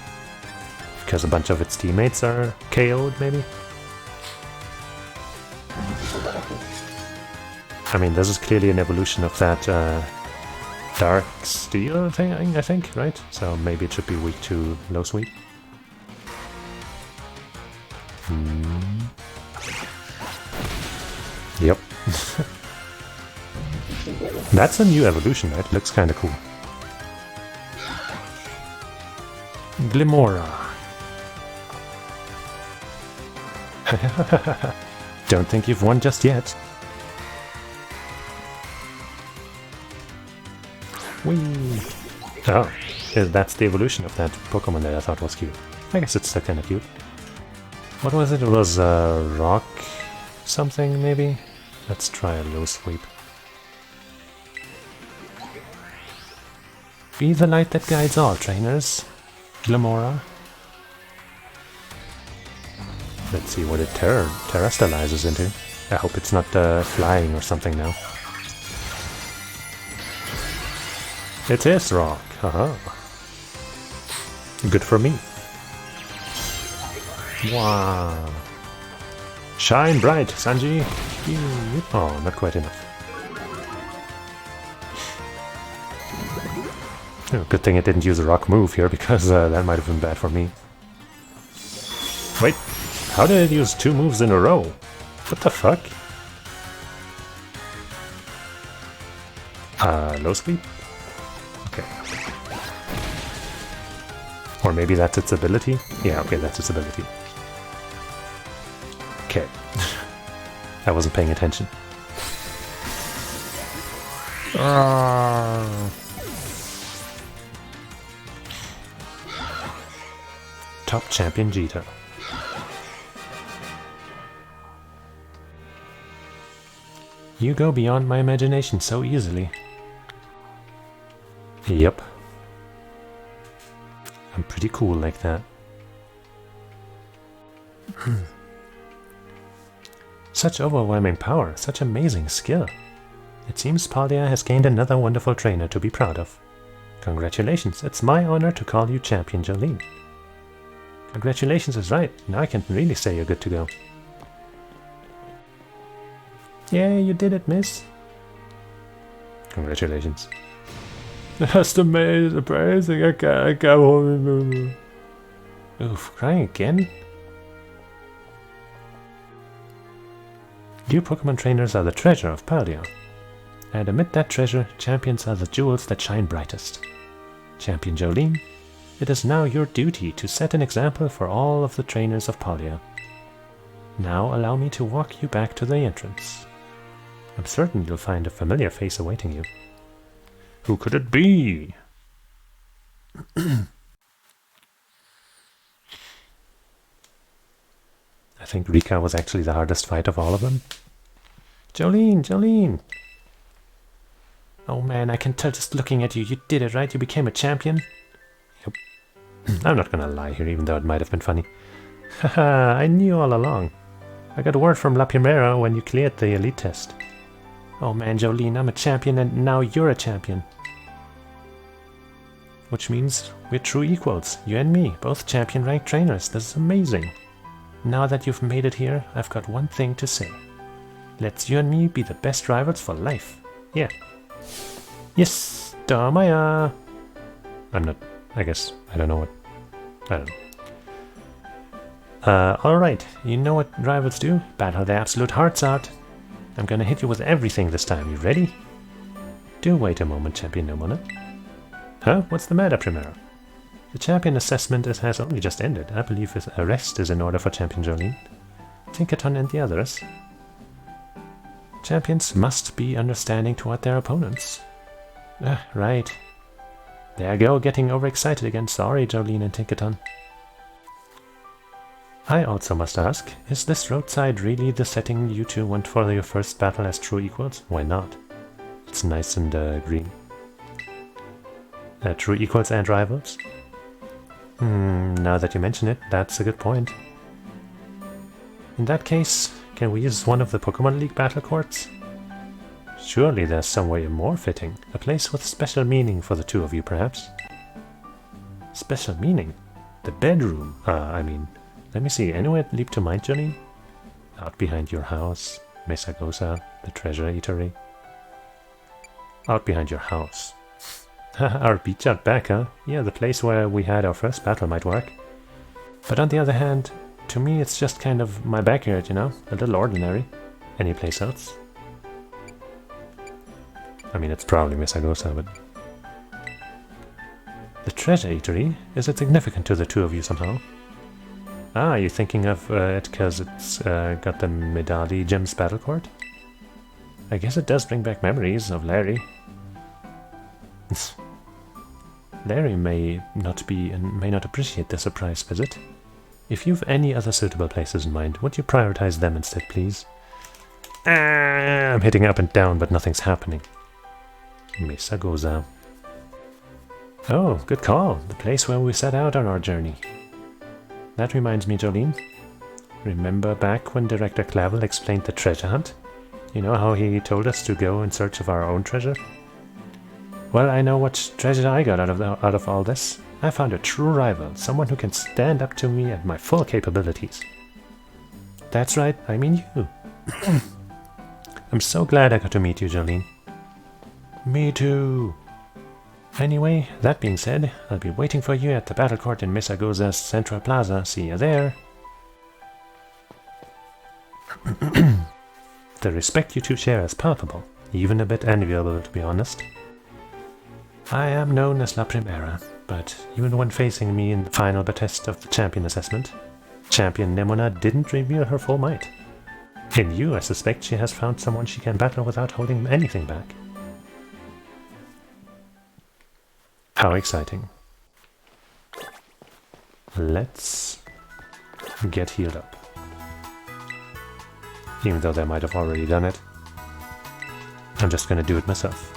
because a bunch of its teammates are KO'd, maybe? I mean, this is clearly an evolution of that Dark Steel thing, I think, right? So maybe it should be weak to low sweep. Yep. That's a new evolution, right? Looks kinda cool. Glimora. Don't think you've won just yet. Whee! Oh, that's the evolution of that Pokemon that I thought was cute. I guess it's still kinda cute. What was it? It was rock something, maybe? Let's try a low sweep. Be the light that guides all, trainers. Glimora. Let's see what it terrestrializes into. I hope it's not flying or something now. It is rock. Haha. Good for me. Wow. Shine bright, Sanji. Oh, not quite enough. Oh, good thing it didn't use a rock move here, because that might have been bad for me. Wait, how did it use 2 moves in a row? What the fuck? Low speed? Okay. Or maybe that's its ability? Yeah, okay, that's its ability. Okay. I wasn't paying attention. Top champion Jita. You go beyond my imagination so easily. Yep. I'm pretty cool like that. Such overwhelming power, such amazing skill. It seems Paldea has gained another wonderful trainer to be proud of. Congratulations, it's my honor to call you Champion Jolene. Congratulations is right, now I can really say you're good to go. Yeah, you did it, miss. Congratulations. That's amazing, I can't hold. Oof, crying again? You Pokemon trainers are the treasure of Paldea. And amid that treasure, champions are the jewels that shine brightest. Champion Jolene, it is now your duty to set an example for all of the trainers of Paldea. Now allow me to walk you back to the entrance. I'm certain you'll find a familiar face awaiting you. Who could it be? I think Rika was actually the hardest fight of all of them. Jolene, Jolene! Oh man, I can tell just looking at you, you did it, right? You became a champion? Yep. I'm not gonna lie here, even though it might have been funny. Haha, I knew all along. I got word from La Primera when you cleared the elite test. Oh man, Jolene, I'm a champion and now you're a champion. Which means we're true equals, you and me, both champion-ranked trainers. This is amazing. Now that you've made it here, I've got one thing to say. Let's you and me be the best rivals for life. Yeah. Yes, Damaya. I'm not, I guess, I don't know what, I don't know. Alright, you know what rivals do? Battle their absolute hearts out. I'm gonna hit you with everything this time, you ready? Do wait a moment, Champion Nomona. Huh? What's the matter, Primera? The champion assessment has only just ended. I believe a rest is in order for Champion Jolene, Tinkaton and the others. Champions must be understanding toward their opponents. Right. There I go, getting overexcited again. Sorry, Jolene and Tinkaton. I also must ask, is this roadside really the setting you two want for your first battle as true equals? Why not? It's nice and green. True equals and rivals? Now that you mention it, that's a good point. In that case, can we use one of the Pokemon League battle courts? Surely there's some way more fitting. A place with special meaning for the two of you, perhaps? Special meaning? The bedroom? Let me see. Anywhere leap to mind, Johnny? Out behind your house. Mesagosa, the treasure eatery. Out behind your house. Our beach out back, huh? Yeah, the place where we had our first battle might work. But on the other hand, to me it's just kind of my backyard, you know? A little ordinary. Any place else? I mean, it's probably Mesagosa, but... The treasure eatery? Is it significant to the two of you somehow? Ah, you're thinking of it because it's got the Medali Gems battle court? I guess it does bring back memories of Larry. Larry may not be and may not appreciate the surprise visit. If you've any other suitable places in mind, would you prioritize them instead, please? I'm hitting up and down, but nothing's happening. Mesagosa. Oh, good call. The place where we set out on our journey. That reminds me, Jolene. Remember back when Director Clavel explained the treasure hunt? You know how he told us to go in search of our own treasure? Well, I know what treasure I got out of all this. I found a true rival, someone who can stand up to me at my full capabilities. That's right, I mean you. I'm so glad I got to meet you, Jolene. Me too. Anyway, that being said, I'll be waiting for you at the battle court in Mesagosa's Central Plaza. See you there. The respect you two share is palpable, even a bit enviable to be honest. I am known as La Primera, but even when facing me in the final test of the champion assessment, Champion Nemona didn't reveal her full might. In you, I suspect she has found someone she can battle without holding anything back. How exciting. Let's get healed up. Even though they might have already done it. I'm just gonna do it myself.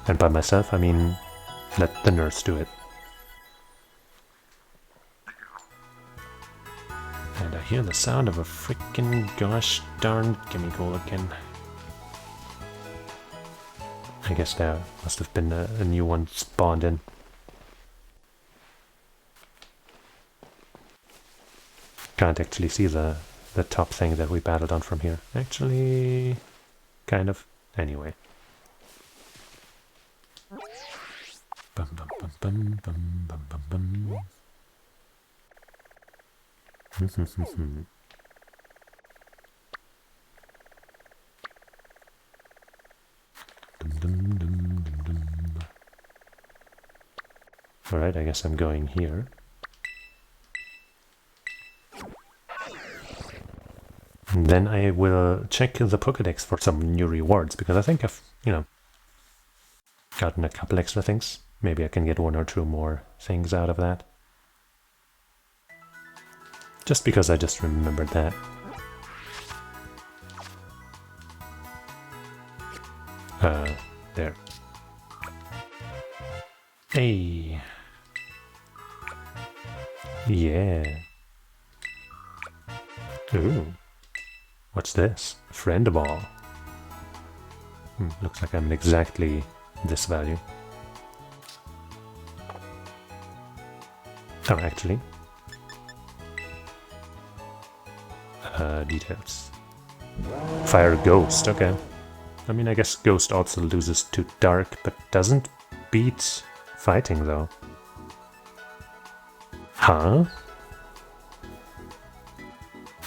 And by myself, I mean let the nurse do it. And I hear the sound of a freaking gosh darn chemical again. I guess there must have been a new one spawned in. Can't actually see the top thing that we battled on from here. Actually, kind of. Anyway. Bum bum bum bum bum bum bum bum. Alright, I guess I'm going here. And then I will check the Pokédex for some new rewards, because I think I've, gotten a couple extra things. Maybe I can get one or two more things out of that. Just because I just remembered that. There. Hey! Yeah! Ooh! What's this? Friend ball. Looks like I'm exactly this value. Oh, actually. Details. Fire Ghost, okay. I mean, I guess Ghost also loses to Dark, but doesn't beat Fighting, though. Huh?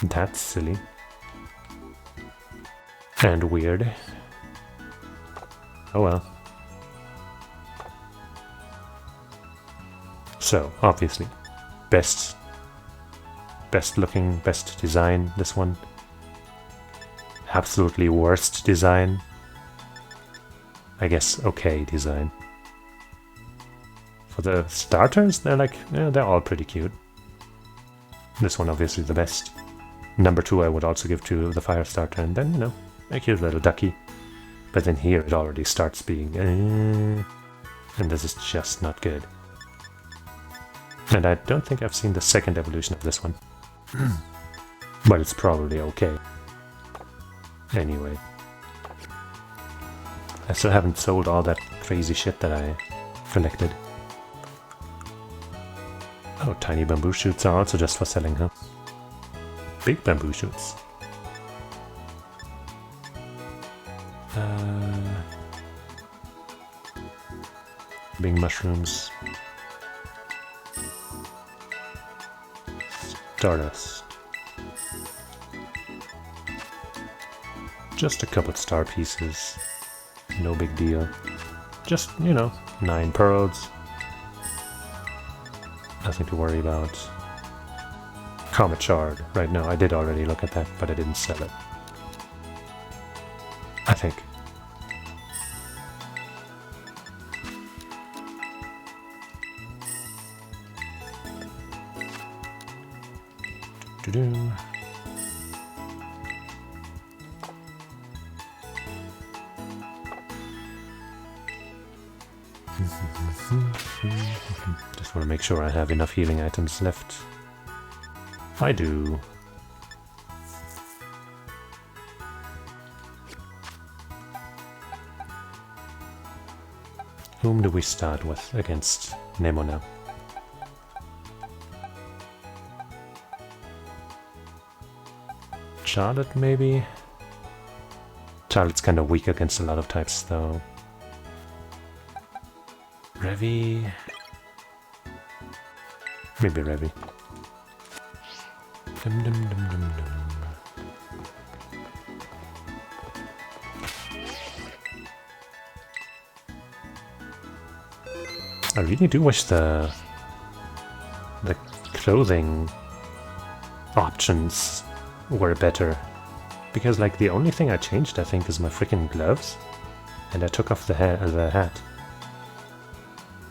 That's silly. And weird. Oh well. So, obviously, best looking, best design, this one. Absolutely worst design. I guess okay design. For the starters, they're like, they're all pretty cute. This one obviously the best. Number 2 I would also give to the fire starter, and then, a cute little ducky. But then here it already starts being, and this is just not good. And I don't think I've seen the second evolution of this one. But it's probably okay. Anyway. I still haven't sold all that crazy shit that I collected. Oh, tiny bamboo shoots are also just for selling, huh? Big bamboo shoots. Big mushrooms. Stardust. Just a couple star pieces. No big deal. Just, you know, 9 pearls. Nothing to worry about. Comet shard. Right now, I did already look at that, but I didn't sell it. I think. Do-do. Just want to make sure I have enough healing items left. I do. Whom do we start with against Nemo now? Charlotte, maybe? Charlotte's kind of weak against a lot of types, though. Revy? Maybe Revy. Dum dum dum dum dum. I really do wish the clothing options were better, because like the only thing I changed I think is my freaking gloves, and I took off the hat.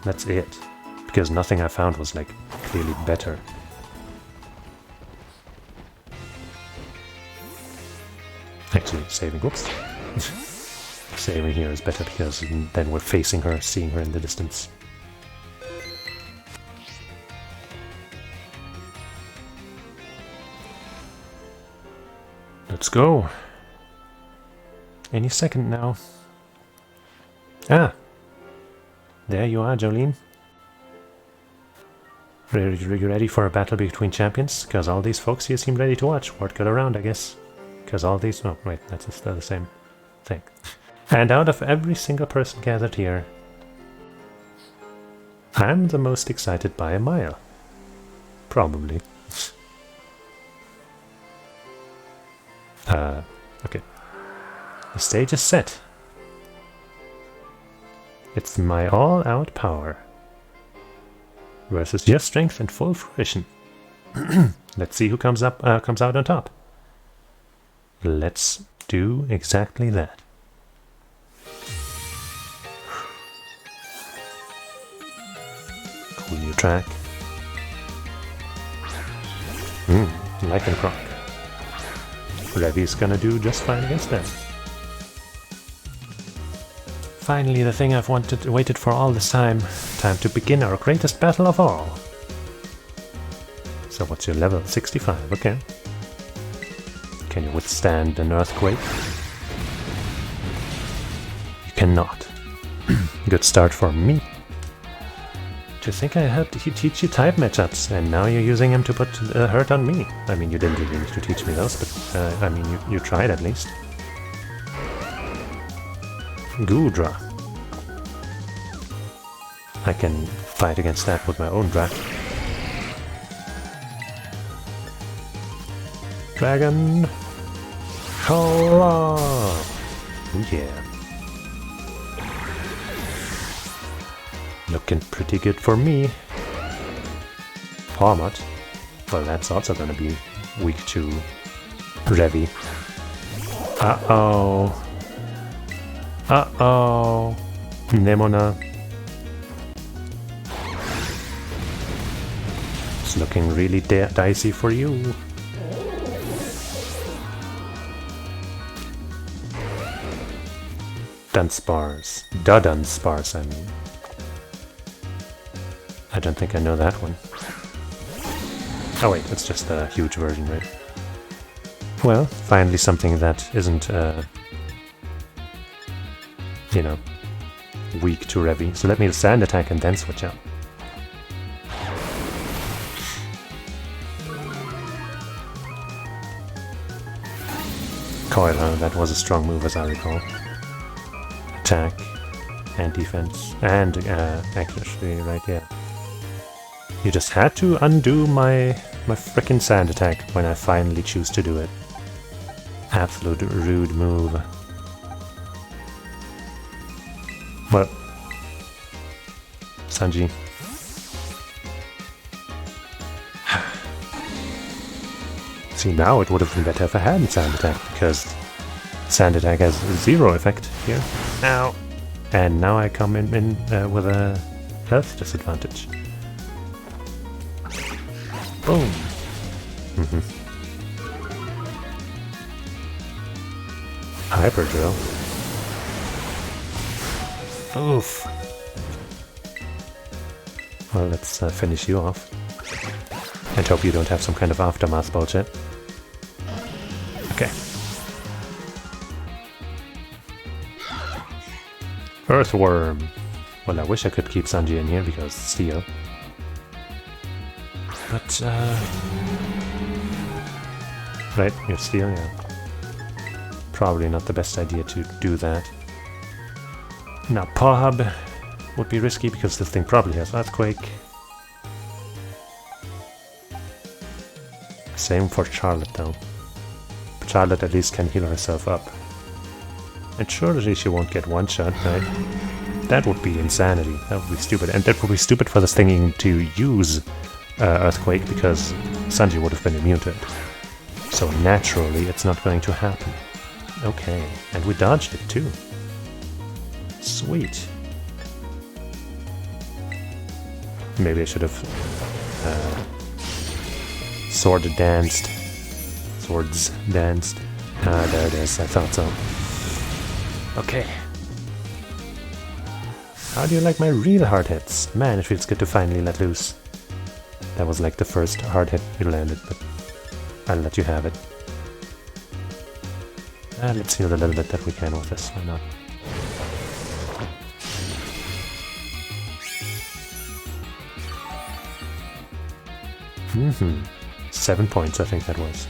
That's it, because nothing I found was like clearly better. Actually, saving, whoops. Saving here is better because then we're facing her, seeing her in the distance. Let's go. Any second now. Ah! There you are, Jolene. Ready for a battle between champions? Because all these folks here seem ready to watch. Word got around, I guess. Because all these... Oh, wait, that's still the same thing. And out of every single person gathered here, I'm the most excited by a mile. Probably. Okay. The stage is set. It's my all-out power versus your strength and full fruition. Let's see who comes out on top. Let's do exactly that. Cool new track. Life and Croc. Revy's gonna do just fine against them. Finally, the thing I've waited for all this time. Time to begin our greatest battle of all. So what's your level? 65, okay. Can you withstand an earthquake? You cannot. Good start for me. Do you think I had to teach you type matchups, and now you're using them to put hurt on me? I mean, you didn't really need to teach me those, but I mean, you tried at least. Goodra. I can fight against that with my own draft. Dragon. Claw. Oh yeah. Looking pretty good for me. Palmot. Well, that's also gonna be weak to Revy. Uh-oh. Uh-oh. Nemona. It's looking really dicey for you. Dunsparce. Dunsparce, I mean. I don't think I know that one. Oh wait, it's just a huge version, right? Well, finally something that isn't, you know, weak to Revy. So let me sand attack and then switch out. Coil, huh? That was a strong move as I recall. Attack and defense and actually, right, yeah. You just had to undo my frickin' sand attack when I finally choose to do it. Absolute rude move. Well, Sanji. See, now it would have been better if I hadn't sand attack, because sand attack has 0 effect here. Ow! And now I come in with a health disadvantage. Boom! Hyper drill. Oof! Well, let's finish you off. And hope you don't have some kind of aftermath bullshit. Okay. Earthworm. Well, I wish I could keep Sanji in here because steel. But, right, you're steel, yeah. Probably not the best idea to do that. Now, Pahab would be risky because this thing probably has Earthquake. Same for Charlotte, though. Charlotte at least can heal herself up. And surely she won't get one shot, right? That would be insanity. That would be stupid. And that would be stupid for this thing to use Earthquake, because Sanji would have been immune to it. So naturally, it's not going to happen. Okay, and we dodged it too. Sweet. Maybe I should have Swords danced. Ah, there it is. I thought so. Okay. How do you like my real hard hits? Man, it feels good to finally let loose. That was like the first hard hit you landed, but I'll let you have it. Let's heal a little bit that we can with this. Why not? Mm-hmm. 7 points, I think that was.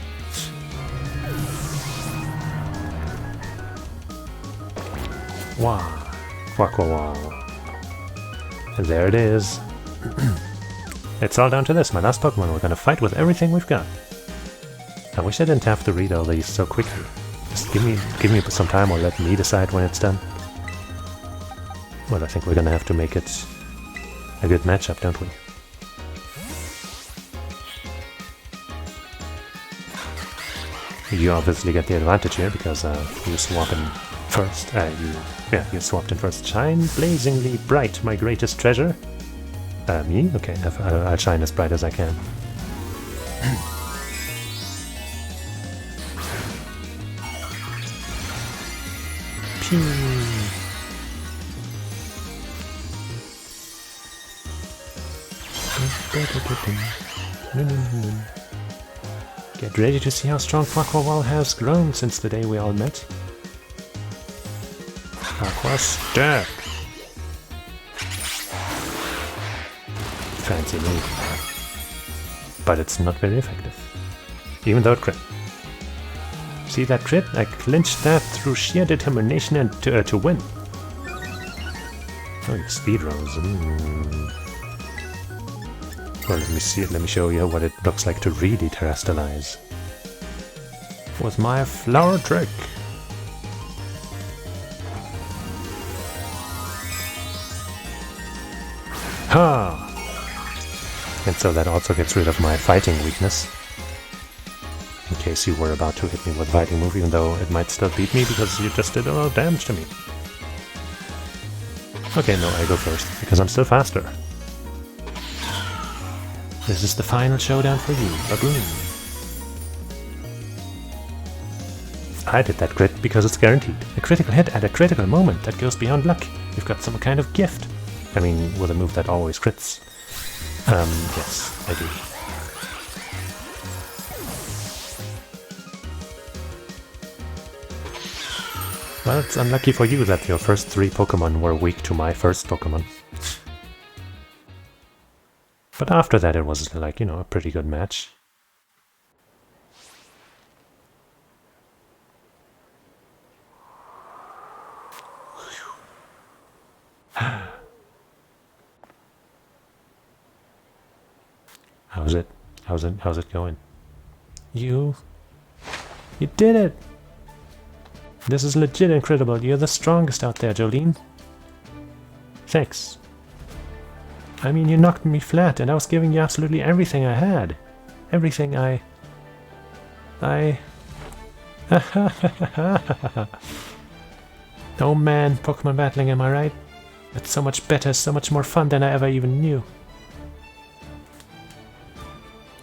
Wow. And there it is. It's all down to this, my last Pokemon. We're gonna fight with everything we've got. I wish I didn't have to read all these so quickly. Just give me some time, or let me decide when it's done. Well, I think we're gonna have to make it a good matchup, don't we? You obviously get the advantage here because you swap in first. You swapped in first. Shine blazingly bright, my greatest treasure. Me? Okay, I'll shine as bright as I can. Pew. Get ready to see how strong Aquawall has grown since the day we all met. Aqua Step! Fancy move. But it's not very effective. Even though it crit. See that crit? I clinched that through sheer determination and to win. Oh, you speed rose. Well, let me show you what it looks like to really terrestrialize. With my flower trick. Ha! And so that also gets rid of my fighting weakness. In case you were about to hit me with a fighting move, even though it might still beat me because you just did a lot of damage to me. Okay, no, I go first, because I'm still faster. This is the final showdown for you, Baboon. I did that crit because it's guaranteed. A critical hit at a critical moment that goes beyond luck. You've got some kind of gift. I mean, with a move that always crits. Yes, I do. Well, it's unlucky for you that your first 3 Pokemon were weak to my first Pokemon. But after that it was like, you know, a pretty good match. How's it? How's it going? You did it! This is legit incredible. You're the strongest out there, Jolene. Thanks. I mean, you knocked me flat, and I was giving you absolutely everything I had. Everything I... Oh man, Pokemon battling, am I right? It's so much better, so much more fun than I ever even knew.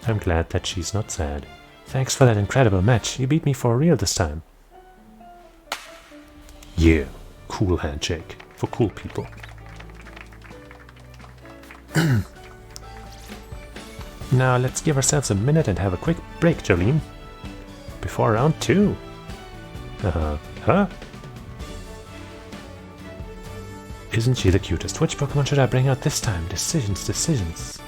I'm glad that she's not sad. Thanks for that incredible match. You beat me for real this time. Yeah, cool handshake for cool people. Now let's give ourselves a minute and have a quick break, Jolene. Before round 2. Huh? Isn't she the cutest? Which Pokemon should I bring out this time? Decisions.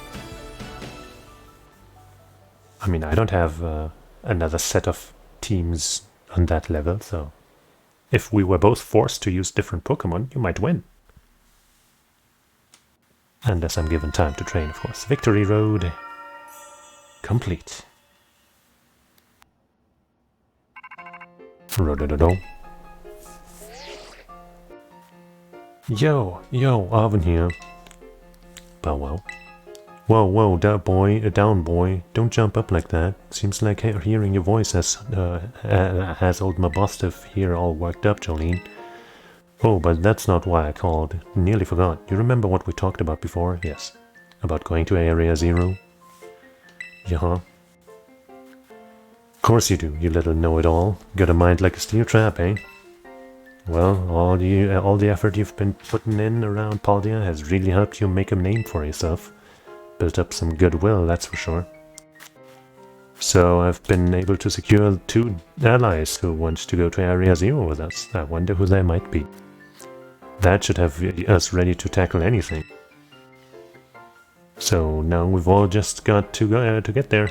I mean, I don't have another set of teams on that level, so... If we were both forced to use different Pokemon, you might win. Unless I'm given time to train, of course. Victory Road complete. Yo, Arvin here. Bow wow. Whoa, down boy. Don't jump up like that. Seems like hearing your voice has old Mabostiff here all worked up, Jolene. Oh, but that's not why I called. Nearly forgot. You remember what we talked about before? Yes. About going to Area Zero? Yeah. Of course you do, you little know-it-all. Got a mind like a steel trap, eh? Well, all the effort you've been putting in around Paldea has really helped you make a name for yourself. Built up some goodwill, that's for sure. So I've been able to secure 2 allies who want to go to Area Zero with us. I wonder who they might be. That should have us ready to tackle anything. So now we've all just got to go to get there.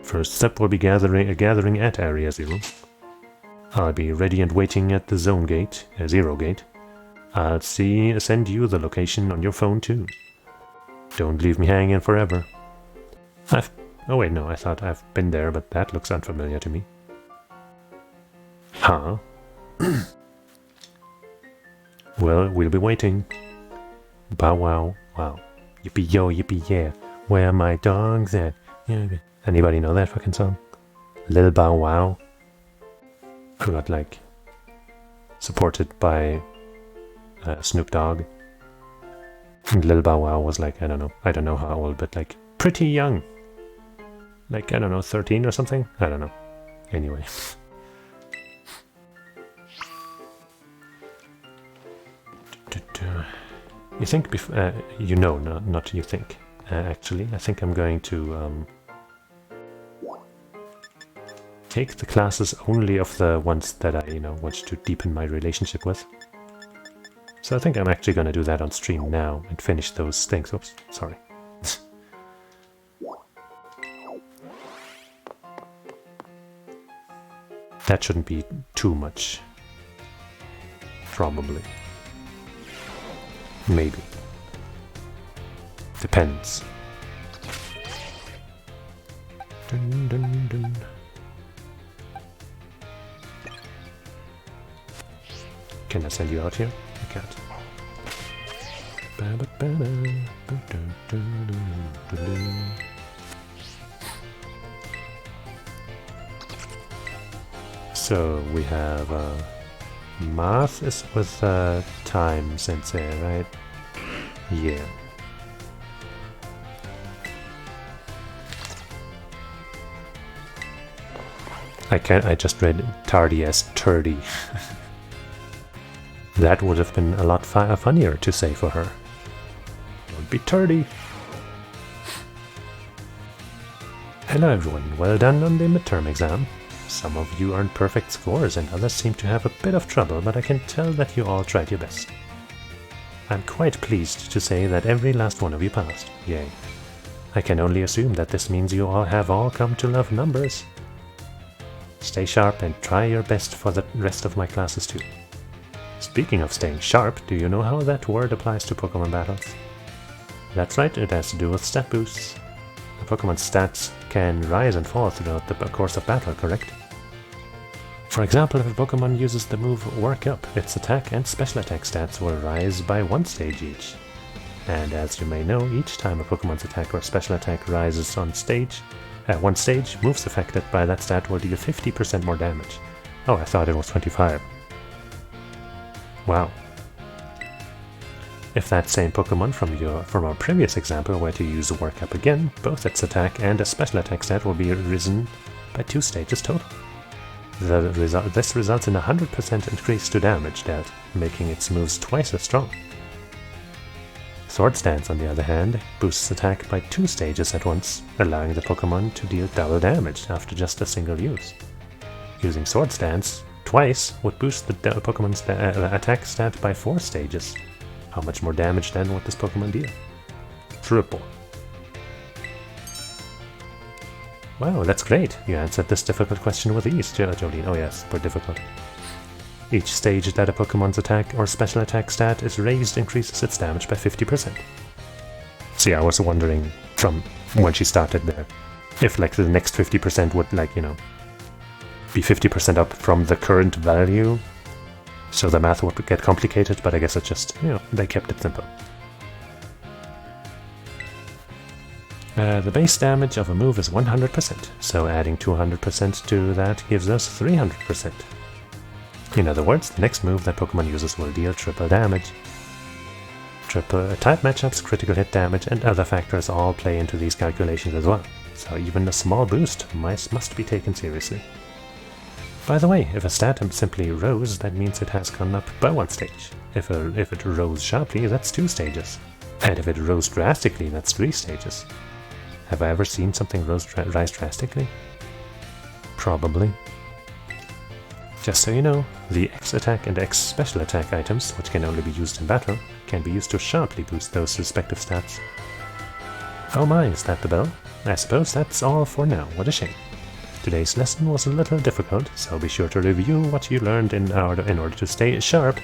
First step will be gathering at Area Zero. I'll be ready and waiting at the Zone Gate, Zero Gate. I'll send you the location on your phone too. Don't leave me hanging forever. Oh wait, no, I thought I've been there, but that looks unfamiliar to me. Huh? Well, we'll be waiting. Bow wow, wow. Yippee yo, yippee yeah. Where are my dogs at? Anybody know that fucking song? Lil Bow Wow. Who got like supported by Snoop Dogg. And Lil Bow Wow was like, I don't know how old, but like pretty young. Like, I don't know, 13 or something? I don't know. Anyway. You think, not you think. Actually, I think I'm going to take the classes only of the ones that I, want to deepen my relationship with. So I think I'm actually going to do that on stream now and finish those things. Oops, sorry. That shouldn't be too much. Probably. Maybe. Depends. Dun, dun, dun. Can I send you out here? I can't. So we have math is with time sensei, right? Yeah. I just read tardy as turdy. That would have been a lot funnier to say for her. Don't be turdy. Hello everyone, well done on the midterm exam. Some of you earned perfect scores and others seem to have a bit of trouble, but I can tell that you all tried your best. I'm quite pleased to say that every last one of you passed. Yay. I can only assume that this means you all have come to love numbers. Stay sharp and try your best for the rest of my classes too. Speaking of staying sharp, do you know how that word applies to Pokemon battles? That's right, it has to do with stat boosts. A Pokemon's stats can rise and fall throughout the course of battle, correct? For example, if a Pokemon uses the move Work Up, its attack and special attack stats will rise by 1 stage each. And as you may know, each time a Pokemon's attack or special attack rises on stage, at 1 stage, moves affected by that stat will deal 50% more damage. Oh, I thought it was 25. Wow. If that same Pokemon from our previous example were to use Work Up again, both its attack and a special attack stat will be risen by 2 stages total. This results in a 100% increase to damage dealt, making its moves twice as strong. Swords Dance, on the other hand, boosts attack by 2 stages at once, allowing the Pokemon to deal double damage after just a single use. Using Swords Dance twice would boost the Pokemon's attack stat by 4 stages. How much more damage then would this Pokemon deal? Triple. Wow, that's great! You answered this difficult question with ease, Jolene. Oh yes, super difficult. Each stage that a Pokemon's attack or special attack stat is raised increases its damage by 50%. See, I was wondering from when she started there, if like the next 50% would like, you know, be 50% up from the current value. So the math would get complicated, but I guess it just, you know, they kept it simple. The base damage of a move is 100%, so adding 200% to that gives us 300%. In other words, the next move that Pokemon uses will deal triple damage. Triple type matchups, critical hit damage, and other factors all play into these calculations as well, so even a small boost must be taken seriously. By the way, if a stat simply rose, that means it has gone up by 1 stage. If it rose sharply, that's 2 stages. And if it rose drastically, that's 3 stages. Have I ever seen something rise drastically? Probably. Just so you know, the X attack and X special attack items, which can only be used in battle, can be used to sharply boost those respective stats. Oh my, is that the bell? I suppose that's all for now, what a shame. Today's lesson was a little difficult, so be sure to review what you learned in order to stay sharp.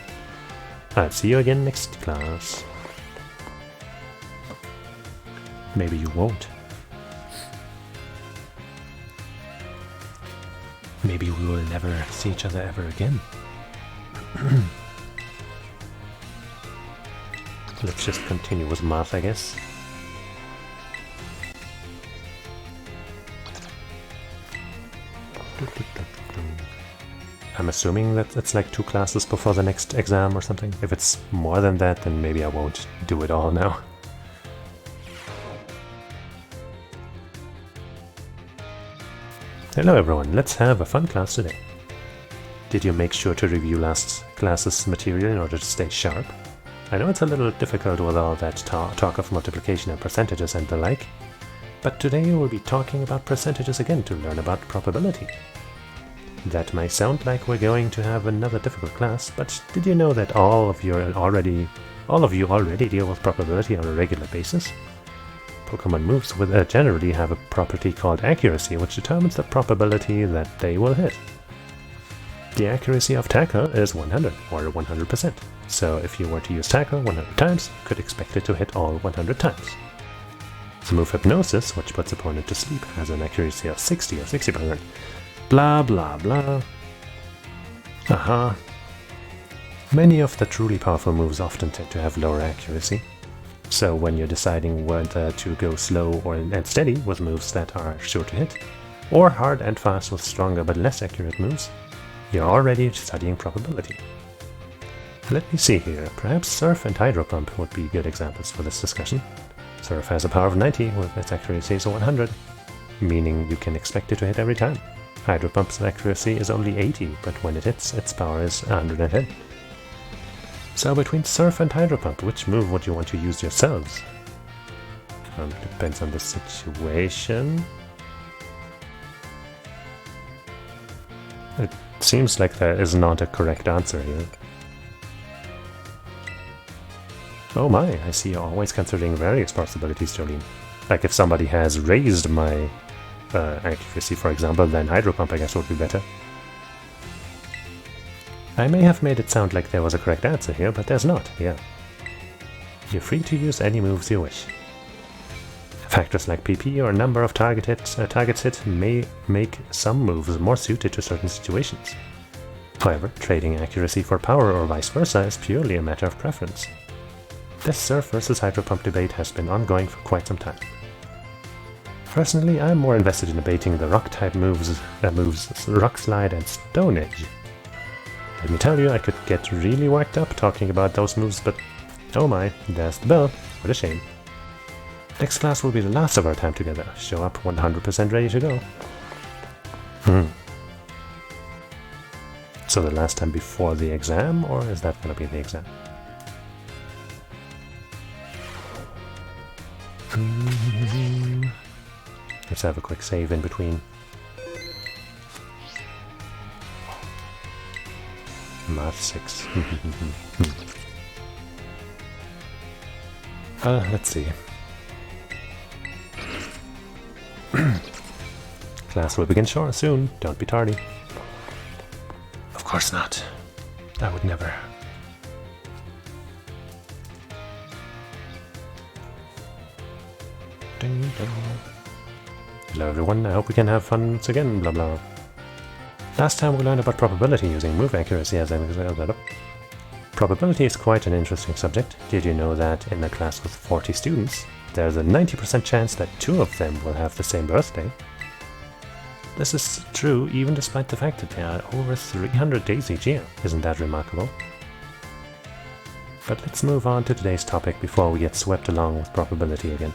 I'll see you again next class. Maybe you won't. Maybe we will never see each other ever again. Let's just continue with math, I guess. I'm assuming that it's like 2 classes before the next exam or something. If it's more than that, then maybe I won't do it all now. Hello everyone, let's have a fun class today. Did you make sure to review last class's material in order to stay sharp? I know it's a little difficult with all that talk of multiplication and percentages and the like, but today we'll be talking about percentages again to learn about probability. That may sound like we're going to have another difficult class, but did you know that all of you already deal with probability on a regular basis? Pokemon moves generally have a property called accuracy, which determines the probability that they will hit. The accuracy of Tackle is 100, or 100%, so if you were to use Tackle 100 times, you could expect it to hit all 100 times. The move Hypnosis, which puts opponent to sleep, has an accuracy of 60 or 60%. Blah blah blah. Aha. Many of the truly powerful moves often tend to have lower accuracy. So when you're deciding whether to go slow and steady with moves that are sure to hit, or hard and fast with stronger but less accurate moves, you're already studying probability. Let me see here, perhaps Surf and Hydro Pump would be good examples for this discussion. Surf has a power of 90 with its accuracy is 100, meaning you can expect it to hit every time. Hydro Pump's accuracy is only 80, but when it hits, its power is 110. So between Surf and Hydro Pump, which move would you want to use yourselves? Depends on the situation. It seems like there is not a correct answer here. Oh my, I see you're always considering various possibilities, Jolene. Like if somebody has raised my accuracy, for example, then Hydro Pump I guess would be better. I may have made it sound like there was a correct answer here, but there's not, yeah. You're free to use any moves you wish. Factors like PP or number of targets hit may make some moves more suited to certain situations. However, trading accuracy for power or vice versa is purely a matter of preference. This Surf versus Hydro Pump debate has been ongoing for quite some time. Personally, I'm more invested in debating the rock-type moves Rock Slide and Stone Edge. Let me tell you, I could get really worked up talking about those moves, but oh my, there's the bell. What a shame. Next class will be the last of our time together. Show up 100% ready to go. So the last time before the exam, or is that gonna be the exam? Let's have a quick save in between. Math 6. Let's see. Class will begin soon. Don't be tardy. Of course not. I would never. Ding dong. Hello everyone, I hope we can have fun once again, blah blah. Last time we learned about probability using move accuracy as an example. Probability is quite an interesting subject. Did you know that in a class with 40 students, there's a 90% chance that 2 of them will have the same birthday? This is true even despite the fact that there are over 300 days each year. Isn't that remarkable? But let's move on to today's topic before we get swept along with probability again.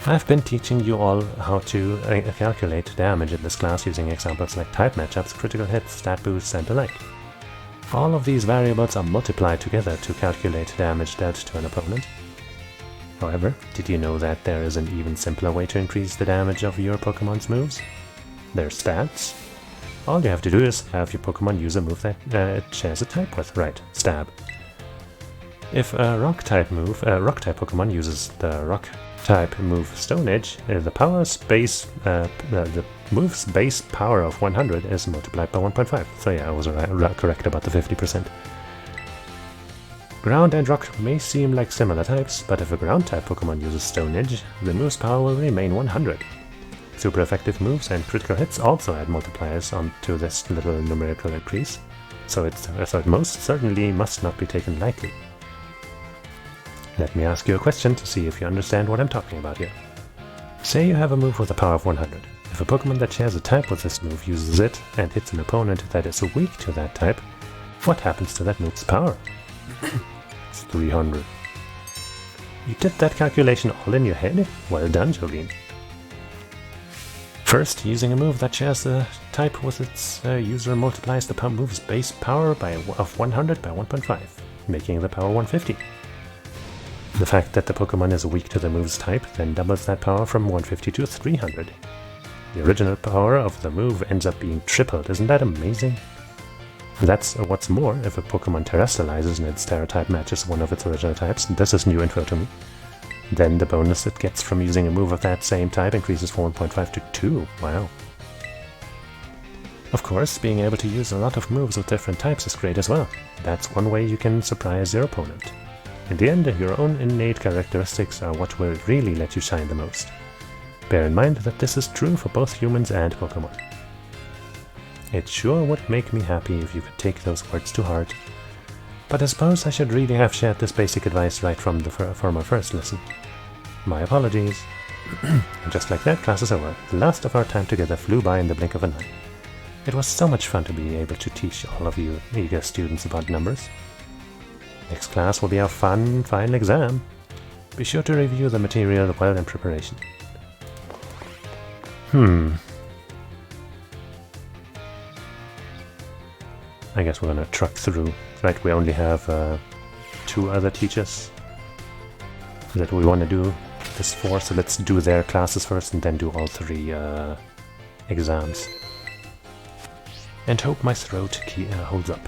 I've been teaching you all how to calculate damage in this class using examples like type matchups, critical hits, stat boosts, and the like. All of these variables are multiplied together to calculate damage dealt to an opponent. However, did you know that there is an even simpler way to increase the damage of your Pokemon's moves? Their stats. All you have to do is have your Pokemon use a move that it shares a type with, right, Stab. If a Rock-type Pokemon uses the Rock-type move Stone Edge, the move's base power of 100 is multiplied by 1.5. So yeah, I was correct about the 50%. Ground and Rock may seem like similar types, but if a Ground-type Pokemon uses Stone Edge, the move's power will remain 100. Super effective moves and critical hits also add multipliers onto this little numerical increase, so it most certainly must not be taken lightly. Let me ask you a question to see if you understand what I'm talking about here. Say you have a move with a power of 100. If a Pokemon that shares a type with this move uses it and hits an opponent that is weak to that type, what happens to that move's power? It's 300. You did that calculation all in your head? Well done, Jolene. First, using a move that shares the type with its user multiplies the move's base power of 100 by 1.5, making the power 150. The fact that the Pokemon is weak to the move's type then doubles that power from 150 to 300. The original power of the move ends up being tripled, isn't that amazing? That's what's more, if a Pokemon terrestrializes and its Terra type matches one of its original types, this is new info to me, then the bonus it gets from using a move of that same type increases from 1.5 to 2, wow. Of course, being able to use a lot of moves with different types is great as well. That's one way you can surprise your opponent. In the end, your own innate characteristics are what will really let you shine the most. Bear in mind that this is true for both humans and Pokemon. It sure would make me happy if you could take those words to heart, but I suppose I should really have shared this basic advice right from our first lesson. My apologies. And just like that, class is over. The last of our time together flew by in the blink of an eye. It was so much fun to be able to teach all of you eager students about numbers. Next class will be our fun final exam. Be sure to review the material well in preparation. I guess we're gonna truck through. Right, we only have 2 other teachers that we want to do this for, so let's do their classes first and then do all 3 exams. and hope my throat holds up.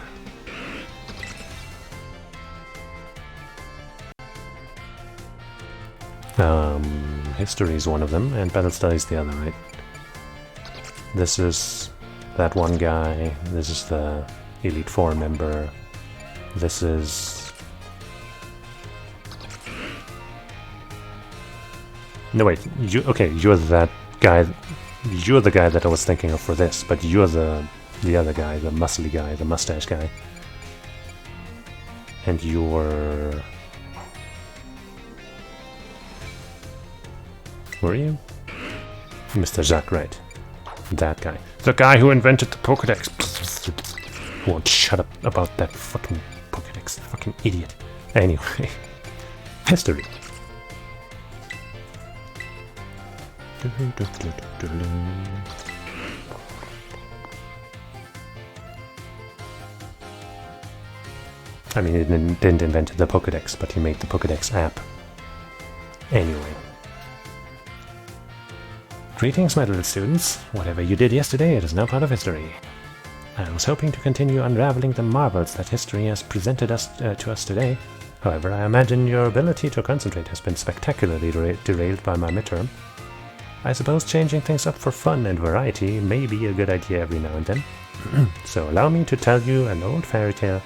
History is one of them, and battle studies the other, right? This is that one guy, this is the Elite Four member, this is... No wait, you're that guy, you're the guy that I was thinking of for this, but you're the other guy, the muscly guy, the mustache guy. And you're... Were you? Mr. Jacques, right. That guy. The guy who invented the Pokédex. Won't shut up about that fucking Pokédex. Fucking idiot. Anyway. History. I mean, he didn't invent the Pokédex, but he made the Pokédex app. Anyway. Greetings, my little students. Whatever you did yesterday, it is now part of history. I was hoping to continue unraveling the marvels that history has presented to us today. However, I imagine your ability to concentrate has been spectacularly derailed by my midterm. I suppose changing things up for fun and variety may be a good idea every now and then. So allow me to tell you an old fairy tale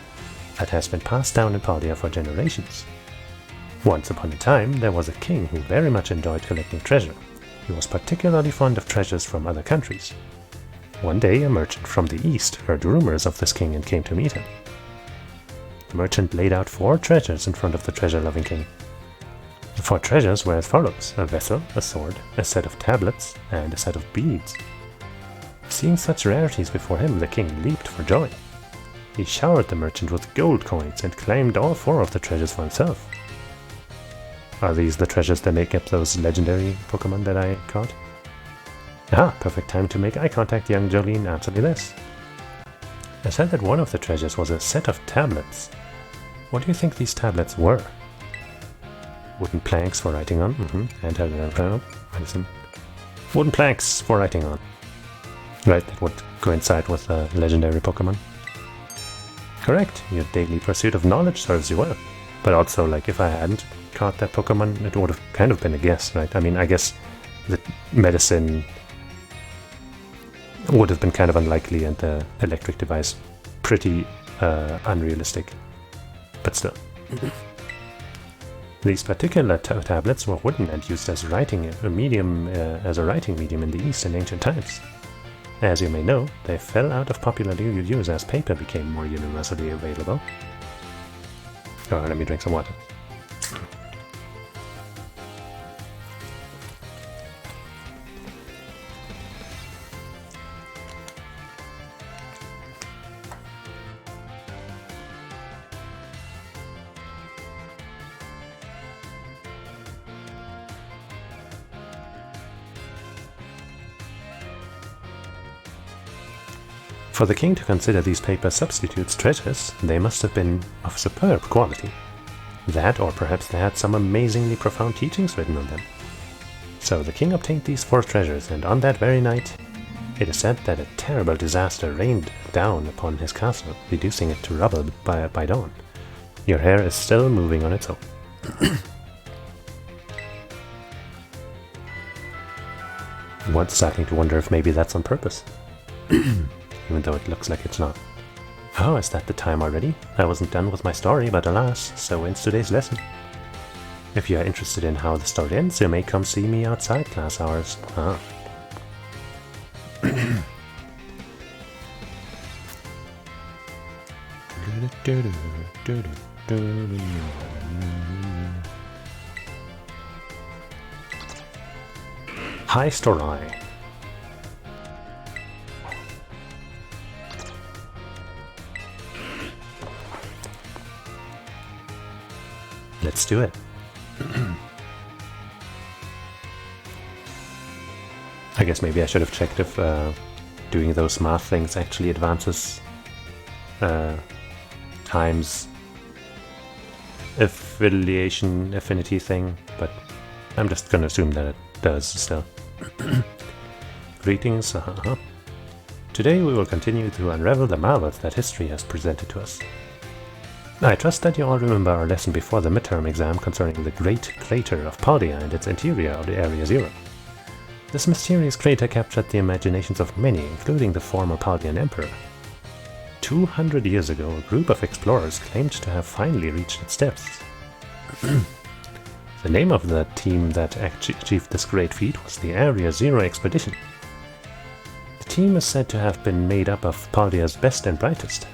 that has been passed down in Paldia for generations. Once upon a time, there was a king who very much enjoyed collecting treasure. He was particularly fond of treasures from other countries. One day, a merchant from the east heard rumors of this king and came to meet him. The merchant laid out 4 treasures in front of the treasure-loving king. The 4 treasures were as follows: a vessel, a sword, a set of tablets, and a set of beads. Seeing such rarities before him, the king leaped for joy. He showered the merchant with gold coins and claimed all 4 of the treasures for himself. Are these the treasures that make up those legendary Pokemon that I caught? Ah, perfect time to make eye contact, young Jolene, answer me this. I said that one of the treasures was a set of tablets. What do you think these tablets were? Wooden planks for writing on, and medicine. Wooden planks for writing on. Right, that would coincide with the legendary Pokemon. Correct, your daily pursuit of knowledge serves you well. But also, like, if I hadn't caught that Pokemon, it would have kind of been a guess, right? I mean, I guess the medicine would have been kind of unlikely and the electric device pretty unrealistic. But still. These particular tablets were wooden and used as a writing medium in the East in ancient times. As you may know, they fell out of popular use as paper became more universally available. Oh, let me drink some water. For the king to consider these paper substitutes treasures, they must have been of superb quality. That, or perhaps they had some amazingly profound teachings written on them. So the king obtained these 4 treasures, and on that very night, it is said that a terrible disaster rained down upon his castle, reducing it to rubble by dawn. Your hair is still moving on its own. One's starting to wonder if maybe that's on purpose. Even though it looks like it's not. Oh, is that the time already? I wasn't done with my story, but alas, so ends today's lesson. If you are interested in how the story ends, you may come see me outside class hours. Ah. Hi, story. Let's do it. I guess maybe I should have checked if doing those math things actually advances times affiliation affinity thing, but I'm just gonna assume that it does still. Greetings, Today we will continue to unravel the marvels that history has presented to us. I trust that you all remember our lesson before the midterm exam concerning the Great Crater of Paldea and its interior of the Area Zero. This mysterious crater captured the imaginations of many, including the former Paldean Emperor. 200 years ago, a group of explorers claimed to have finally reached its depths. The name of the team that achieved this great feat was the Area Zero Expedition. The team is said to have been made up of Paldea's best and brightest.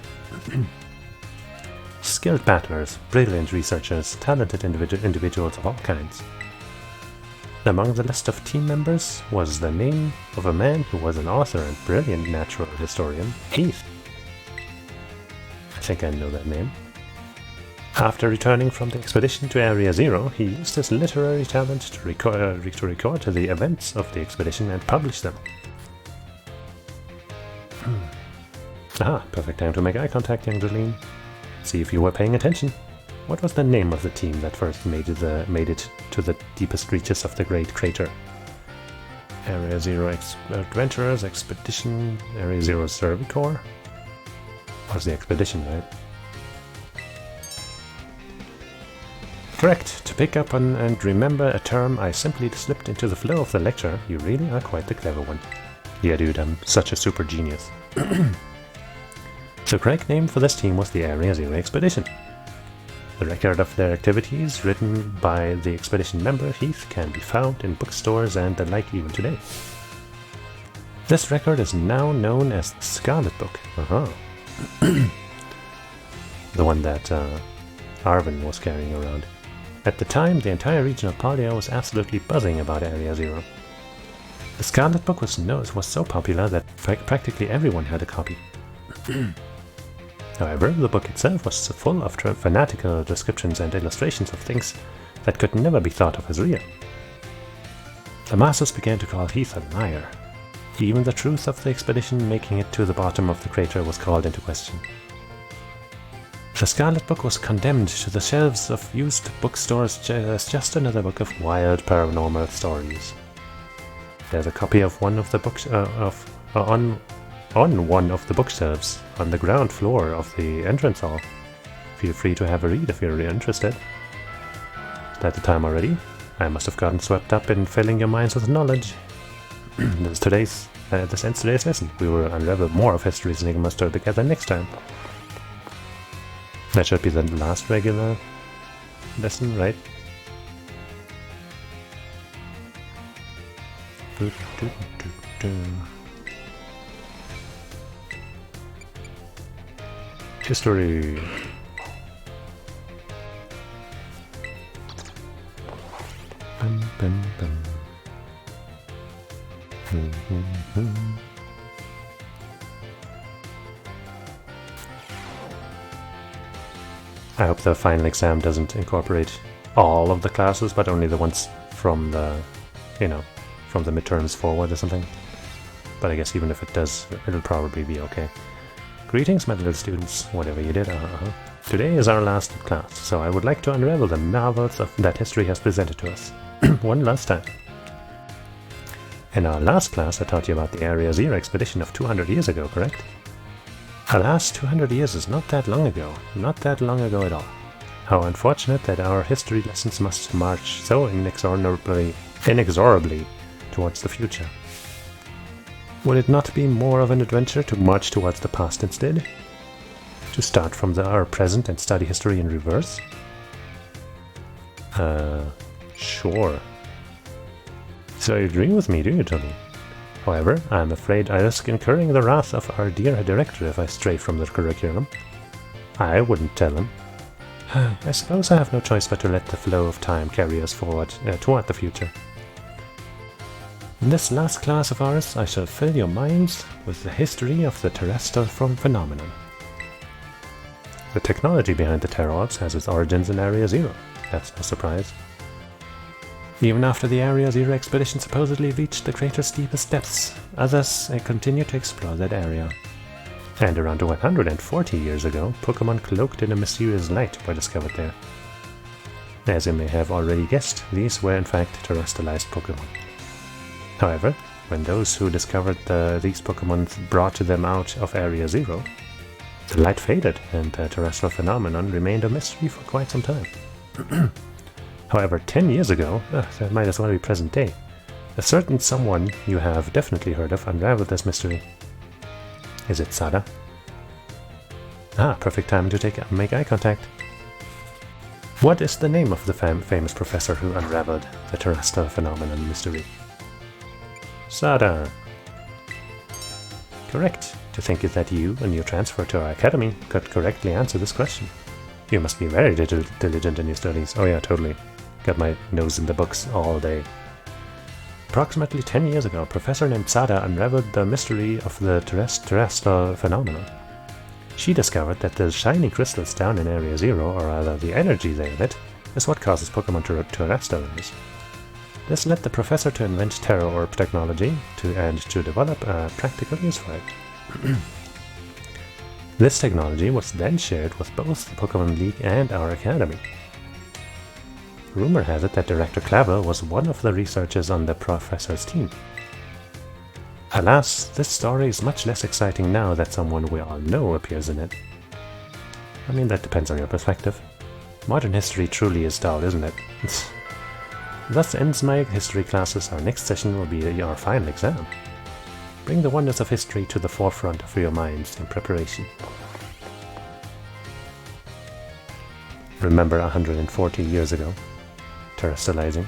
Skilled battlers, brilliant researchers, talented individuals of all kinds. Among the list of team members was the name of a man who was an author and brilliant natural historian, Heath. I think I know that name. After returning from the expedition to Area Zero, he used his literary talent to record the events of the expedition and publish them. Perfect time to make eye contact, young Jolene. See if you were paying attention. What was the name of the team that first made it to the deepest reaches of the Great Crater? Area Zero Adventurers, Expedition, Area Zero Survey Corps? Was the expedition, right? Correct. To pick up on and remember a term I simply slipped into the flow of the lecture, you really are quite the clever one. Yeah dude, I'm such a super genius. The correct name for this team was the Area Zero Expedition. The record of their activities, written by the expedition member Heath, can be found in bookstores and the like even today. This record is now known as the Scarlet Book. The one that Arvin was carrying around. At the time, the entire region of Paldea was absolutely buzzing about Area Zero. The Scarlet Book was so popular that practically everyone had a copy. However, the book itself was full of fanatical descriptions and illustrations of things that could never be thought of as real. The masses began to call Heath a liar. Even the truth of the expedition making it to the bottom of the crater was called into question. The Scarlet Book was condemned to the shelves of used bookstores as just another book of wild paranormal stories. There's a copy of one of the books on one of the bookshelves on the ground floor of the entrance hall. Feel free to have a read if you're really interested. Is that the time already? I must have gotten swept up in filling your minds with knowledge. This ends today's lesson. We will unravel more of history's enigmas together next time. That should be the last regular lesson, right? History. I hope the final exam doesn't incorporate all of the classes, but only the ones from the, from the midterms forward or something. But I guess even if it does, it'll probably be okay. Greetings, my little students, whatever you did. Today is our last class, so I would like to unravel the marvels that history has presented to us. One last time. In our last class, I taught you about the Area Zero expedition of 200 years ago, correct? Alas, 200 years is not that long ago. Not that long ago at all. How unfortunate that our history lessons must march so inexorably towards the future. Would it not be more of an adventure to march towards the past instead? To start from our present and study history in reverse? Sure. So you agree with me, do you, Johnny? However, I'm afraid I risk incurring the wrath of our dear director if I stray from the curriculum. I wouldn't tell him. I suppose I have no choice but to let the flow of time carry us forward toward the future. In this last class of ours, I shall fill your minds with the history of the terrestrial phenomenon. The technology behind the Terrors has its origins in Area Zero. That's no surprise. Even after the Area Zero expedition supposedly reached the crater's deepest depths, others continue to explore that area. And around 140 years ago, Pokémon cloaked in a mysterious light were discovered there. As you may have already guessed, these were in fact terrestrialized Pokémon. However, when those who discovered these Pokemon brought them out of Area Zero, the light faded and the terrestrial phenomenon remained a mystery for quite some time. However, 10 years ago, that might as well be present day, a certain someone you have definitely heard of unraveled this mystery. Is it Sada? Ah, perfect time to make eye contact. What is the name of the famous professor who unraveled the terrestrial phenomenon mystery? Sada. Correct. To think that you, on your transfer to our academy, could correctly answer this question. You must be very diligent in your studies. Oh yeah, totally. Got my nose in the books all day. Approximately 10 years ago, a professor named Sada unraveled the mystery of the terrestrial phenomenon. She discovered that the shiny crystals down in Area Zero, or rather the energy they emit, is what causes Pokemon to terrestrialize. This led the professor to invent Terra Orb technology and to develop a practical use for it. This technology was then shared with both the Pokemon League and our academy. Rumor has it that Director Clavel was one of the researchers on the professor's team. Alas, this story is much less exciting now that someone we all know appears in it. I mean, that depends on your perspective. Modern history truly is dull, isn't it? Thus ends my history classes. Our next session will be our final exam. Bring the wonders of history to the forefront of your minds in preparation. Remember 140 years ago, terrestrializing.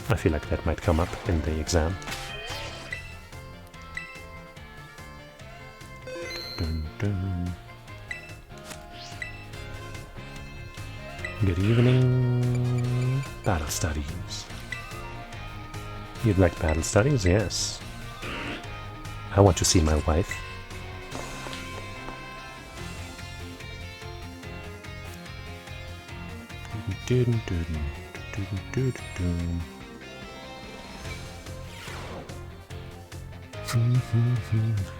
I feel like that might come up in the exam. Dun, dun. Good evening, battle studies. You'd like battle studies? Yes. I want to see my wife.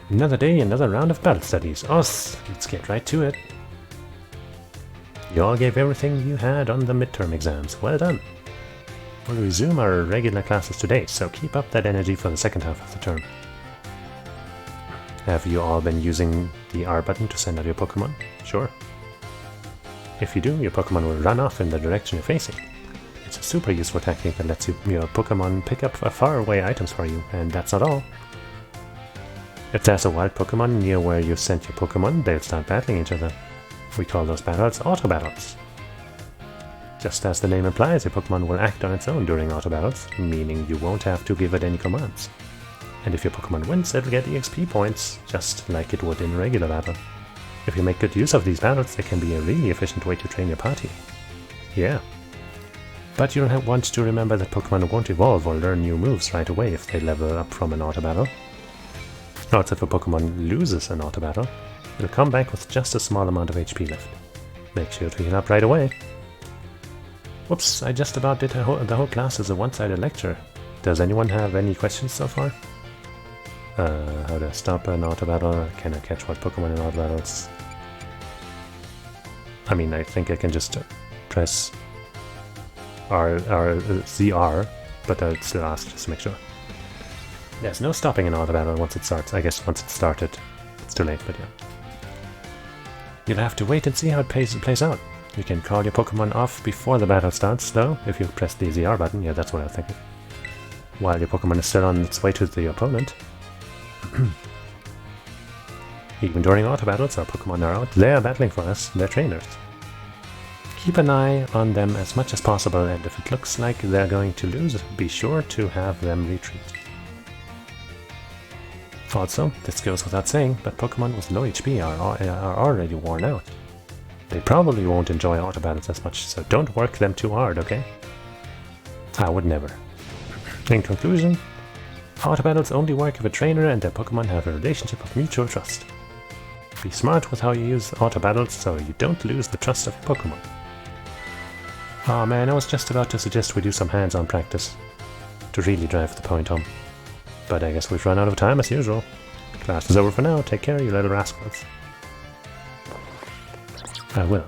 Another day, another round of battle studies. Let's get right to it. You all gave everything you had on the midterm exams. Well done. We'll resume our regular classes today, so keep up that energy for the second half of the term. Have you all been using the R button to send out your Pokemon? Sure. If you do, your Pokemon will run off in the direction you're facing. It's a super useful technique that lets your Pokemon pick up faraway items for you, and that's not all. If there's a wild Pokemon near where you sent your Pokemon, they'll start battling each other. We call those battles auto battles. Just as the name implies, your Pokemon will act on its own during auto battles, meaning you won't have to give it any commands. And if your Pokemon wins, it'll get EXP points, just like it would in a regular battle. If you make good use of these battles, they can be a really efficient way to train your party. Yeah. But you'll want to remember that Pokemon won't evolve or learn new moves right away if they level up from an auto battle. Also, if a Pokemon loses an auto battle, it'll come back with just a small amount of HP left. Make sure to heal up right away. Whoops, I just about did the whole class as a one-sided lecture. Does anyone have any questions so far? How to stop an auto battle? Can I catch what Pokemon in auto battles? I mean, I think I can just press ZR, but I'll still ask just to make sure. There's no stopping an auto battle once it starts. I guess once it started, it's too late, but yeah. You'll have to wait and see how it plays out. You can call your Pokemon off before the battle starts, though, if you press the ZR button. Yeah, that's what I was thinking. While your Pokemon is still on its way to the opponent. Even during auto battles, our Pokemon are out there battling for us, they're trainers. Keep an eye on them as much as possible, and if it looks like they're going to lose, be sure to have them retreat. Also, this goes without saying, but Pokemon with low HP are already worn out. They probably won't enjoy auto battles as much, so don't work them too hard, okay? I would never. In conclusion, auto battles only work if a trainer and their Pokemon have a relationship of mutual trust. Be smart with how you use auto battles so you don't lose the trust of your Pokemon. Aw man, I was just about to suggest we do some hands-on practice to really drive the point home. But I guess we've run out of time as usual. Class is over for now, take care you little rascals. I will.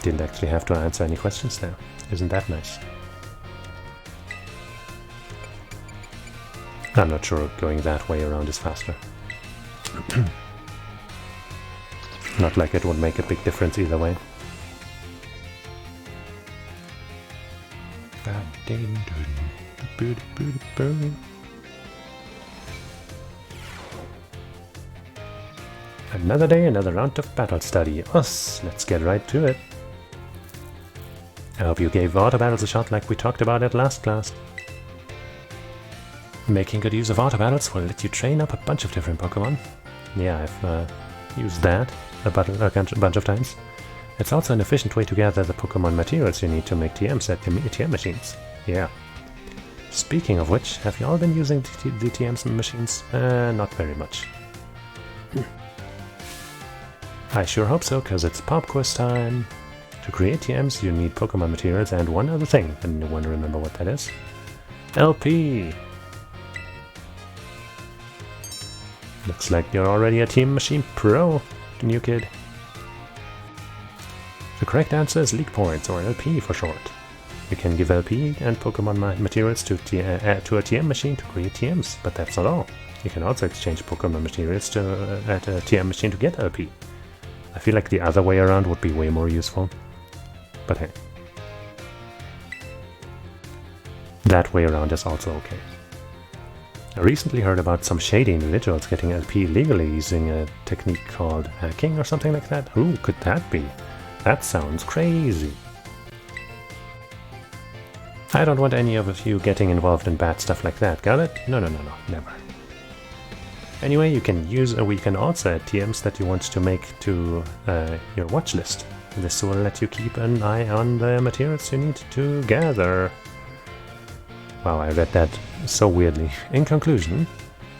Didn't actually have to answer any questions there. Isn't that nice? I'm not sure going that way around is faster. Not like it would make a big difference either way. Another day, another round of battle study. Us, let's get right to it. I hope you gave auto battles a shot like we talked about at last class. Making good use of auto battles will let you train up a bunch of different Pokemon. Yeah, I've used that a bunch of times. It's also an efficient way to gather the Pokemon materials you need to make TMs at the TM machines. Yeah. Speaking of which, have you all been using the TM machines? Not very much. I sure hope so, because it's pop quiz time. To create TMs, you need Pokemon materials and one other thing. Anyone remember what that is? LP! Looks like you're already a TM Machine Pro, new kid. The correct answer is League Points, or LP for short. You can give LP and Pokemon materials to a TM machine to create TMs, but that's not all. You can also exchange Pokemon materials at a TM machine to get LP. I feel like the other way around would be way more useful. But hey. That way around is also okay. I recently heard about some shady individuals getting LP legally using a technique called hacking or something like that. Who could that be? That sounds crazy. I don't want any of you getting involved in bad stuff like that, got it? No, never. Anyway, we can also add TMs that you want to make to your watch list. This will let you keep an eye on the materials you need to gather. Wow, I read that so weirdly. In conclusion,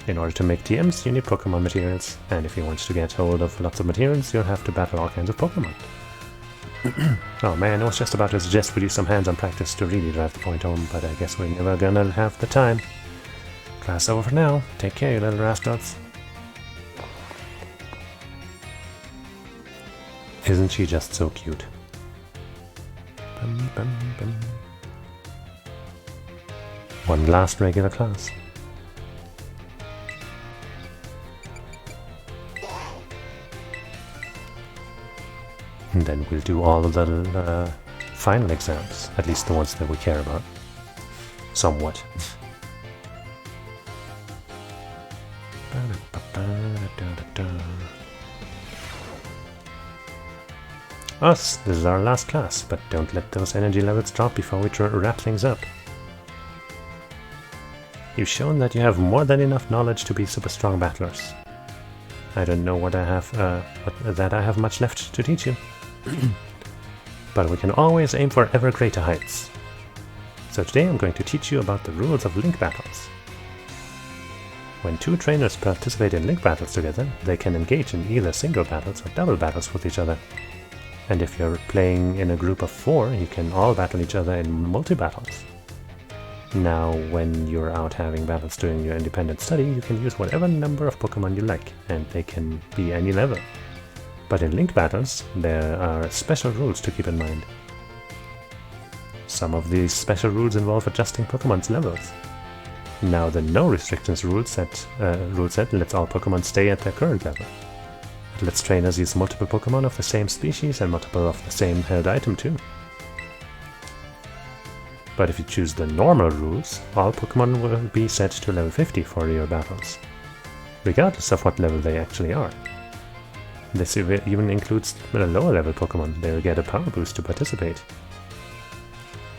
in order to make TMs, you need Pokemon materials, and if you want to get hold of lots of materials, you'll have to battle all kinds of Pokemon. Oh man, I was just about to suggest we do some hands-on practice to really drive the point home, but I guess we're never gonna have the time. Class over for now. Take care, you little rascals. Isn't she just so cute? Bum, bum, bum. One last regular class. And then we'll do all of the final exams, at least the ones that we care about. Somewhat. Us, this is our last class, but don't let those energy levels drop before we wrap things up. You've shown that you have more than enough knowledge to be super strong battlers. I don't know what I have much left to teach you. But we can always aim for ever greater heights. So today I'm going to teach you about the rules of link battles. When two trainers participate in link battles together, they can engage in either single battles or double battles with each other. And if you're playing in a group of 4, you can all battle each other in multi-battles. Now, when you're out having battles during your independent study, you can use whatever number of Pokemon you like, and they can be any level. But in linked battles, there are special rules to keep in mind. Some of these special rules involve adjusting Pokemon's levels. Now, the no restrictions rule set lets all Pokemon stay at their current level. It lets trainers use multiple Pokemon of the same species and multiple of the same held item too. But if you choose the normal rules, all Pokemon will be set to level 50 for your battles, regardless of what level they actually are. This even includes the lower level Pokemon, they will get a power boost to participate.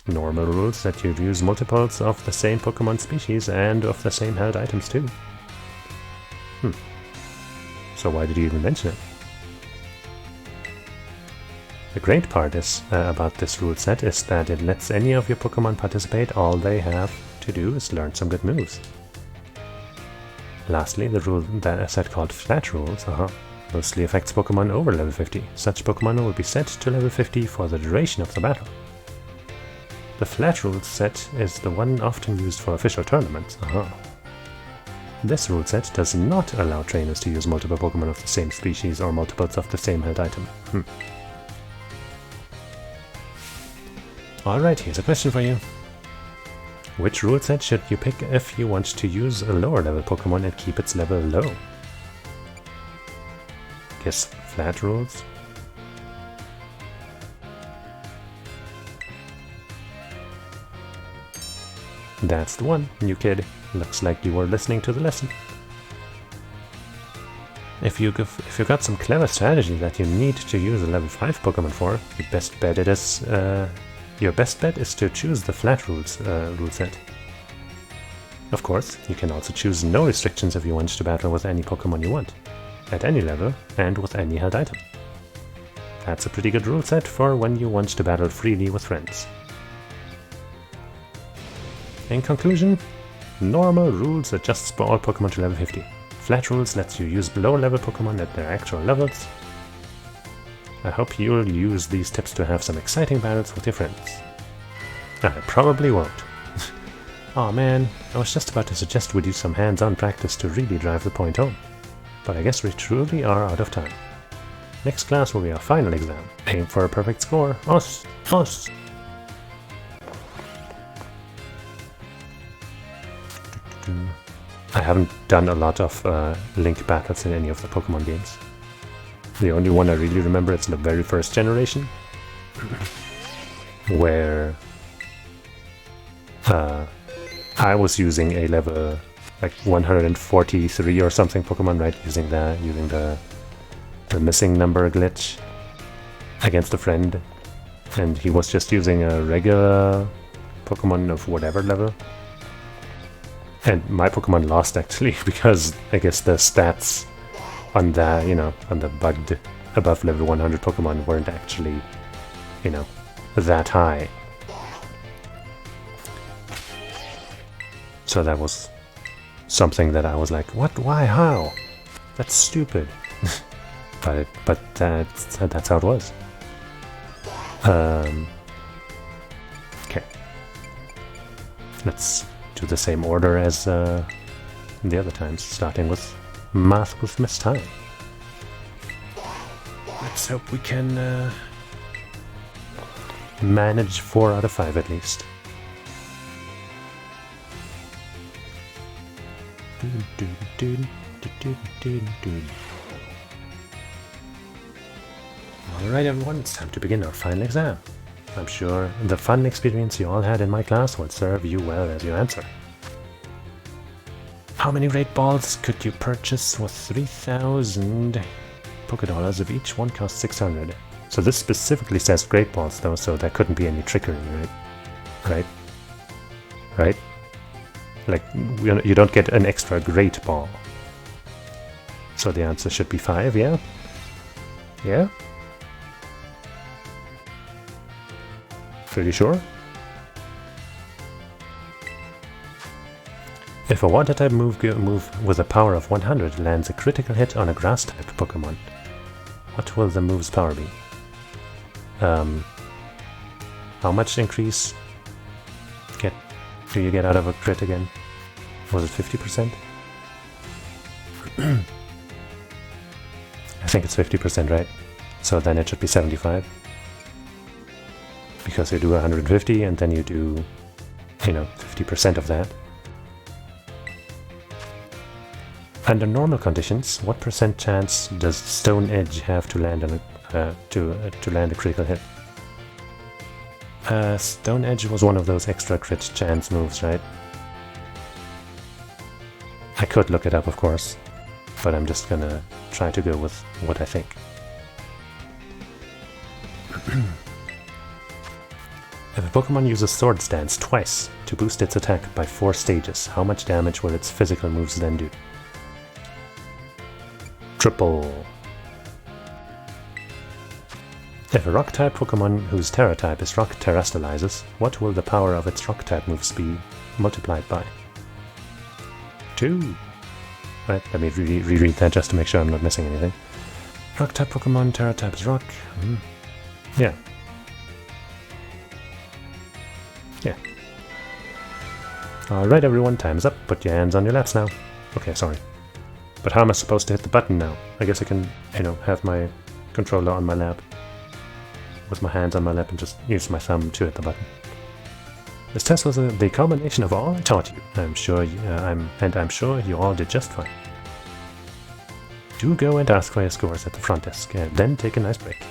Normal rules that you use multiples of the same Pokemon species and of the same held items too. So why did you even mention it? The great part about this rule set is that it lets any of your Pokemon participate. All they have to do is learn some good moves. Lastly, the rule set called Flat Rules mostly affects Pokemon over level 50. Such Pokemon will be set to level 50 for the duration of the battle. The Flat Rules set is the one often used for official tournaments. This rule set does not allow trainers to use multiple Pokemon of the same species or multiples of the same held item. Alright, here's a question for you. Which rule set should you pick if you want to use a lower level Pokemon and keep its level low? Guess flat rules? That's the one, new kid. Looks like you were listening to the lesson. If you got some clever strategy that you need to use a level 5 Pokemon for, your best bet is to choose the flat rules rule set. Of course, you can also choose no restrictions if you want to battle with any Pokemon you want, at any level and with any held item. That's a pretty good rule set for when you want to battle freely with friends. In conclusion, normal rules adjusts for all Pokemon to level 50. Flat rules lets you use lower level Pokemon at their actual levels. I hope you'll use these tips to have some exciting battles with your friends. I probably won't. Aw man, I was just about to suggest we do some hands-on practice to really drive the point home. But I guess we truly are out of time. Next class will be our final exam. Aim for a perfect score. Us! Us! I haven't done a lot of Link battles in any of the Pokemon games. The only one I really remember is the very first generation, where I was using a level like 143 or something Pokemon, right? Using the missing number glitch against a friend, and he was just using a regular Pokemon of whatever level. And my Pokemon lost actually, because I guess the stats on the, on the bugged above level 100 Pokemon weren't actually, that high. So that was something that I was like, what, why, how? That's stupid. but that's how it was. Okay. Let's do the same order as the other times, starting with Math with Miss Time. Let's hope we can manage 4 out of 5 at least. Alright everyone, it's time to begin our final exam. I'm sure the fun experience you all had in my class will serve you well as you answer. How many Great Balls could you purchase with 3,000 Pokédollars if each one costs 600? So this specifically says Great Balls though, so there couldn't be any trickery, right? Right? Like, you don't get an extra Great Ball. So the answer should be 5, yeah? Yeah? Pretty sure? If a Water-type move with a power of 100 lands a critical hit on a Grass-type Pokemon, what will the move's power be? How much increase do you get out of a crit again? Was it 50%? I think it's 50%, right? So then it should be 75. Because you do 150 and then you do, 50% of that. Under normal conditions, what % chance does Stone Edge have to land on to land a critical hit? Stone Edge was one of those extra crit chance moves, right? I could look it up, of course, but I'm just gonna try to go with what I think. If a Pokemon uses Swords Dance twice to boost its attack by 4 stages, how much damage will its physical moves then do? Triple. If a Rock-type Pokemon whose Terra-type is Rock terrestrializes, what will the power of its Rock-type moves be multiplied by? 2. Right, let me reread that just to make sure I'm not missing anything. Rock-type Pokemon, Terra-type is Rock. Yeah. Yeah. Alright everyone, time's up. Put your hands on your laps now. Okay, sorry. But how am I supposed to hit the button now? I guess I can, have my controller on my lap. with my hands on my lap and just use my thumb to hit the button. This test was the culmination of all I taught you. I'm sure you all did just fine. Do go and ask for your scores at the front desk, and then take a nice break.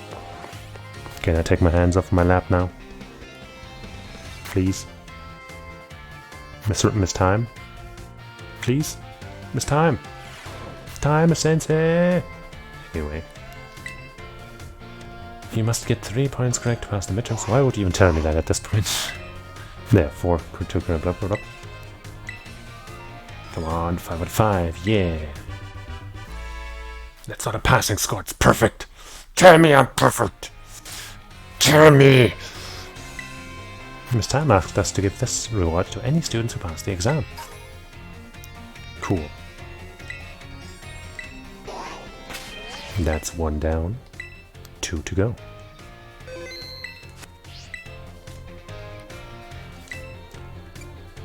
Can I take my hands off my lap now? Please? Miss Time? Please? Miss Time? Time, Sensei! Anyway. You must get 3 points correct to pass the midterms. Why would you even tell me that at this point? There, 4. Blah, blah, blah. Come on, 5 out of 5, yeah! That's not a passing score, it's perfect! Tell me I'm perfect! Tell me! Miss Time asked us to give this reward to any students who pass the exam. Cool. That's 1 down, 2 to go.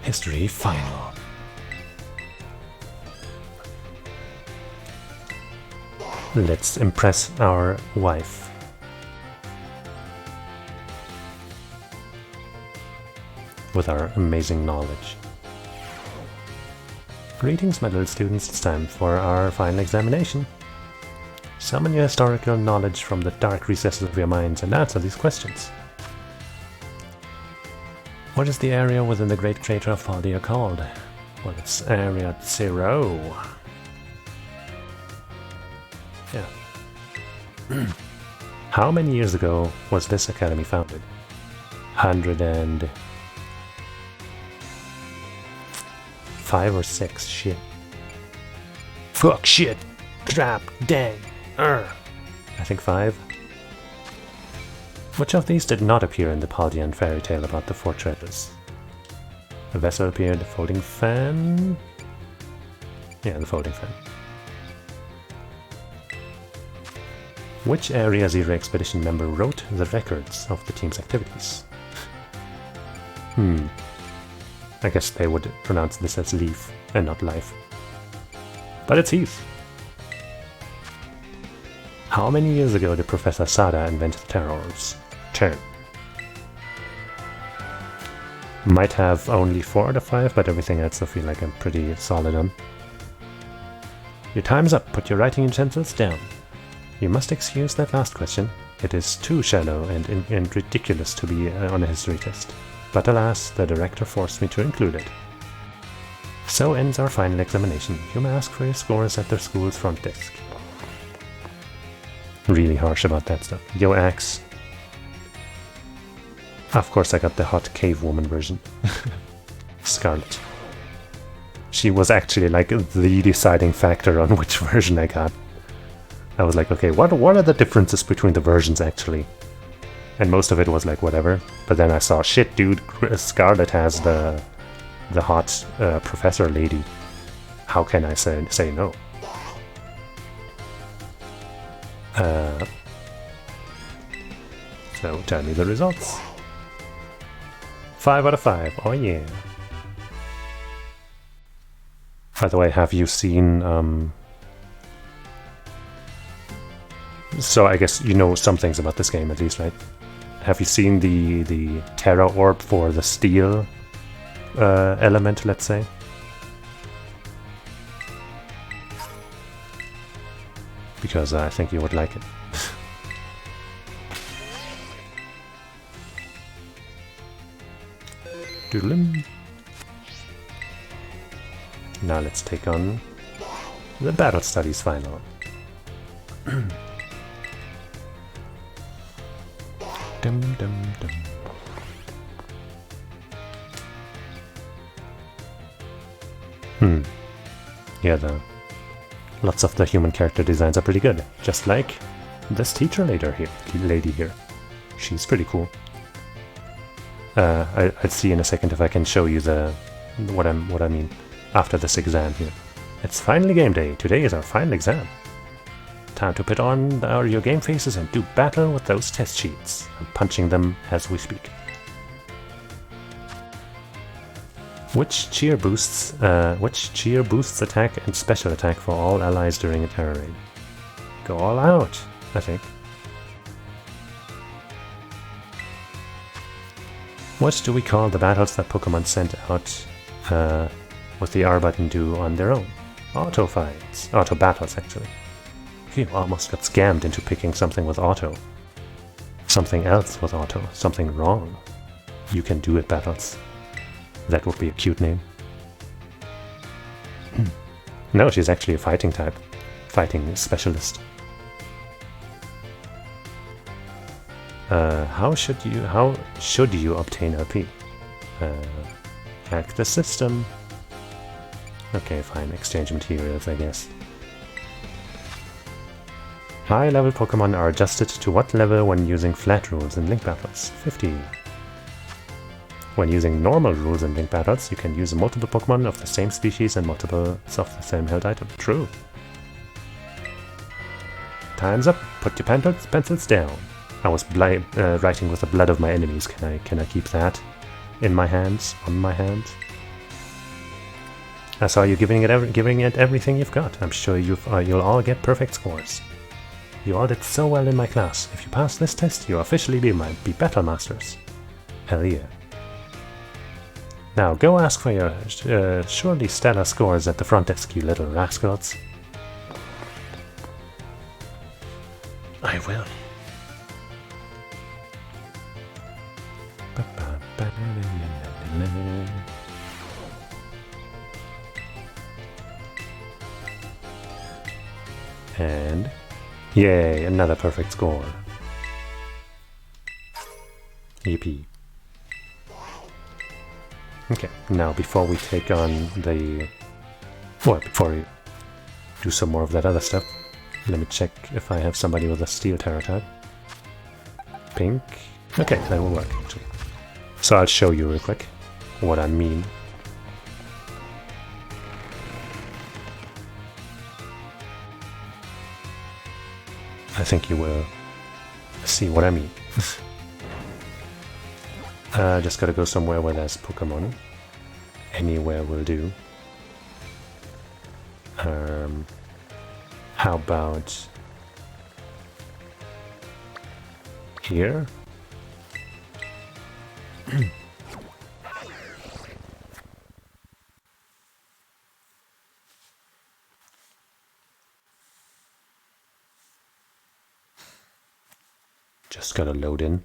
History final. Let's impress our wife. With our amazing knowledge. Greetings, my little students, it's time for our final examination. Summon your historical knowledge from the dark recesses of your minds and answer these questions. What is the area within the Great Crater of Paldea called? Well, it's Area 0. Yeah. How many years ago was this academy founded? 105 or 6, shit. Fuck, shit, crap, dang, I think 5. Which of these did not appear in the Paldean fairy tale about the 4 treasures? A vessel appeared, the folding fan? Yeah, the folding fan. Which Area Zero expedition member wrote the records of the team's activities? I guess they would pronounce this as Leaf and not Life. But it's Heath. How many years ago did Professor Sada invent the terrors? 10. Might have only 4 out of 5, but everything else I feel like I'm pretty solid on. Your time's up, put your writing utensils down. You must excuse that last question. It is too shallow and ridiculous to be on a history test. But alas, the director forced me to include it. So ends our final examination. You may ask for your scores at their school's front desk. Really harsh about that stuff. Yo, Axe. Of course I got the hot cave woman version. Scarlet. She was actually like the deciding factor on which version I got. I was like, okay, what are the differences between the versions actually? And most of it was like whatever. But then I saw, shit dude, Scarlet has the hot professor lady. How can I say no? So tell me the results. 5 out of 5, oh yeah. By the way, have you seen so I guess you know some things about this game at least, right? Have you seen the Terra Orb for the steel element, let's say? Because I think you would like it. Doodlim. Now let's take on the Battle Studies final. Dum dum dum. Yeah, lots of the human character designs are pretty good. Just like this teacher lady here. She's pretty cool. I'll see in a second if I can show you what I mean after this exam here. It's finally game day. Today is our final exam. Time to put on your game faces and do battle with those test sheets. I'm punching them as we speak. Which cheer boosts attack and special attack for all allies during a terror raid? Go all out, I think. What do we call the battles that Pokemon sent out with the R button do on their own? Auto fights. Auto battles, actually. You almost got scammed into picking something with auto. Something else with auto. Something wrong. You can do it battles. That would be a cute name. No, she's actually a fighting type. Fighting specialist. How should you obtain LP? Hack the system. Okay, fine. Exchange materials, I guess. High-level Pokemon are adjusted to what level when using flat rules in Link battles? 50. When using normal rules in Link battles, you can use multiple Pokemon of the same species and multiples of the same held item. True. Time's up. Put your pencils down. I was writing with the blood of my enemies. Can I keep that in my hands? On my hands? I saw you giving it everything you've got. I'm sure you'll all get perfect scores. You all did so well in my class. If you pass this test, you'll officially be battle masters. Hell yeah. Now go ask for your surely stellar scores at the front desk, you little rascals. I will. And yay, another perfect score. Yippee. Okay, now before we take on the... Well, before we do some more of that other stuff, let me check if I have somebody with a steel Terra type. Pink. Okay, that will work actually. So I'll show you real quick what I mean. I think you will see what I mean. Just gotta go somewhere where there's Pokemon. Anywhere will do. How about here? Just gotta load in.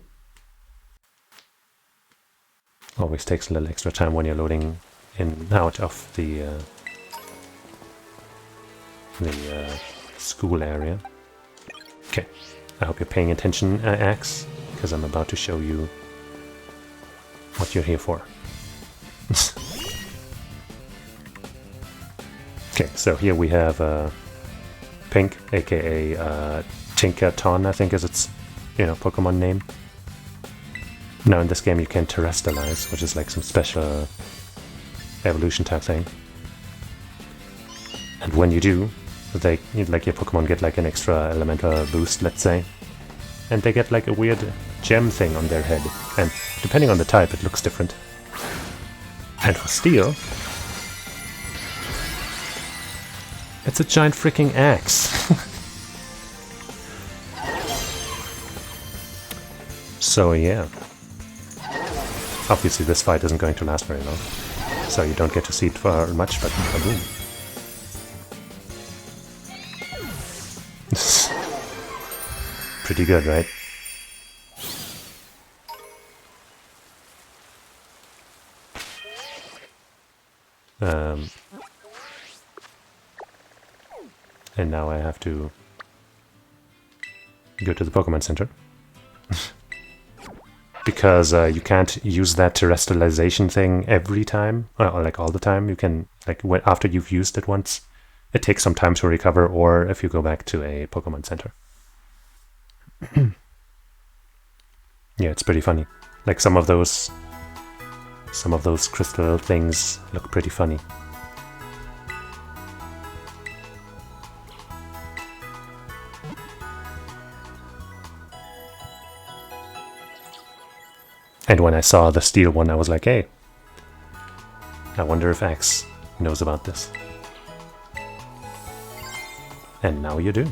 Always takes a little extra time when you're loading in and out of the school area. Okay, I hope you're paying attention, Axe, because I'm about to show you what you're here for. Okay, so here we have Pink, aka Tinkaton, I think is its Pokemon name. Now in this game you can terrestrialize, which is like some special evolution type thing. And when you do, like your Pokemon get like an extra elemental boost, let's say. And they get like a weird gem thing on their head. And depending on the type, it looks different. And for Steel, it's a giant freaking axe. So yeah. Obviously this fight isn't going to last very long, so you don't get to see it for much, but boom. Pretty good, right? And now I have to go to the Pokemon Center. Because you can't use that terrestrialization thing every time, or like all the time. You can, like, after you've used it once, it takes some time to recover, or if you go back to a Pokemon Center. Yeah, it's pretty funny. Like some of those crystal things look pretty funny. And when I saw the steel one, I was like, hey, I wonder if Axe knows about this. And now you do.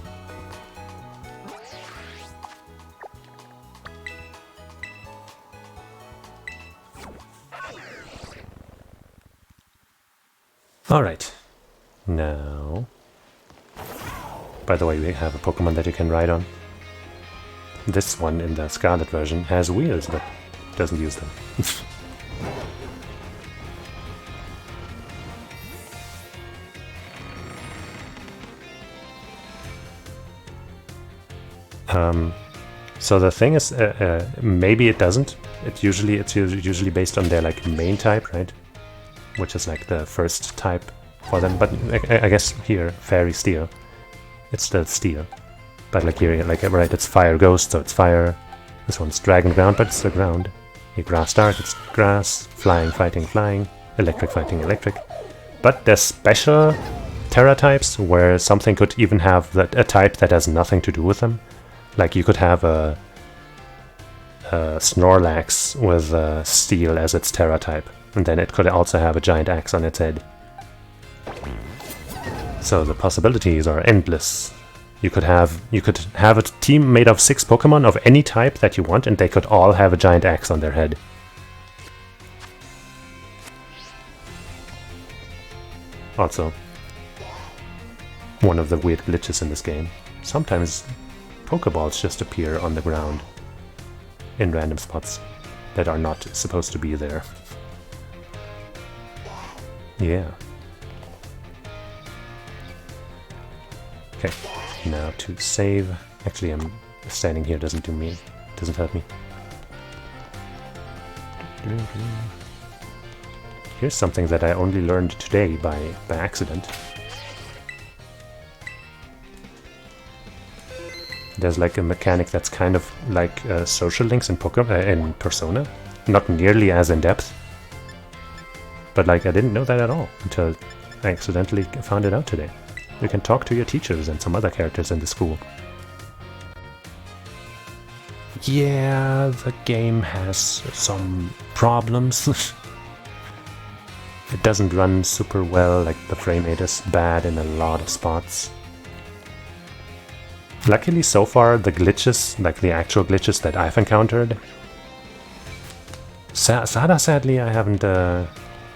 Alright. Now... By the way, we have a Pokemon that you can ride on. This one in the Scarlet version has wheels, but doesn't use them. So the thing is, maybe it doesn't. It's usually based on their like main type, right? Which is like the first type for them. But I guess here, Fairy Steel, it's still Steel. But like here, like right, it's Fire Ghost, so it's fire. This one's Dragon Ground, but it's still ground. Here, Grass Dark, it's grass. Flying, fighting, flying. Electric, fighting, electric. But there's special Terra types where something could even have a type that has nothing to do with them. Like you could have a Snorlax with Steel as its Terra type, and then it could also have a giant axe on its head. So the possibilities are endless. You could have a team made of 6 Pokemon of any type that you want, and they could all have a giant axe on their head. Also, one of the weird glitches in this game. Sometimes Pokeballs just appear on the ground in random spots that are not supposed to be there. Yeah. Okay, now to save. Actually, I'm standing here doesn't help me. Here's something that I only learned today by accident. There's like a mechanic that's kind of like social links in in Persona. Not nearly as in-depth. But like I didn't know that at all until I accidentally found it out today. You can talk to your teachers and some other characters in the school. Yeah, the game has some problems. It doesn't run super well, like the frame rate is bad in a lot of spots. Luckily, so far, the glitches, like the actual glitches that I've encountered... Sada, sadly, I haven't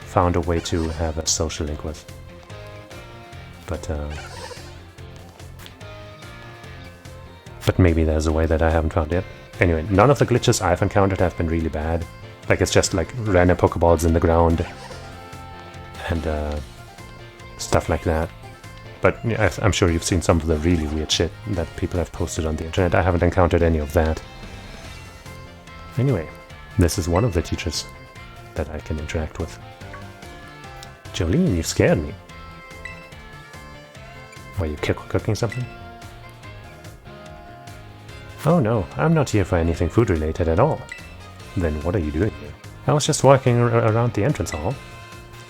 found a way to have a social link with. But maybe there's a way that I haven't found yet. Anyway, none of the glitches I've encountered have been really bad. Like, it's just like random Pokeballs in the ground and stuff like that. But yeah, I'm sure you've seen some of the really weird shit that people have posted on the internet. I haven't encountered any of that. Anyway, this is one of the teachers that I can interact with. Jolene, you scared me. Were you cooking something? Oh no, I'm not here for anything food related at all. Then what are you doing here? I was just walking around the entrance hall,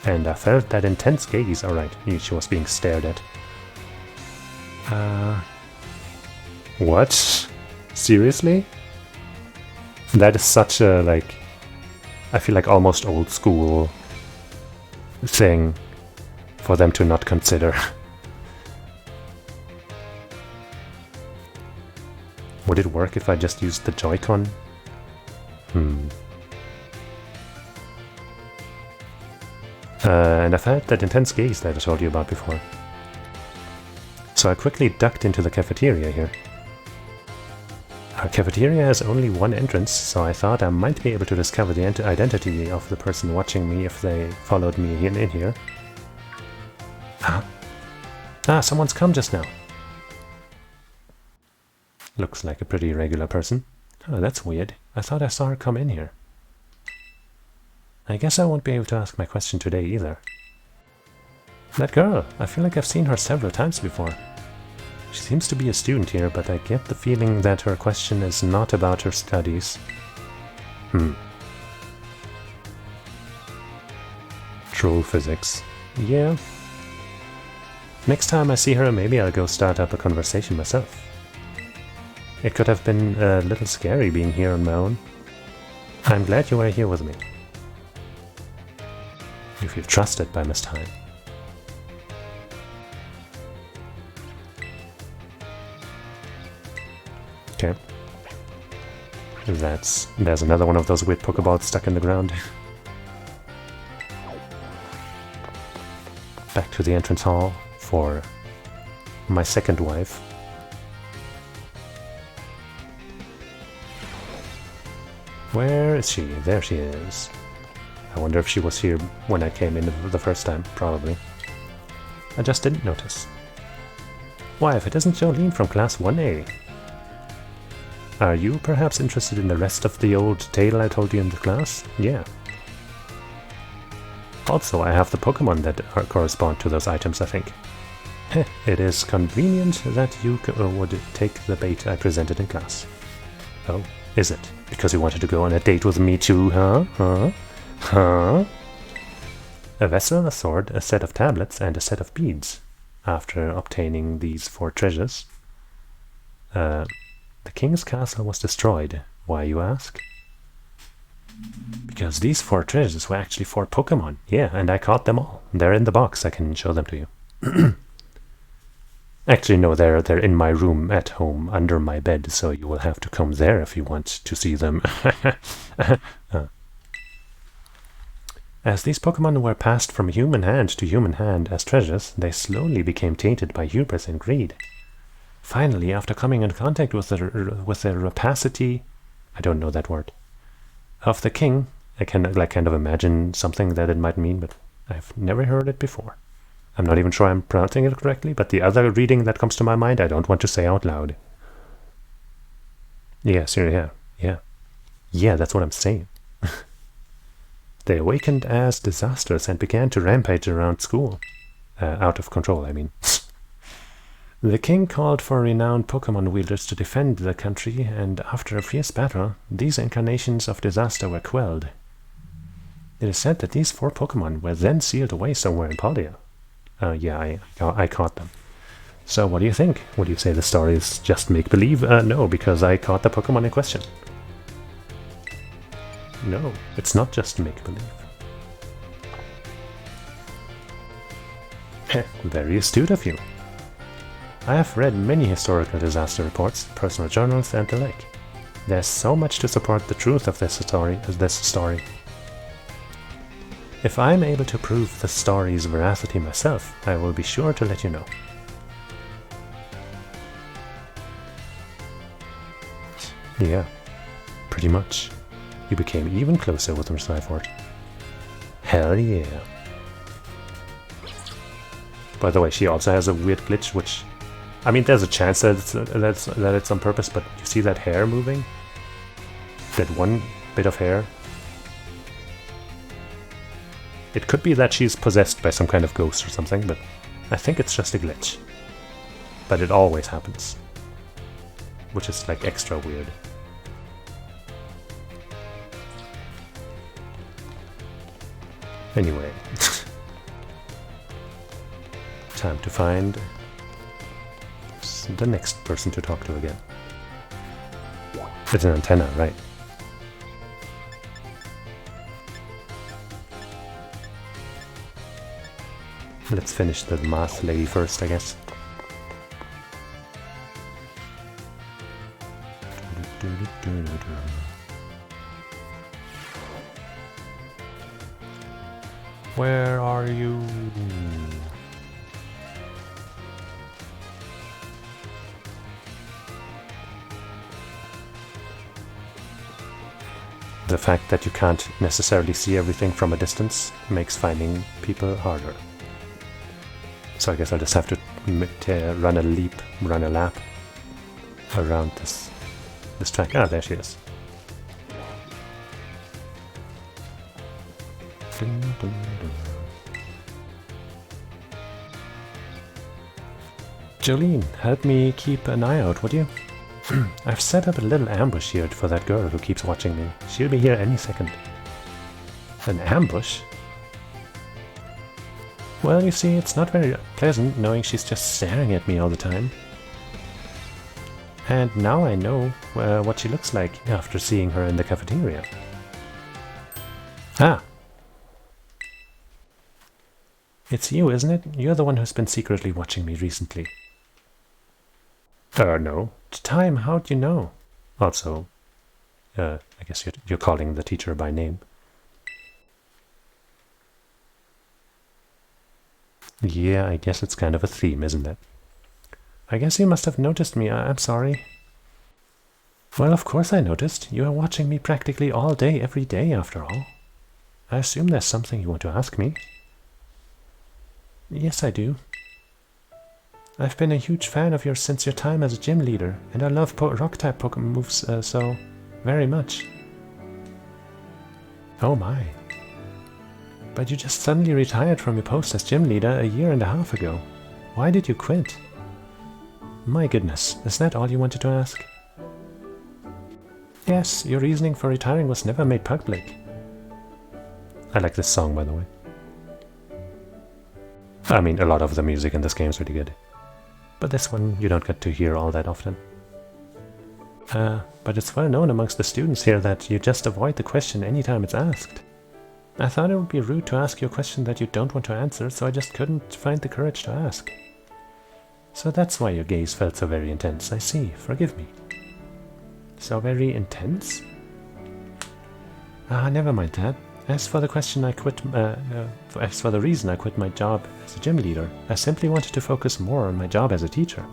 and I felt that intense gaze. Alright, she was being stared at. What? Seriously? That is such a, like, I feel like almost old school thing for them to not consider. Would it work if I just used the Joy-Con? And I felt that intense gaze that I told you about before. So I quickly ducked into the cafeteria here. Our cafeteria has only one entrance, so I thought I might be able to discover the identity of the person watching me if they followed me in here. Huh? Ah, someone's come just now. Looks like a pretty regular person. Oh, that's weird. I thought I saw her come in here. I guess I won't be able to ask my question today either. That girl! I feel like I've seen her several times before. She seems to be a student here, but I get the feeling that her question is not about her studies. Troll physics. Yeah. Next time I see her, maybe I'll go start up a conversation myself. It could have been a little scary being here on my own. I'm glad you were here with me. You feel trusted by Miss Time. Okay. There's another one of those weird Pokeballs stuck in the ground. back to the entrance hall for my second wife. Where is she? There she is. I wonder if she was here when I came in the first time. Probably. I just didn't notice. Wife, it isn't Jolene from Class 1A. Are you perhaps interested in the rest of the old tale I told you in the class? Yeah. Also, I have the Pokemon that correspond to those items, I think. It is convenient that you would take the bait I presented in class. Oh, is it? Because you wanted to go on a date with me too, huh? Huh? A vessel, a sword, a set of tablets, and a set of beads. After obtaining these 4 treasures, the king's castle was destroyed. Why, you ask? Because these 4 treasures were actually 4 Pokemon. Yeah, and I caught them all. They're in the box. I can show them to you. Actually, no, they're in my room at home, under my bed, so you will have to come there if you want to see them. As these Pokemon were passed from human hand to human hand as treasures, they slowly became tainted by hubris and greed. Finally, after coming in contact with the rapacity, I don't know that word, of the king, I can kind of imagine something that it might mean, but I've never heard it before. I'm not even sure I'm pronouncing it correctly, but the other reading that comes to my mind I don't want to say out loud. Yes, yeah. Yeah, that's what I'm saying. They awakened as disasters and began to rampage around school. Out of control, I mean. The king called for renowned Pokemon wielders to defend the country, and after a fierce battle, these incarnations of disaster were quelled. It is said that these 4 Pokemon were then sealed away somewhere in Paldea. Yeah, I caught them. So what do you think? Would you say the story is just make-believe? No, because I caught the Pokemon in question. No, it's not just make-believe. Very astute of you. I have read many historical disaster reports, personal journals, and the like. There's so much to support the truth of this story. If I'm able to prove the story's veracity myself, I will be sure to let you know. Yeah, pretty much. You became even closer with Miss Cyford. Hell yeah. By the way, she also has a weird glitch, which... I mean, there's a chance that it's on purpose, but you see that hair moving? That one bit of hair? It could be that she's possessed by some kind of ghost or something, but I think it's just a glitch. But it always happens. Which is like extra weird. Anyway. Time to find the next person to talk to again. It's an antenna, right? Let's finish the math lady first, I guess. Where are you? The fact that you can't necessarily see everything from a distance makes finding people harder. So I guess I'll just have to run a lap around this track. Ah, there she is. Jolene, help me keep an eye out, would you? I've set up a little ambush here for that girl who keeps watching me. She'll be here any second. An ambush? Well, you see, it's not very pleasant knowing she's just staring at me all the time. And now I know what she looks like after seeing her in the cafeteria. Ah! It's you, isn't it? You're the one who's been secretly watching me recently. No. Time, how'd you know? Also, I guess you're calling the teacher by name. Yeah, I guess it's kind of a theme, isn't it? I guess you must have noticed me. I'm sorry. Well, of course I noticed. You are watching me practically all day, every day, after all. I assume there's something you want to ask me. Yes, I do. I've been a huge fan of yours since your time as a gym leader, and I love rock-type Pokemon moves so very much. Oh my. But you just suddenly retired from your post as gym leader a year and a half ago. Why did you quit? My goodness, is that all you wanted to ask? Yes, your reasoning for retiring was never made public. I like this song, by the way. I mean, a lot of the music in this game is really good. But this one you don't get to hear all that often. But it's well known amongst the students here that you just avoid the question anytime it's asked. I thought it would be rude to ask you a question that you don't want to answer, so I just couldn't find the courage to ask. So that's why your gaze felt so very intense. I see. Forgive me. So very intense? Ah, never mind that. As for the question as for the reason I quit my job as a gym leader, I simply wanted to focus more on my job as a teacher.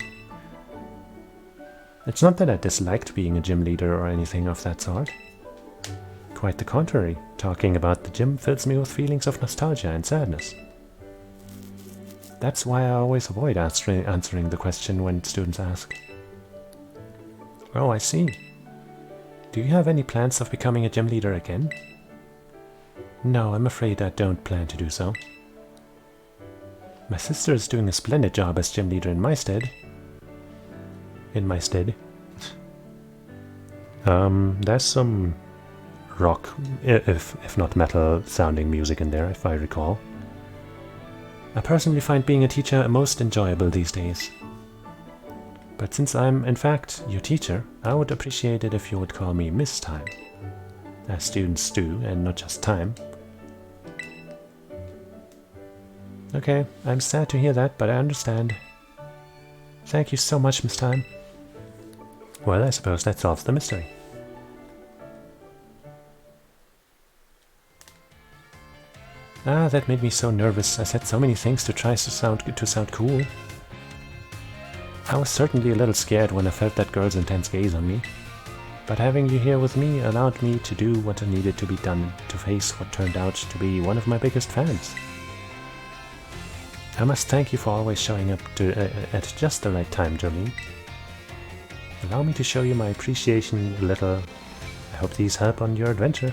It's not that I disliked being a gym leader or anything of that sort. Quite the contrary, talking about the gym fills me with feelings of nostalgia and sadness. That's why I always avoid answering the question when students ask. Oh, I see. Do you have any plans of becoming a gym leader again? No, I'm afraid I don't plan to do so. My sister is doing a splendid job as gym leader in my stead. There's some rock, if not metal, sounding music in there, if I recall. I personally find being a teacher most enjoyable these days. But since I'm, in fact, your teacher, I would appreciate it if you would call me Miss Time. As students do, and not just Time. Okay, I'm sad to hear that, but I understand. Thank you so much, Miss Time. Well, I suppose that solves the mystery. Ah, that made me so nervous. I said so many things to try to sound cool. I was certainly a little scared when I felt that girl's intense gaze on me. But having you here with me allowed me to do what needed to be done to face what turned out to be one of my biggest fans. I must thank you for always showing up at just the right time, Jolene. Allow me to show you my appreciation a little. I hope these help on your adventure.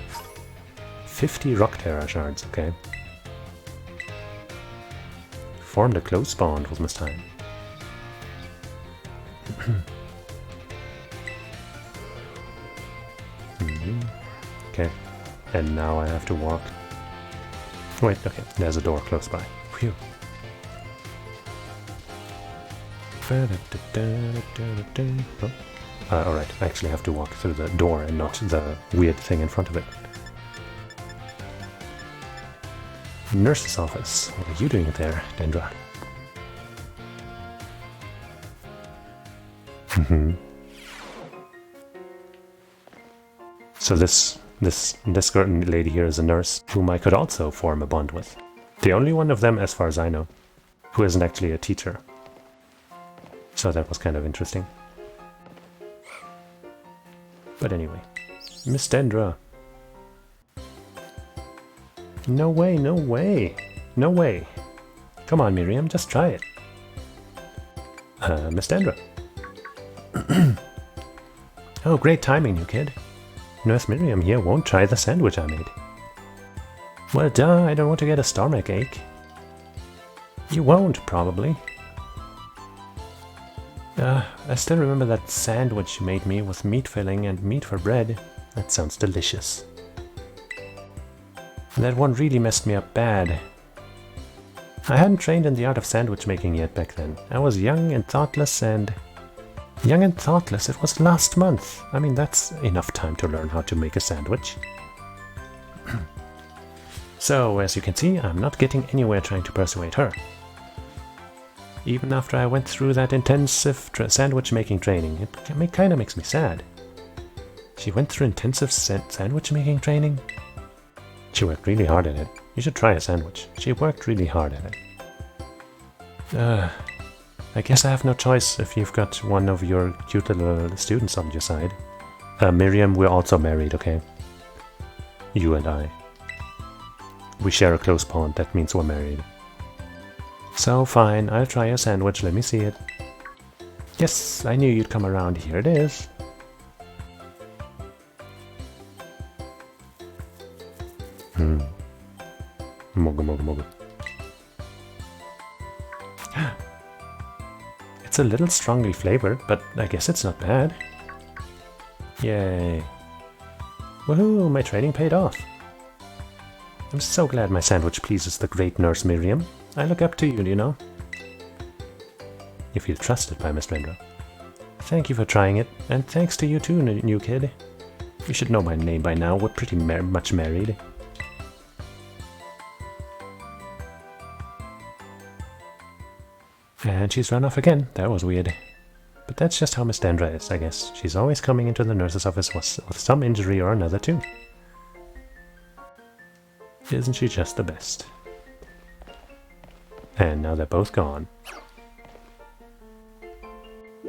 50 Rock Terror shards, okay. Formed a close bond with Miss Time. Okay, and now I have to walk. Wait, okay, there's a door close by. Phew. Oh. Alright, I actually have to walk through the door and not the weird thing in front of it. Nurse's office. What are you doing there, Dendra? So this lady here is a nurse whom I could also form a bond with. The only one of them, as far as I know, who isn't actually a teacher. So that was kind of interesting. But anyway, Miss Dendra. No way, no way, no way. Come on, Miriam, just try it. Miss Dendra. Oh, great timing, new kid. Nurse Miriam here won't try the sandwich I made. Well, duh, I don't want to get a stomach ache. You won't, probably. I still remember that sandwich you made me with meat filling and meat for bread. That sounds delicious. That one really messed me up bad. I hadn't trained in the art of sandwich making yet back then. I was young and thoughtless and... Young and thoughtless, it was last month. I mean, that's enough time to learn how to make a sandwich. So, as you can see, I'm not getting anywhere trying to persuade her. Even after I went through that intensive sandwich making training, it kind of makes me sad. She went through intensive sandwich making training? She worked really hard at it. You should try a sandwich. She worked really hard at it. I guess I have no choice if you've got one of your cute little students on your side. Miriam, we're also married, okay? You and I. We share a close bond, that means we're married. So fine, I'll try a sandwich, let me see it. Yes, I knew you'd come around, here it is. Mogu, mogu, mogu. It's a little strongly flavored, but I guess it's not bad. Yay. Woohoo, my training paid off. I'm so glad my sandwich pleases the great nurse Miriam. I look up to you, you know. You feel trusted by Miss Vendra. Thank you for trying it, and thanks to you too, new kid. You should know my name by now, we're pretty much married. And she's run off again, that was weird. But that's just how Miss Dendra is, I guess. She's always coming into the nurse's office with some injury or another too. Isn't she just the best? And now they're both gone.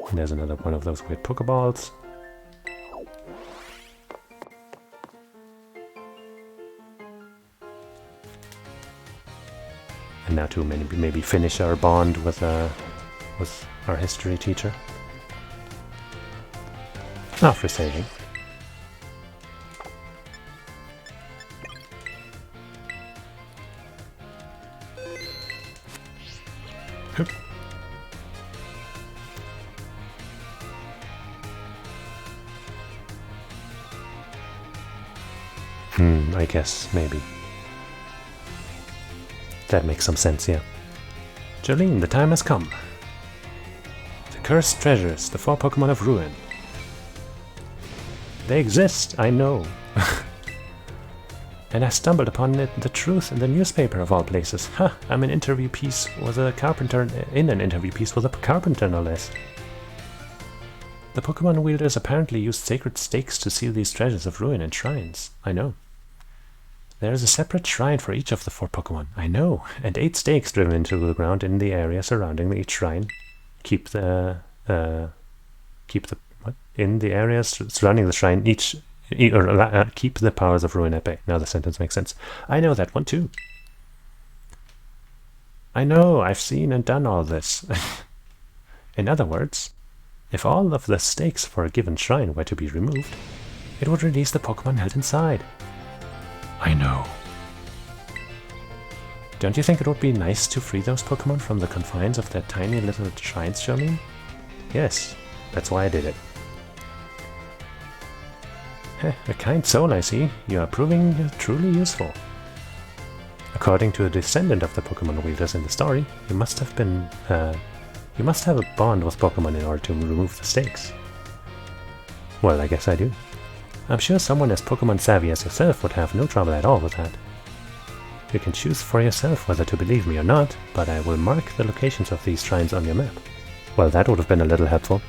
And there's another one of those weird Pokeballs. And now to maybe finish our bond with our history teacher. Not for saving. I guess, maybe. That makes some sense, yeah. Jolene, the time has come. The cursed treasures, the 4 Pokemon of Ruin. They exist, I know. And I stumbled upon the truth in the newspaper of all places. Ha! I'm an interview piece with a carpenter, in an interview piece with a carpenter, no less. The Pokemon wielders apparently used sacred stakes to seal these treasures of ruin in shrines. I know. There is a separate shrine for each of the 4 Pokemon. I know. And 8 stakes driven into the ground in the area surrounding each shrine. Keep the what? In the areas surrounding the shrine, keep the powers of ruin at bay. Now the sentence makes sense. I know that one too. I know, I've seen and done all this. In other words, if all of the stakes for a given shrine were to be removed, it would release the Pokemon held inside. I know. Don't you think it would be nice to free those Pokemon from the confines of their tiny little shrines, Jolene? Yes, that's why I did it. A kind soul, I see. You are proving truly useful. According to a descendant of the Pokemon wielders in the story, you must have a bond with Pokemon in order to remove the stakes. Well, I guess I do. I'm sure someone as Pokemon savvy as yourself would have no trouble at all with that. You can choose for yourself whether to believe me or not, but I will mark the locations of these shrines on your map. Well, that would have been a little helpful,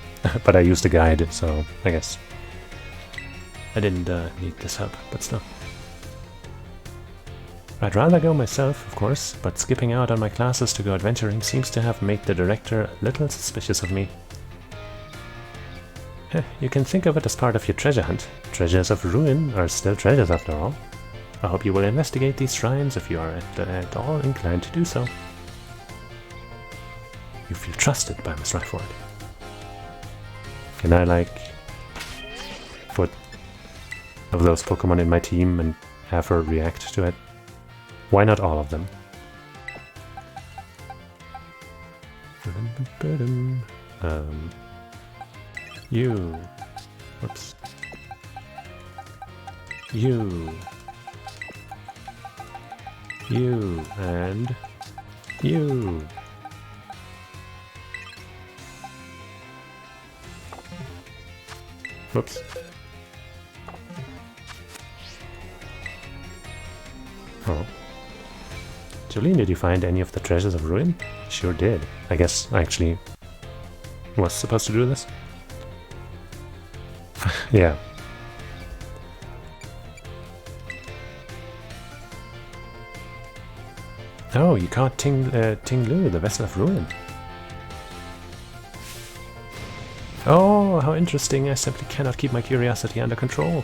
but I used a guide, so I guess I didn't need this help, but still. I'd rather go myself, of course, but skipping out on my classes to go adventuring seems to have made the director a little suspicious of me. You can think of it as part of your treasure hunt. Treasures of ruin are still treasures after all. I hope you will investigate these shrines if you are at all inclined to do so. You feel trusted by Miss Ryford. Can I, put of those Pokemon in my team and have her react to it? Why not all of them? You. Whoops. You. You. And you. Whoops. Oh. Jolene, did you find any of the treasures of ruin? Sure did. I guess I actually was supposed to do this. Yeah. Oh, you caught Ting Lu, the Vessel of Ruin. Oh, how interesting. I simply cannot keep my curiosity under control.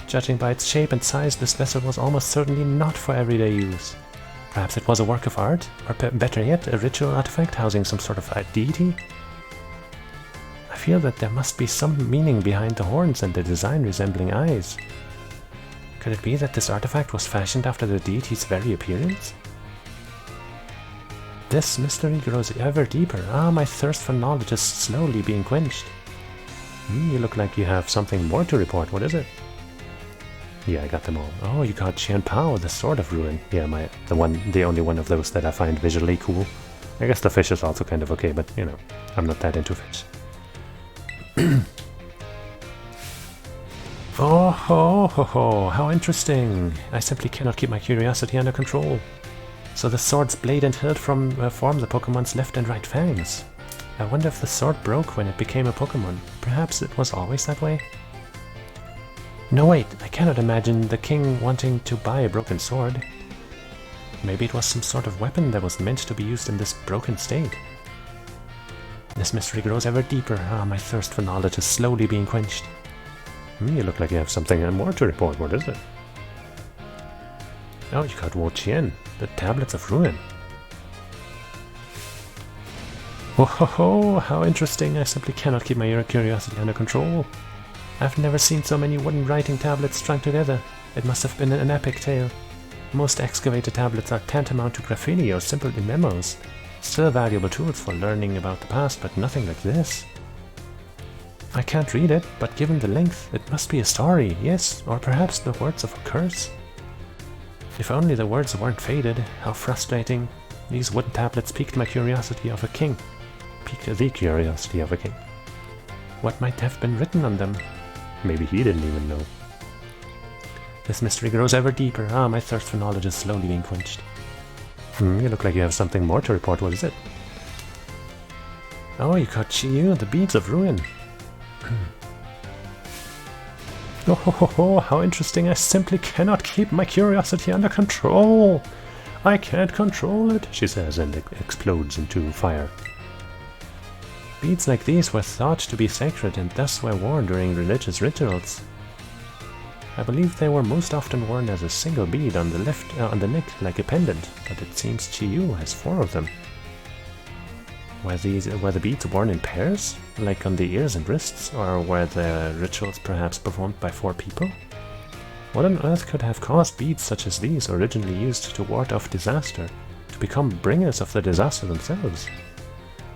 Judging by its shape and size, this vessel was almost certainly not for everyday use. Perhaps it was a work of art, or better yet, a ritual artifact housing some sort of a deity? I feel that there must be some meaning behind the horns and the design resembling eyes. Could it be that this artifact was fashioned after the deity's very appearance? This mystery grows ever deeper. Ah, my thirst for knowledge is slowly being quenched. You look like you have something more to report. What is it? Yeah, I got them all. Oh, you got Qian Pao, the Sword of Ruin. Yeah, the only one of those that I find visually cool. I guess the fish is also kind of okay, but you know, I'm not that into fish. Oh ho ho ho, how interesting! I simply cannot keep my curiosity under control. So the sword's blade and hilt form the Pokemon's left and right fangs. I wonder if the sword broke when it became a Pokemon. Perhaps it was always that way? No wait, I cannot imagine the king wanting to buy a broken sword. Maybe it was some sort of weapon that was meant to be used in this broken state. This mystery grows ever deeper. Ah, my thirst for knowledge is slowly being quenched. You look like you have something more to report. What is it? Oh, you got Wo Qian, the Tablets of Ruin. Oh ho ho, how interesting. I simply cannot keep my curiosity under control. I've never seen so many wooden writing tablets strung together. It must have been an epic tale. Most excavated tablets are tantamount to graffiti or simply memos. Still valuable tools for learning about the past, but nothing like this. I can't read it, but given the length, it must be a story, yes, or perhaps the words of a curse. If only the words weren't faded, how frustrating. These wooden tablets piqued my curiosity of a king. Piqued the curiosity of a king. What might have been written on them? Maybe he didn't even know. This mystery grows ever deeper. Ah, my thirst for knowledge is slowly being quenched. You look like you have something more to report. What is it? Oh, you caught Chiyu, the Beads of Ruin. Oh ho ho ho, how interesting. I simply cannot keep my curiosity under control. I can't control it, she says, and explodes into fire. Beads like these were thought to be sacred and thus were worn during religious rituals. I believe they were most often worn as a single bead on the neck like a pendant, but it seems Chiyu has 4 of them. Were the beads worn in pairs, like on the ears and wrists, or were the rituals perhaps performed by 4 people? What on earth could have caused beads such as these, originally used to ward off disaster, to become bringers of the disaster themselves?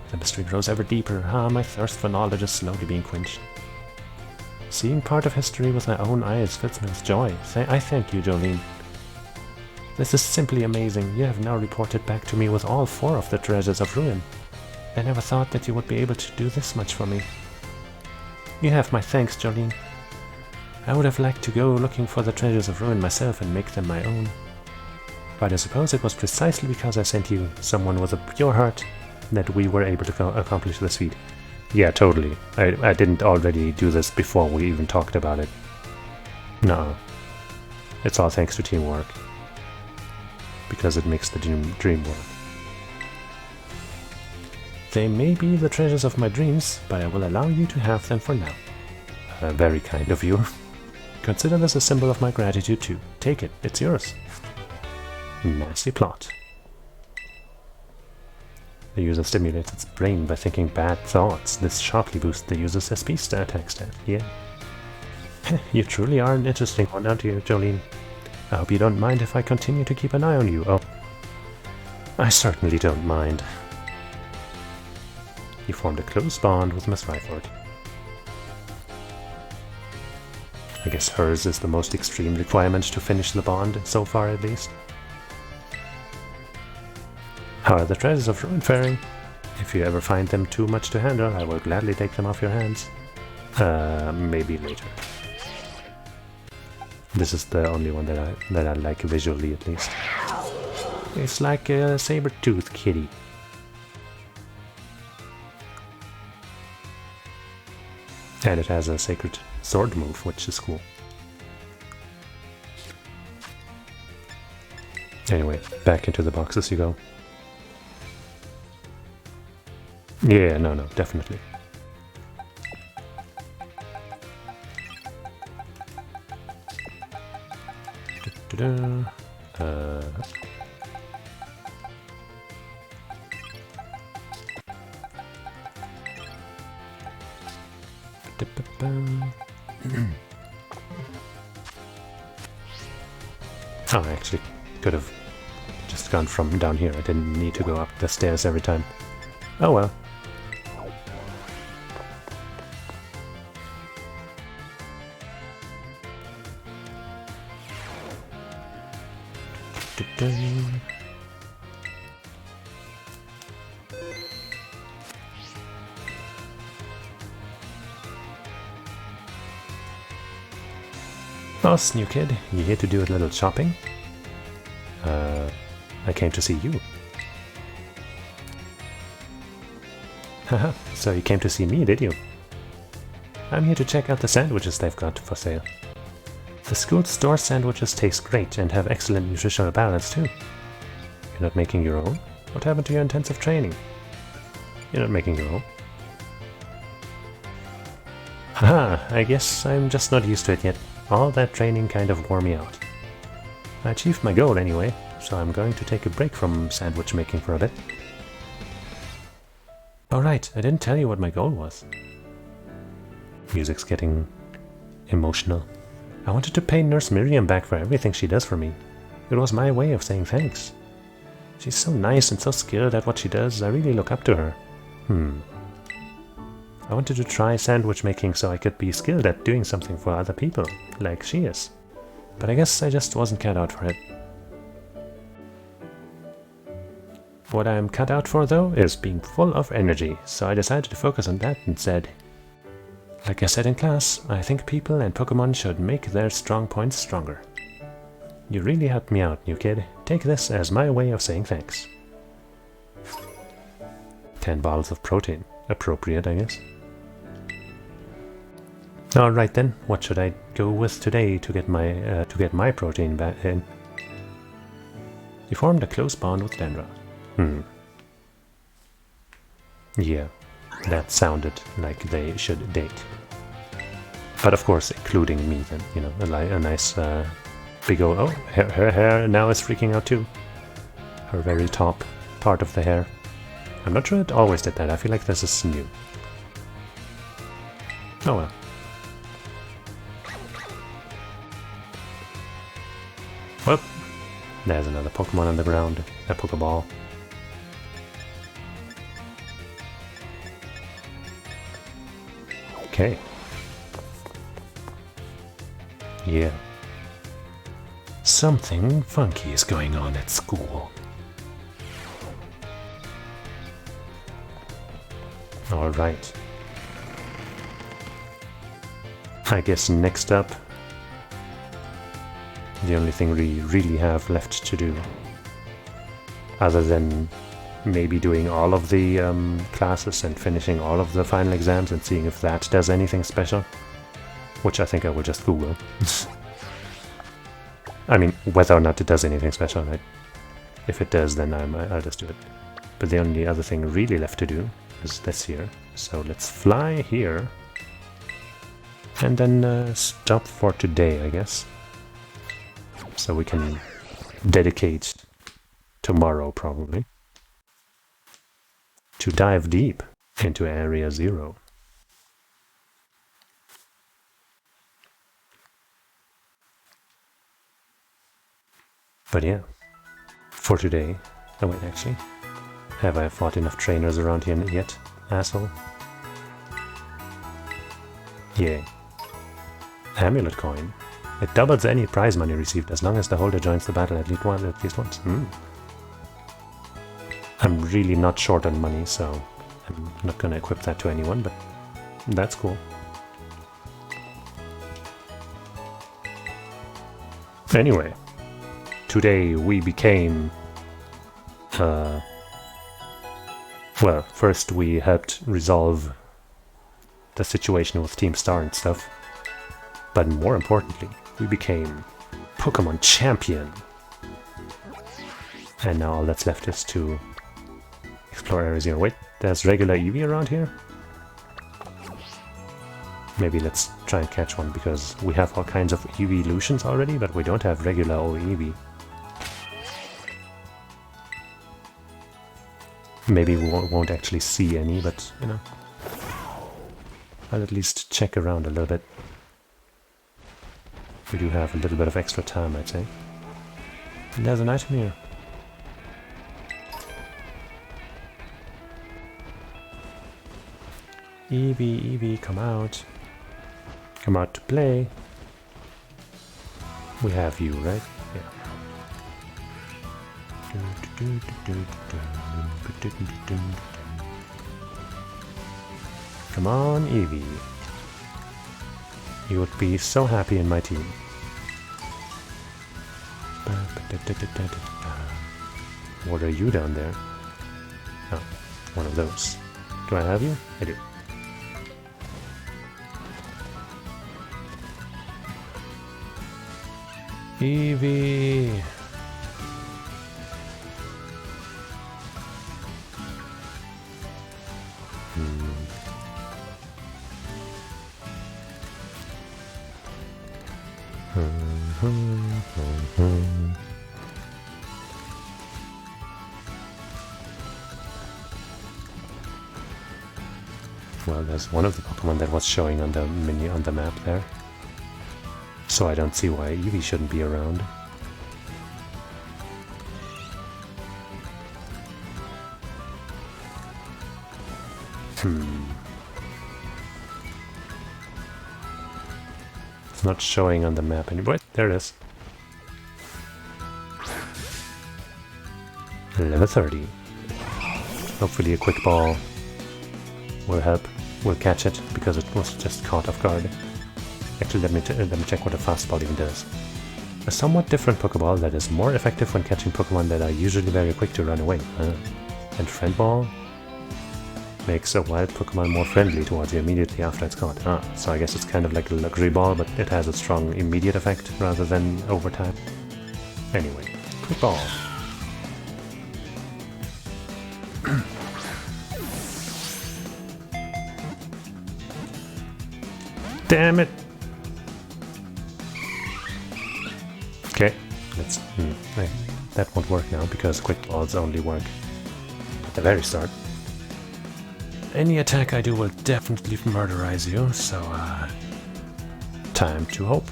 The mystery grows ever deeper. Ah, my thirst for knowledge is slowly being quenched. Seeing part of history with my own eyes fills me with joy. I thank you, Jolene. This is simply amazing. You have now reported back to me with all 4 of the treasures of Ruin. I never thought that you would be able to do this much for me. You have my thanks, Jolene. I would have liked to go looking for the treasures of Ruin myself and make them my own. But I suppose it was precisely because I sent you, someone with a pure heart, that we were able to accomplish this feat. Yeah, totally. I didn't already do this before we even talked about it. No. It's all thanks to teamwork. Because it makes the dream work. They may be the treasures of my dreams, but I will allow you to have them for now. Very kind of you. Consider this a symbol of my gratitude too. Take it, it's yours. Nasty plot. The user stimulates its brain by thinking bad thoughts. This sharply boosts the user's SP attack stat. Yeah. You truly are an interesting one, aren't you, Jolene? I hope you don't mind if I continue to keep an eye on you. Oh. I certainly don't mind. He formed a close bond with Miss Ryford. I guess hers is the most extreme requirement to finish the bond, so far at least. How are the treasures of Ruin faring? If you ever find them too much to handle, I will gladly take them off your hands. Maybe later. This is the only one that I like visually, at least. It's like a saber-toothed kitty. And it has a sacred sword move, which is cool. Anyway, back into the boxes you go. Yeah, no, definitely. Oh, I actually could have just gone from down here. I didn't need to go up the stairs every time. Oh well. Us, new kid, you here to do a little shopping? I came to see you. Haha, so you came to see me, did you? I'm here to check out the sandwiches they've got for sale. The school store sandwiches taste great and have excellent nutritional balance too. You're not making your own? What happened to your intensive training? You're not making your own? Haha, I guess I'm just not used to it yet. All that training kind of wore me out. I achieved my goal anyway, so I'm going to take a break from sandwich making for a bit. Alright, I didn't tell you what my goal was. Music's getting emotional. I wanted to pay Nurse Miriam back for everything she does for me. It was my way of saying thanks. She's so nice and so skilled at what she does, I really look up to her. I wanted to try sandwich making so I could be skilled at doing something for other people, like she is. But I guess I just wasn't cut out for it. What I'm cut out for, though, is being full of energy, so I decided to focus on that instead. Like I said in class, I think people and Pokemon should make their strong points stronger. You really helped me out, new kid. Take this as my way of saying thanks. 10 bottles of protein. Appropriate, I guess. Alright then, what should I go with today to get my protein back in? You formed a close bond with Dendra. Yeah, that sounded like they should date. But of course, including me then, you know, a nice big old... Oh, her hair now is freaking out too. Her very top part of the hair. I'm not sure it always did that, I feel like this is new. Oh well. Well, there's another Pokemon on the ground, a Pokeball. Okay. Yeah. Something funky is going on at school. Alright. I guess next up, the only thing we really have left to do, other than maybe doing all of the classes and finishing all of the final exams and seeing if that does anything special, which I think I will just Google. I mean, whether or not it does anything special, if it does, then I'll just do it. But the only other thing really left to do is this here, so let's fly here, and then stop for today, I guess. So we can dedicate tomorrow, probably, to dive deep into Area 0. But yeah, for today... Oh wait, actually, have I fought enough trainers around here yet, asshole? Yay. Amulet coin. It doubles any prize money received as long as the holder joins the battle at least once. I'm really not short on money, so I'm not gonna equip that to anyone, but that's cool. Anyway, today we became... well, first we helped resolve the situation with Team Star and stuff, but more importantly, we became Pokemon Champion. And now all that's left is to explore Area Zero. Wait, there's regular Eevee around here? Maybe let's try and catch one, because we have all kinds of evolutions already, but we don't have regular Eevee. Maybe we won't actually see any, but, you know, I'll at least check around a little bit. We do have a little bit of extra time, I'd say. And there's an item here. Eevee, Eevee, come out. Come out to play. We have you, right? Yeah. Come on, Eevee. You would be so happy in my team. What are you down there? Oh, one of those. Do I have you? I do. Eevee! Well, there's one of the Pokemon that was showing on the on the map there. So I don't see why Eevee shouldn't be around. It's not showing on the map anymore. There it is. Level 30. Hopefully a quick ball will help. We'll catch it, because it was just caught off guard. Actually, let me check what a fastball even does. A somewhat different Pokeball that is more effective when catching Pokemon that are usually very quick to run away. And Friend Ball makes a wild Pokemon more friendly towards you immediately after it's caught. So I guess it's kind of like a luxury ball, but it has a strong immediate effect rather than over time. Anyway, quick ball. Damn it! Okay, let's... that won't work now, because quick balls only work at the very start. Any attack I do will definitely murderize you, so time to hope.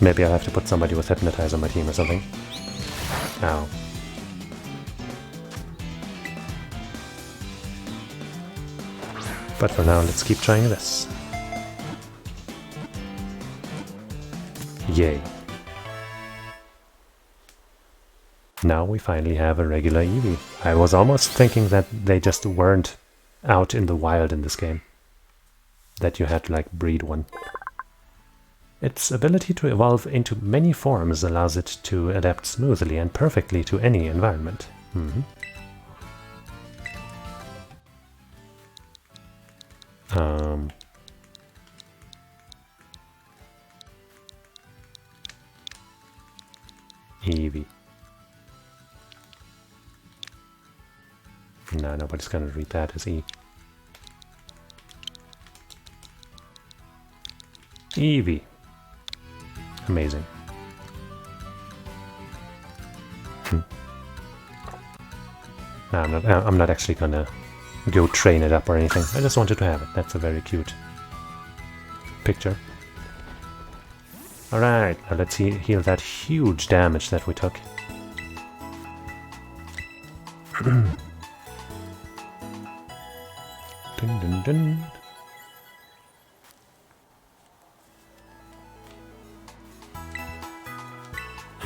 Maybe I'll have to put somebody with Hypnotize on my team or something. Ow. But for now, let's keep trying this. Yay. Now we finally have a regular Eevee. I was almost thinking that they just weren't out in the wild in this game. That you had to like breed one. Its ability to evolve into many forms allows it to adapt smoothly and perfectly to any environment. Eevee. No, nobody's gonna read that as E. Eevee. Amazing. No, I'm not actually gonna go train it up or anything. I just wanted to have it. That's a very cute picture. Alright, now let's heal that huge damage that we took. Dun, dun, dun.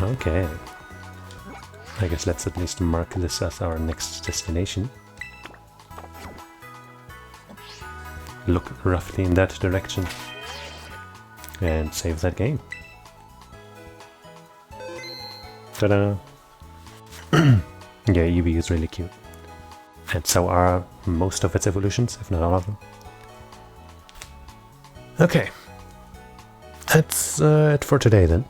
Okay. I guess let's at least mark this as our next destination. Look roughly in that direction. And save that game. Ta-da! Yeah, Eevee is really cute. And so are most of its evolutions, if not all of them. Okay, That's it for today then.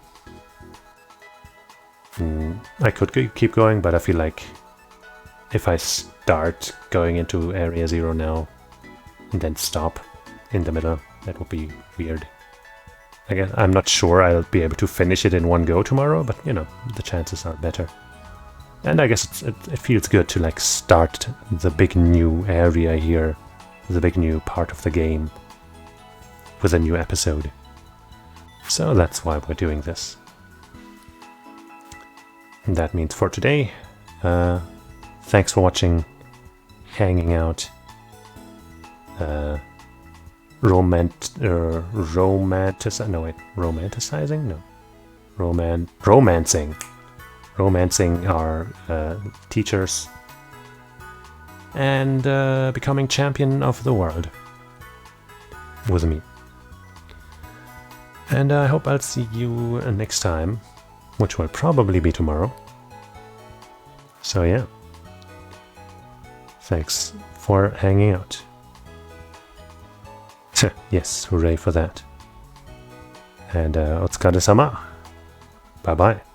I could keep going, but I feel like if I start going into Area Zero now and then stop in the middle, that would be weird. Again, I'm not sure I'll be able to finish it in one go tomorrow, but you know, the chances are better. And I guess it feels good to like start the big new area here, the big new part of the game, with a new episode. So that's why we're doing this. And that means for today, thanks for watching, hanging out, romancing our teachers, and becoming champion of the world with me. And I hope I'll see you next time, which will probably be tomorrow. So yeah, thanks for hanging out. Yes, hooray for that. And otsukare-sama. Bye bye.